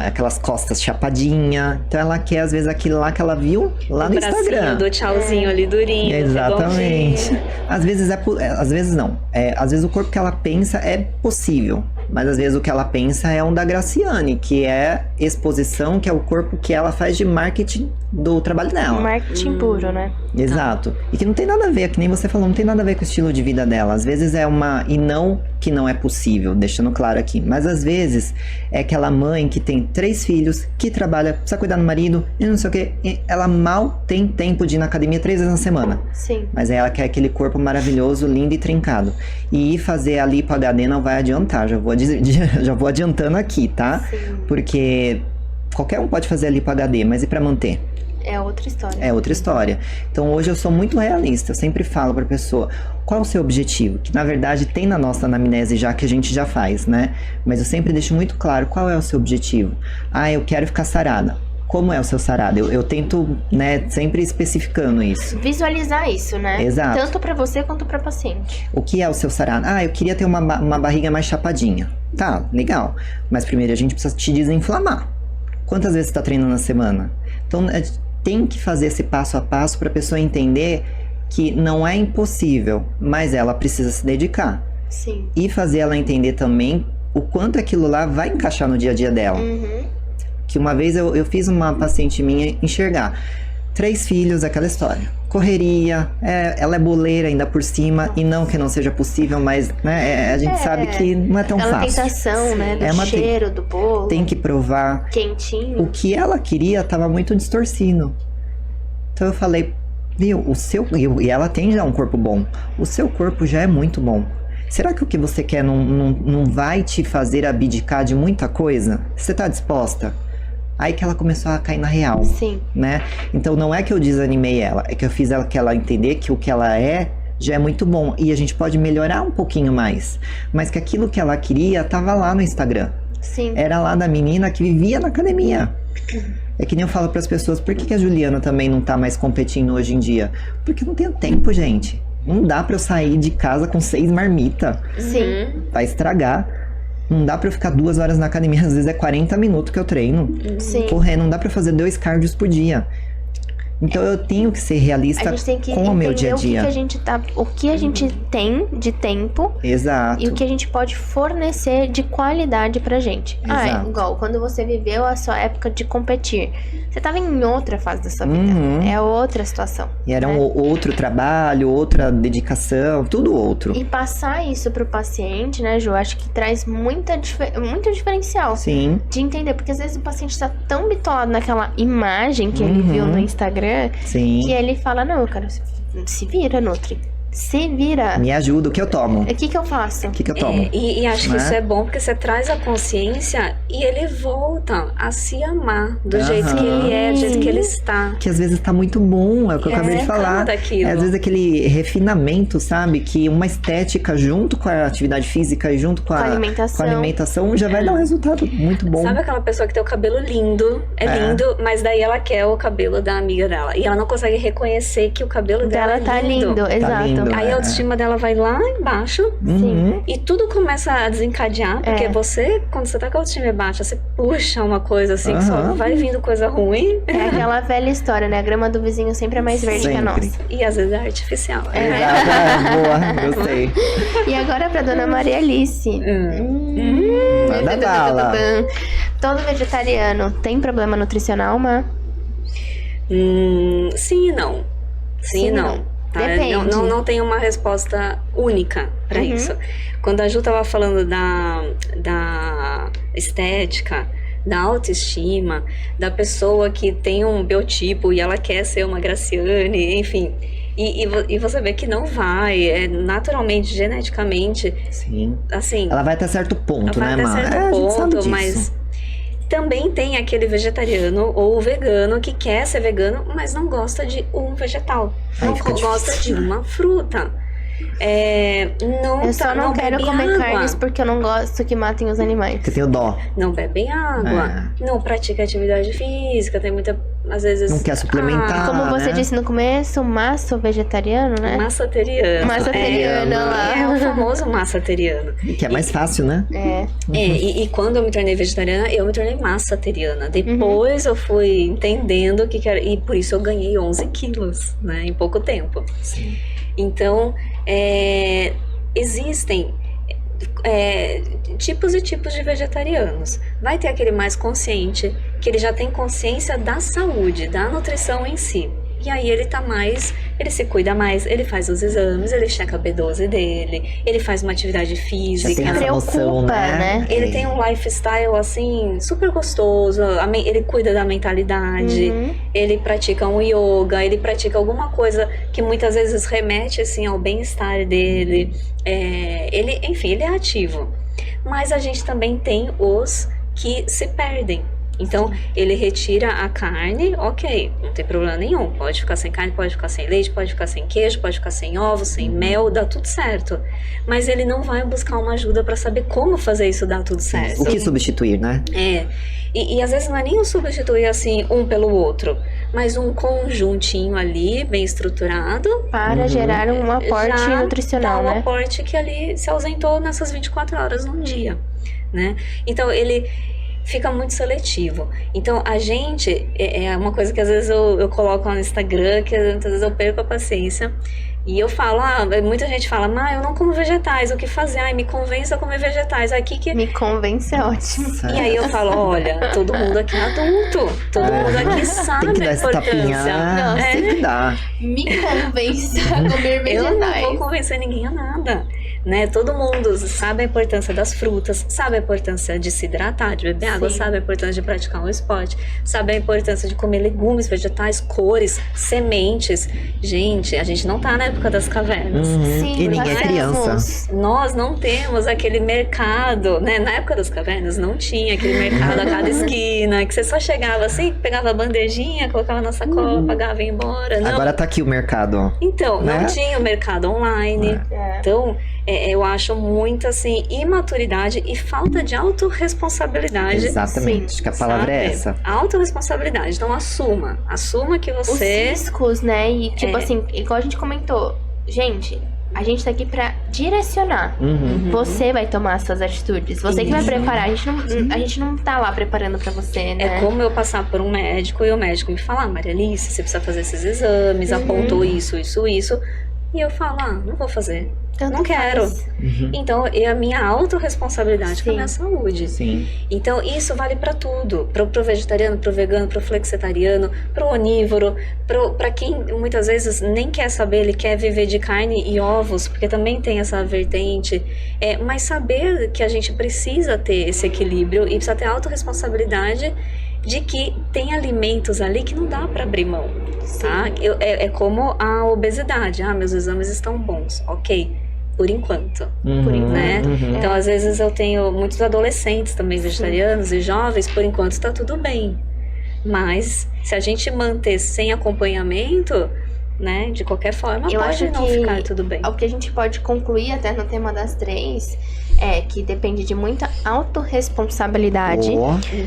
aquelas costas chapadinha, então ela quer às vezes aquilo lá que ela viu lá O no bracinho Instagram. do tchauzinho ali durinho. Exatamente. redondinho. Às vezes não. Às vezes o corpo que ela pensa é possível, mas às vezes o que ela pensa é um da Graciane, que é exposição, que é o corpo que ela faz de marketing do trabalho dela. Marketing puro, né? Exato. E que não tem nada a ver, que nem você falou, não tem nada a ver com o estilo de vida dela. Às vezes é uma... E não que não é possível, deixando claro aqui. Mas às vezes é aquela mãe que tem 3 filhos, que trabalha, precisa cuidar do marido e não sei o que. Ela mal tem tempo de ir na academia 3 vezes na semana. Sim. Mas ela quer aquele corpo maravilhoso, lindo e trincado. E ir fazer a lipo HD não vai adiantar, já vou adiantando aqui, tá? Sim. Porque qualquer um pode fazer a lipo HD, mas e pra manter? É outra história. É outra história. Então hoje eu sou muito realista, eu sempre falo pra pessoa, qual é o seu objetivo? Que na verdade tem na nossa anamnese já, que a gente já faz, né? Mas eu sempre deixo muito claro qual é o seu objetivo. Ah, eu quero ficar sarada. Como é o seu sarado? Eu tento, né, sempre especificando isso. Visualizar isso, né? Exato. Tanto pra você quanto pra paciente. O que é o seu sarado? Ah, eu queria ter uma barriga mais chapadinha. Tá, legal. Mas primeiro a gente precisa te desinflamar. Quantas vezes você tá treinando na semana? Então, tem que fazer esse passo a passo para a pessoa entender que não é impossível, mas ela precisa se dedicar. Sim. E fazer ela entender também o quanto aquilo lá vai encaixar no dia a dia dela. Uhum. Que uma vez eu fiz uma paciente minha enxergar 3 filhos, aquela história. Correria, ela é boleira ainda por cima, e não que não seja possível, mas né, a gente sabe que não é tão fácil. Aquela tentação, né, do cheiro do bolo. Tem que provar. Quentinho. O que ela queria estava muito distorcido. Então eu falei, viu, e ela tem já um corpo bom. O seu corpo já é muito bom. Será que o que você quer não vai te fazer abdicar de muita coisa? Você tá disposta? Aí que ela começou a cair na real. Sim. Né? Então não é que eu desanimei ela, é que eu fiz ela entender que o que ela é já é muito bom. E a gente pode melhorar um pouquinho mais. Mas que aquilo que ela queria tava lá no Instagram. Sim. Era lá da menina que vivia na academia. É que nem eu falo pras pessoas, por que a Juliana também não tá mais competindo hoje em dia? Porque eu não tenho tempo, gente. Não dá pra eu sair de casa com 6 marmitas. Sim. Vai estragar. Não dá pra eu ficar 2 horas na academia, às vezes é 40 minutos que eu treino. Sim. Correr, não dá pra fazer 2 cardios por dia. Então eu tenho que ser realista A gente tem que com o meu dia a dia. O que a gente tem de tempo. Exato. E o que a gente pode fornecer de qualidade pra gente. Exato. Igual quando você viveu a sua época de competir. Você tava em outra fase da sua vida. Uhum. É outra situação. E era né? outro trabalho, outra dedicação, tudo outro. E passar isso pro paciente, né, Ju? Acho que traz muito diferencial. Sim. De entender, porque às vezes o paciente tá tão bitolado naquela imagem que ele viu no Instagram, Sim. que ele fala, não, eu quero se vira, Nutri. Se vira. Me ajuda, o que eu tomo? O que eu faço? O que eu tomo? E acho que Né? isso é bom porque você traz a consciência e ele volta a se amar do jeito que ele é, do jeito que ele está. Que às vezes tá muito bom, é o que eu acabei de falar. Daquilo. É, às vezes aquele refinamento, sabe? Que uma estética junto com a atividade física e junto com a alimentação já vai dar um resultado muito bom. Sabe aquela pessoa que tem o cabelo lindo, lindo, mas daí ela quer o cabelo da amiga dela. E ela não consegue reconhecer que o cabelo dela tá lindo, Tá exato. lindo. Aí a autoestima dela vai lá embaixo. Uhum. E tudo começa a desencadear, porque você, quando você tá com a autoestima baixa, você puxa uma coisa assim, que só vai vindo coisa ruim. É aquela velha história, né? A grama do vizinho sempre é mais verde que a nossa. E às vezes é artificial. Exato, boa, gostei. E agora pra dona Maria Alice. Manda bala. Todo vegetariano tem problema nutricional, Má? Sim e não. Sim e não. Tá? Depende. Não tem uma resposta única para isso. Quando a Ju tava falando da estética, da autoestima, da pessoa que tem um biotipo e ela quer ser uma Graciane, enfim. E você vê que não vai, naturalmente, geneticamente. Sim. Assim, Ela vai até certo ponto, né, vai Má? até certo ponto, mas também tem aquele vegetariano ou vegano que quer ser vegano, mas não gosta de um vegetal. Aí Não fica gosta difícil. de uma fruta. Eu só não quero bebe comer água. carnes porque eu não gosto que matem os animais. Porque tem o dó. Não bebem água, não pratica atividade física, tem muita, às vezes... Não quer suplementar. Como você né? disse no começo, maço vegetariano, né? Massateriano. Massateriano, lá. É o famoso massateriano. Que é mais fácil, né? E quando eu me tornei vegetariana, eu me tornei massateriana. Depois eu fui entendendo o que era, e por isso eu ganhei 11 quilos, né, em pouco tempo. Sim. Então, existem tipos e tipos de vegetarianos. Vai ter aquele mais consciente, que ele já tem consciência da saúde, da nutrição em si. E aí ele se cuida mais, ele faz os exames, ele checa a B12 dele, ele faz uma atividade física. Já tem essa noção, né? Ele tem um lifestyle, assim, super gostoso, ele cuida da mentalidade, ele pratica um yoga, ele pratica alguma coisa que muitas vezes remete, assim, ao bem-estar dele. Enfim, ele é ativo. Mas a gente também tem os que se perdem. Então, ele retira a carne, ok, não tem problema nenhum. Pode ficar sem carne, pode ficar sem leite, pode ficar sem queijo, pode ficar sem ovo, sem mel, dá tudo certo. Mas ele não vai buscar uma ajuda para saber como fazer isso dar tudo certo. O que substituir, né? E às vezes não é nem um substituir assim, um pelo outro, mas um conjuntinho ali, bem estruturado. Para gerar um aporte nutricional, né? Um aporte que ali se ausentou nessas 24 horas num dia, né? Então, ele fica muito seletivo. Então, a gente, é uma coisa que às vezes eu coloco lá no Instagram, que às vezes eu perco a paciência, e eu falo, muita gente fala, eu não como vegetais, o que fazer? Me convença a comer vegetais. Me convence é ótimo. E aí eu falo, olha, todo mundo aqui é adulto, todo mundo aqui sabe tem que dar a essa tapinha. Nossa, Tem que dar. Me convença a comer vegetais. Eu não vou convencer ninguém a nada. Né? Todo mundo sabe a importância das frutas, sabe a importância de se hidratar, de beber água, sabe a importância de praticar um esporte, sabe a importância de comer legumes, vegetais, cores, sementes. Gente, a gente não tá na época das cavernas. Sim, e ninguém é criança. Nós não temos aquele mercado, né? Na época das cavernas não tinha aquele mercado a cada esquina, que você só chegava assim, pegava a bandejinha, colocava na sacola, pagava e ia embora. Não. Agora tá aqui o mercado, ó. Então, né? não tinha o mercado online. Então, eu acho muito, assim, imaturidade e falta de autorresponsabilidade. Exatamente, acho que a palavra é essa. Autorresponsabilidade. Então, assuma que você... Os riscos, né? E, tipo assim, igual a gente comentou, gente, a gente tá aqui pra direcionar. Você vai tomar as suas atitudes. Você que vai preparar. A gente não tá lá preparando pra você, né? É como eu passar por um médico e o médico me falar, Maria Alice, você precisa fazer esses exames, apontou isso. E eu falo, não vou fazer. Não quero. Então, é a minha autorresponsabilidade com a minha saúde. Sim. Então, isso vale pra tudo. Pro vegetariano, pro vegano, pro flexitariano, pro onívoro, pra quem muitas vezes nem quer saber, ele quer viver de carne e ovos, porque também tem essa vertente. Mas saber que a gente precisa ter esse equilíbrio e precisa ter autorresponsabilidade de que tem alimentos ali que não dá para abrir mão, tá? É como a obesidade. Meus exames estão bons, ok, por enquanto, né? Então, às vezes eu tenho muitos adolescentes também vegetarianos e jovens, por enquanto está tudo bem. Mas se a gente manter sem acompanhamento, né, de qualquer forma, eu pode acho não que ficar tudo bem. O que a gente pode concluir até no tema das 3 é que depende de muita autorresponsabilidade,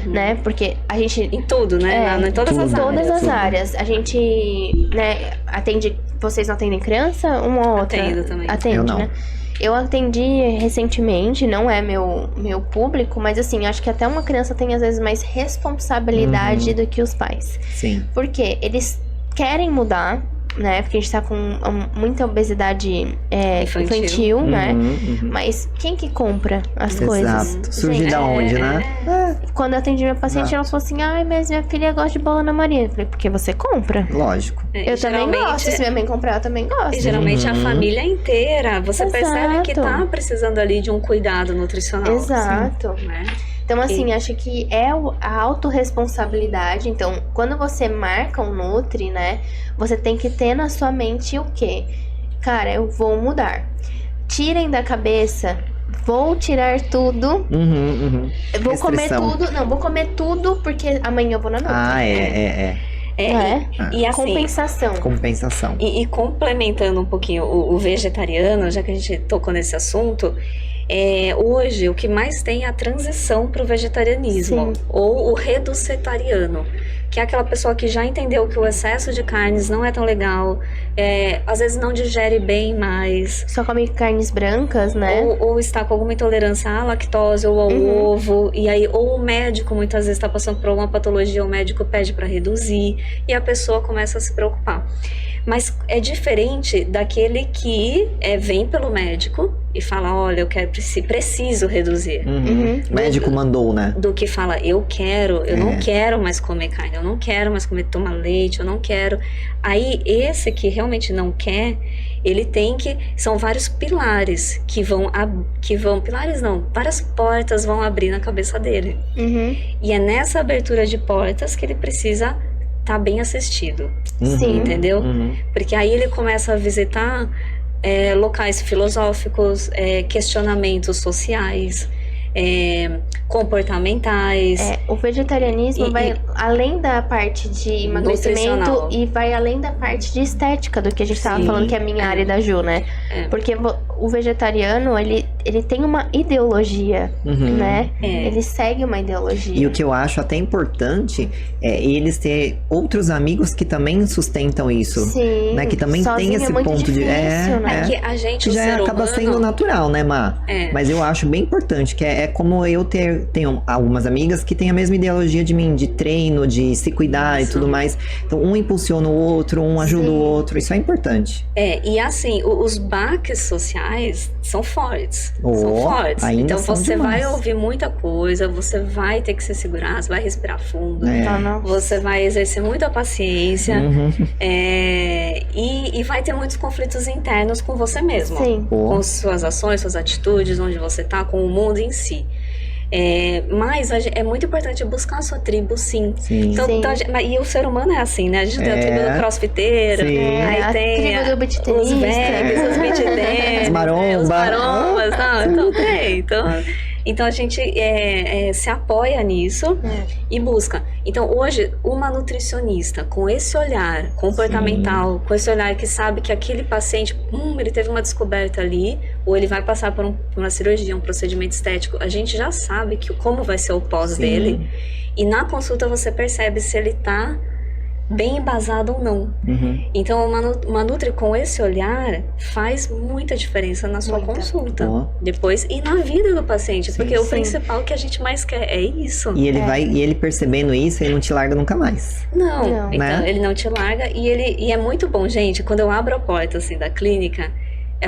né? Porque a gente... Em tudo, né? Em todas as áreas. Em todas as áreas. A gente, né, atende... Vocês não atendem criança? Uma ou outra? Atendo também. Atende, eu não. né? Eu atendi recentemente, não é meu público, mas assim, acho que até uma criança tem às vezes mais responsabilidade do que os pais. Sim. Porque eles querem mudar, né? Porque a gente tá com muita obesidade infantil, né? Mas quem que compra as coisas? Exato. Surge da onde, né? Quando eu atendi minha paciente, ela falou assim, mas minha filha gosta de bolo Ana Maria. Eu falei, porque você compra? Lógico. Eu também gosto. Se minha mãe comprar, eu também gosto. E geralmente a família inteira, você percebe que tá precisando ali de um cuidado nutricional. Exato. Assim, né? Então, assim, acho que é a autorresponsabilidade. Então, quando você marca um Nutri, né? Você tem que ter na sua mente o quê? Cara, eu vou mudar. Tirem da cabeça, vou tirar tudo. Vou comer tudo. Não, vou comer tudo porque amanhã eu vou na Nutri. E assim, compensação. E complementando um pouquinho o vegetariano, já que a gente tocou nesse assunto, hoje o que mais tem é a transição para o vegetarianismo, ou o reducetariano, que é aquela pessoa que já entendeu que o excesso de carnes não é tão legal, às vezes não digere bem mais. Só come carnes brancas, né? Ou está com alguma intolerância à lactose ou ao ovo, e aí ou o médico muitas vezes está passando por alguma patologia, o médico pede para reduzir, e a pessoa começa a se preocupar. Mas é diferente daquele que vem pelo médico, e fala, olha, eu quero, preciso reduzir. O médico mandou, né? Do que fala, eu não quero mais comer carne, eu não quero mais tomar leite, eu não quero. Aí, esse que realmente não quer, ele tem que... São vários pilares que vão... Pilares não, várias portas vão abrir na cabeça dele. E é nessa abertura de portas que ele precisa estar bem assistido. Sim. Entendeu? Porque aí ele começa a visitar locais filosóficos, questionamentos sociais, comportamentais. O vegetarianismo vai além da parte de emagrecimento e vai além da parte de estética do que a gente estava falando, que é a minha área da Ju, né? Porque o vegetariano, ele tem uma ideologia, né? Ele segue uma ideologia. E o que eu acho até importante é eles ter outros amigos que também sustentam isso. Sim. Né? Que também tem esse muito ponto difícil, de... né? Que a gente, que o já ser acaba humano, sendo natural, né, Má? Mas eu acho bem importante, que é como eu tenho algumas amigas que têm a mesma ideologia de mim, de treino, de se cuidar e tudo mais. Então, um impulsiona o outro, um ajuda o outro, isso é importante. E assim, os baques sociais são fortes. São fortes. Então, você vai ouvir muita coisa, você vai ter que se segurar, você vai respirar fundo, você vai exercer muita paciência, e vai ter muitos conflitos internos com você mesmo. Sim. Com suas ações, suas atitudes, onde você tá, com o mundo em si. Mas é muito importante buscar a sua tribo, sim. Então, e o ser humano é assim, né? A gente tem a tribo do crossfiteiro, aí tem a tribo do beat tenista, os vegs, os beat tennis, os marombas, então tem. Então a gente se apoia nisso e busca. Então hoje, uma nutricionista com esse olhar comportamental, com esse olhar que sabe que aquele paciente, ele teve uma descoberta ali, ou ele vai passar por uma cirurgia, um procedimento estético, a gente já sabe como vai ser o pós dele. E na consulta você percebe se ele tá bem embasado ou não. Então, uma nutri com esse olhar faz muita diferença na sua consulta depois e na vida do paciente, porque o principal que a gente mais quer é isso. E ele percebendo isso, ele não te larga nunca mais. Não. Então, né? Ele não te larga e é muito bom, gente, quando eu abro a porta assim da clínica,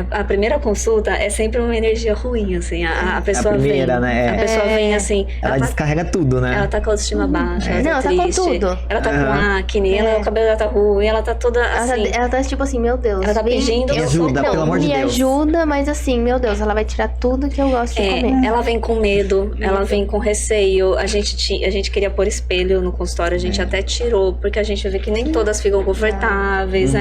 a primeira consulta é sempre uma energia ruim, assim, a pessoa vem, né? A pessoa vem assim... Ela descarrega tudo, né? Ela tá com a autoestima baixa, ela tá triste. Tá com tudo. Ela tá com acne, o cabelo dela tá ruim, ela tá toda assim... Ela tá tipo assim, meu Deus. Ela tá pedindo... Me ajuda, pelo amor de Deus. Me ajuda, mas assim, meu Deus, ela vai tirar tudo que eu gosto de comer. Ela vem com medo, ela vem com receio. A gente queria pôr espelho no consultório, a gente até tirou, porque a gente vê que nem todas ficam confortáveis,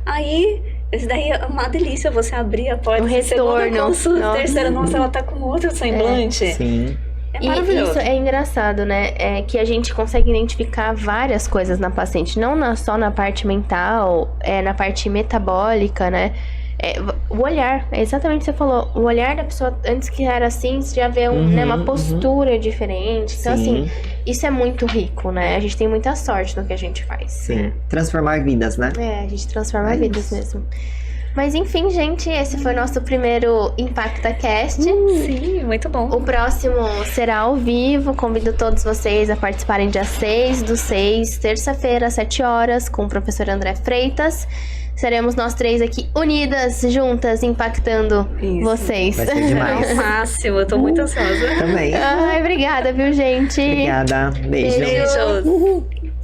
Aí... Isso daí é uma delícia, você abrir a porta, segunda consulta, terceira, nossa, ela tá com outro semblante. Sim. É maravilhoso. E isso é engraçado, né? É que a gente consegue identificar várias coisas na paciente, não só na parte mental, na parte metabólica, né? O olhar, é exatamente o que você falou. O olhar da pessoa, antes que era assim, você já vê uma postura diferente. Então, assim, isso é muito rico, né? A gente tem muita sorte no que a gente faz. Sim. Transformar vidas, né? A gente transforma vidas mesmo. Mas enfim, gente, esse foi o nosso primeiro ImpactaCast. Sim, muito bom. O próximo será ao vivo. Convido todos vocês a participarem dia 6/6, terça-feira, às 7 horas, com o professor André Freitas. Seremos nós três aqui unidas, juntas, impactando vocês. Vai ser demais. É o máximo, eu tô muito ansiosa. Também. Ai, obrigada, viu, gente? Obrigada. Beijo. Beijos.